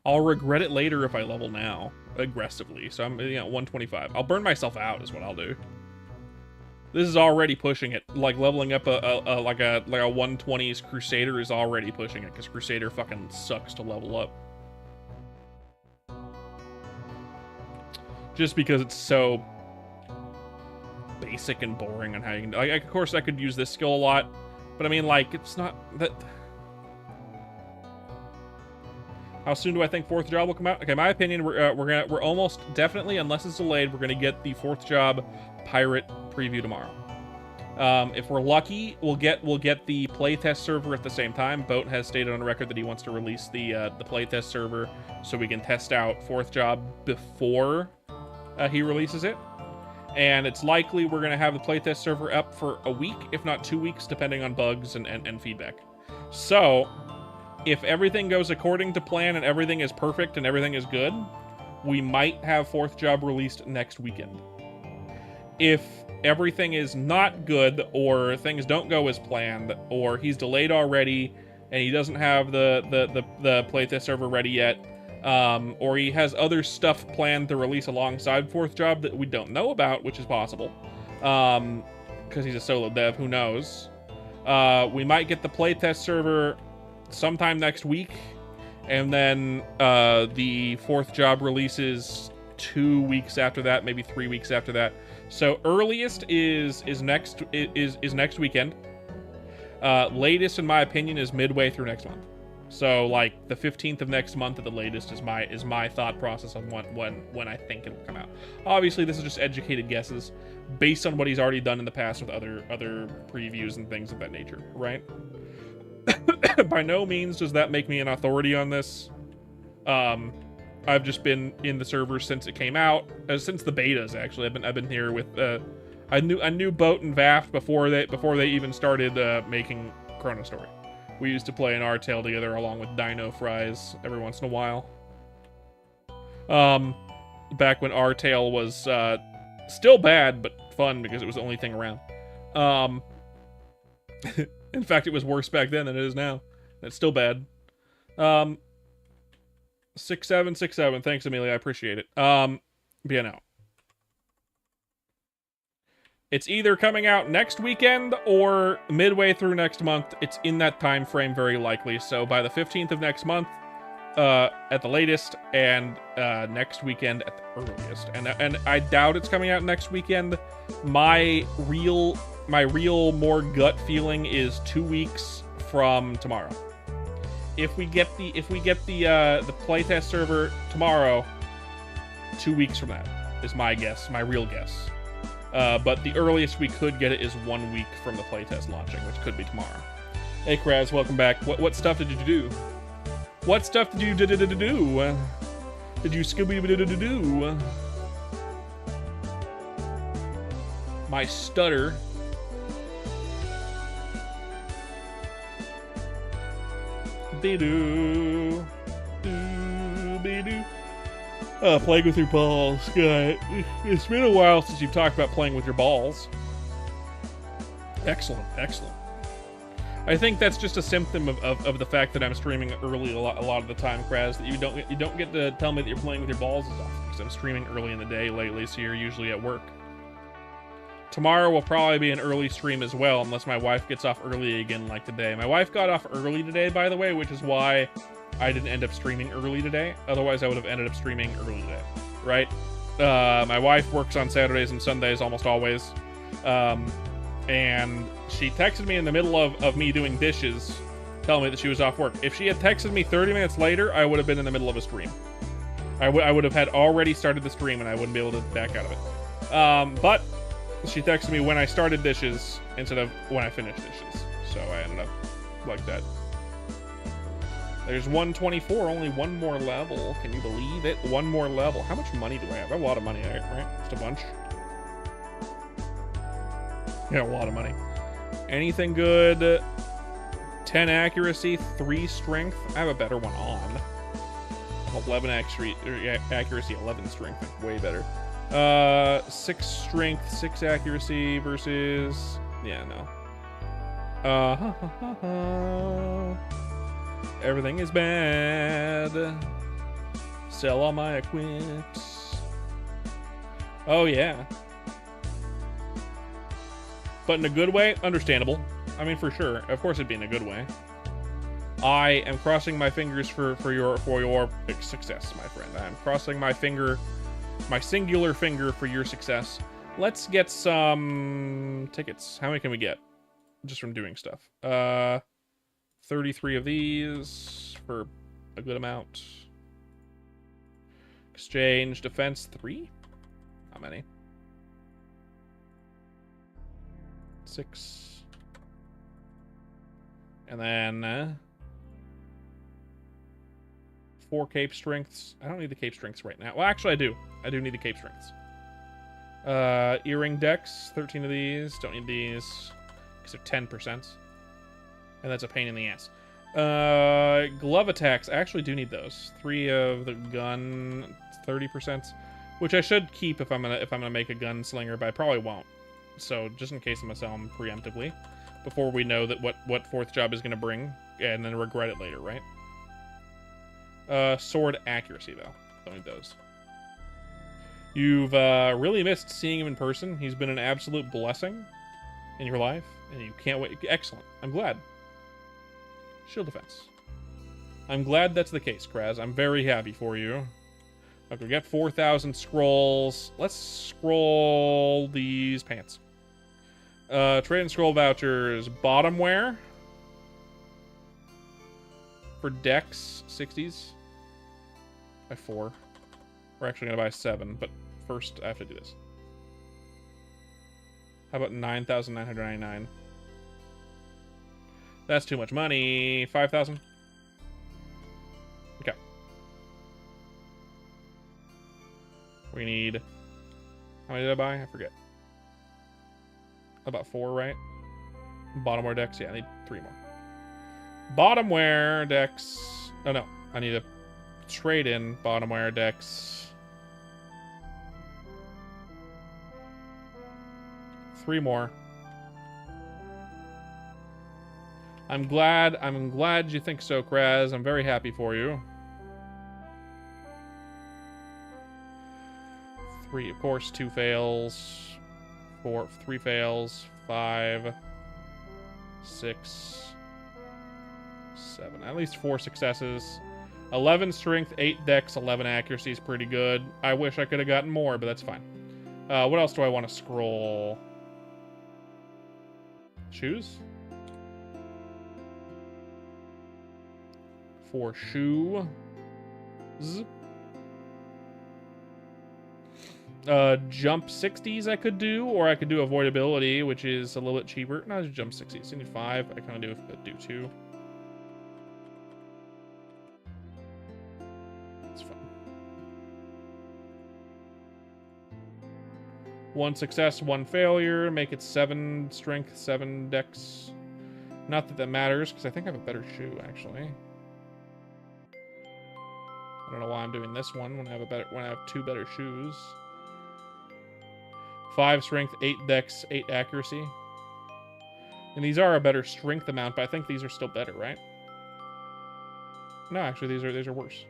I'll regret it later if I level now aggressively. So I'm 125. I'll burn myself out is what I'll do. This is already pushing it. Like leveling up like a 120s Crusader is already pushing it because Crusader fucking sucks to level up. Just because it's so basic and boring on how you can. Like, of course, I could use this skill a lot, but I mean, like, it's not that. How soon do I think fourth job will come out? Okay, my opinion, we're almost definitely, unless it's delayed, we're gonna get the fourth job pirate preview tomorrow. If we're lucky, we'll get the playtest server at the same time. Boat has stated on record that he wants to release the playtest server so we can test out fourth job before he releases it. And it's likely we're gonna have the playtest server up for a week, if not 2 weeks, depending on bugs and feedback. So if everything goes according to plan and everything is perfect and everything is good, we might have fourth job released next weekend. If everything is not good, or things don't go as planned, or he's delayed already and he doesn't have the playtest server ready yet, or he has other stuff planned to release alongside fourth job that we don't know about, which is possible, because he's a solo dev, who knows, we might get the playtest server sometime next week, and then the fourth job releases 2 weeks after that, maybe 3 weeks after that. So earliest is next weekend. Latest, in my opinion, is midway through next month. So like the 15th of next month at the latest is my thought process on when I think it will come out. Obviously, this is just educated guesses based on what he's already done in the past with other previews and things of that nature, right? By no means does that make me an authority on this. I've just been in the server since it came out, since the betas. Actually, I've been here with. I knew Boat and Vaft before they even started making ChronoStory. We used to play an R-Tail together along with Dino Fries every once in a while. Back when R-Tail was still bad but fun because it was the only thing around. In fact, it was worse back then than it is now. It's still bad. 6767. Thanks, Amelia. I appreciate it. But yeah, no. It's either coming out next weekend or midway through next month. It's in that time frame, very likely. So by the 15th of next month, at the latest, and next weekend at the earliest. And I doubt it's coming out next weekend. My real more gut feeling is 2 weeks from tomorrow. If we get the playtest server tomorrow, 2 weeks from that is my guess, my real guess. But the earliest we could get it is 1 week from the playtest launching, which could be tomorrow. Hey Kraz, welcome back. What stuff did you do? What stuff did you do? Did you Scooby-Doo? My stutter. Be-doo. Be-doo. Playing with your balls. God, it's been a while since you've talked about playing with your balls. Excellent, excellent. I think that's just a symptom of the fact that I'm streaming early a lot of the time, Kraz. That you don't get to tell me that you're playing with your balls as often because I'm streaming early in the day lately, so you're usually at work. Tomorrow will probably be an early stream as well, unless my wife gets off early again like today. My wife got off early today, by the way, which is why I didn't end up streaming early today. Otherwise, I would have ended up streaming early today, right? My wife works on Saturdays and Sundays almost always. And she texted me in the middle of me doing dishes, telling me that she was off work. If she had texted me 30 minutes later, I would have been in the middle of a stream. I would have had already started the stream, and I wouldn't be able to back out of it. But she texted me when I started dishes instead of when I finished dishes. So I ended up like that. There's 124, only one more level. Can you believe it? One more level. How much money do I have? I have a lot of money, right? Just a bunch. Yeah, a lot of money. Anything good? 10 accuracy, 3 strength. I have a better one on. 11 accuracy, 11 strength. Way better. 6 strength, 6 accuracy versus... Yeah, no. Everything is bad. Sell all my equips. Oh, yeah. But in a good way, understandable. I mean, for sure. Of course it'd be in a good way. I am crossing my fingers for your success, my friend. I am crossing my finger, my singular finger for your success. Let's get some tickets. How many can we get? Just from doing stuff. 33 of these for a good amount. Exchange, defense, 3? How many? 6. And then 4 cape strengths. I don't need the cape strengths right now. Well, actually, I do. I do need the cape strengths. Earring decks, 13 of these. Don't need these because they're 10%. And that's a pain in the ass. Glove attacks. I actually do need those. 3 of the gun, 30%, which I should keep if I'm gonna make a gunslinger, but I probably won't. So just in case I'm gonna sell them preemptively before we know that what fourth job is gonna bring, and then regret it later, right? Sword accuracy though. Don't need those. You've really missed seeing him in person. He's been an absolute blessing in your life, and you can't wait. Excellent. I'm glad. Shield defense. I'm glad that's the case, Kraz. I'm very happy for you. Okay, we got 4,000 scrolls. Let's scroll these pants. Trade and scroll vouchers. Bottom wear. For decks, 60s. By 4. We're actually going to buy 7, but first I have to do this. How about 9,999? That's too much money. 5,000? Okay. We need... How many did I buy? I forget. About 4, right? Bottom wear decks? Yeah, I need 3 more. Bottom wear decks... Oh, no. I need to trade in bottom wear decks. 3 more. I'm glad you think so, Kraz. I'm very happy for you. 3, of course, 2 fails. 4, 3 fails. 5, 6, 7. At least 4 successes. 11 strength, 8 dex, 11 accuracy is pretty good. I wish I could have gotten more, but that's fine. What else do I want to scroll? Shoes? 4 shoes. Jump 60s I could do, or I could do avoidability, which is a little bit cheaper. No, just jump 60s. I need 5. I kind of do 2. It's fun. 1 success, 1 failure. Make it 7 strength, 7 dex. Not that that matters, because I think I have a better shoe, actually. I don't know why I'm doing this one when I have 2 better shoes. 5 strength, 8 dex, 8 accuracy. And these are a better strength amount, but I think these are still better, right? No, actually, these are worse.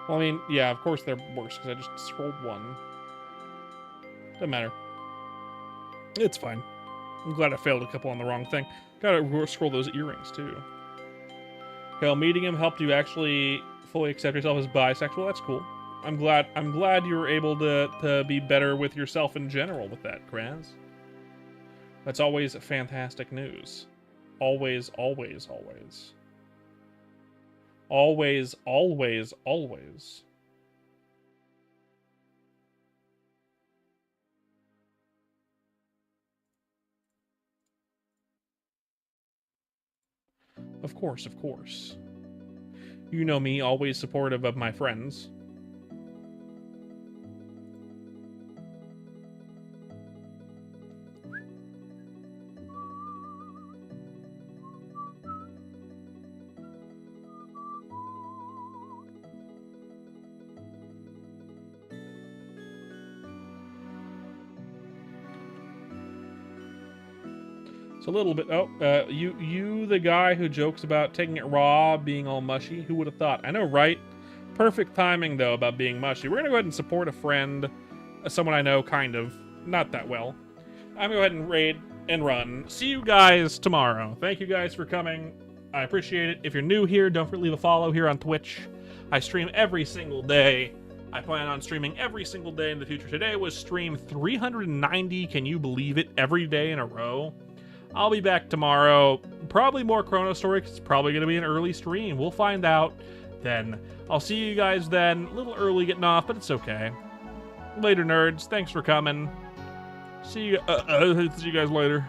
Well, I mean, yeah, of course they're worse, because I just scrolled one. Doesn't matter. It's fine. I'm glad I failed a couple on the wrong thing. Gotta scroll those earrings, too. Hell, meeting him helped you actually fully accept yourself as bisexual. That's cool. I'm glad you were able to be better with yourself in general with that, Kraz. That's always fantastic news. Always, always, always. Always, always, always. Of course, of course. You know me, always supportive of my friends. It's a little bit... Oh, you the guy who jokes about taking it raw, being all mushy? Who would have thought? I know, right? Perfect timing, though, about being mushy. We're going to go ahead and support a friend. Someone I know, kind of. Not that well. I'm going to go ahead and raid and run. See you guys tomorrow. Thank you guys for coming. I appreciate it. If you're new here, don't forget to leave a follow here on Twitch. I stream every single day. I plan on streaming every single day in the future. Today was stream 390. Can you believe it? Every day in a row. I'll be back tomorrow. Probably more ChronoStory, because it's probably going to be an early stream. We'll find out then. I'll see you guys then. A little early getting off, but it's okay. Later, nerds. Thanks for coming. See you guys later.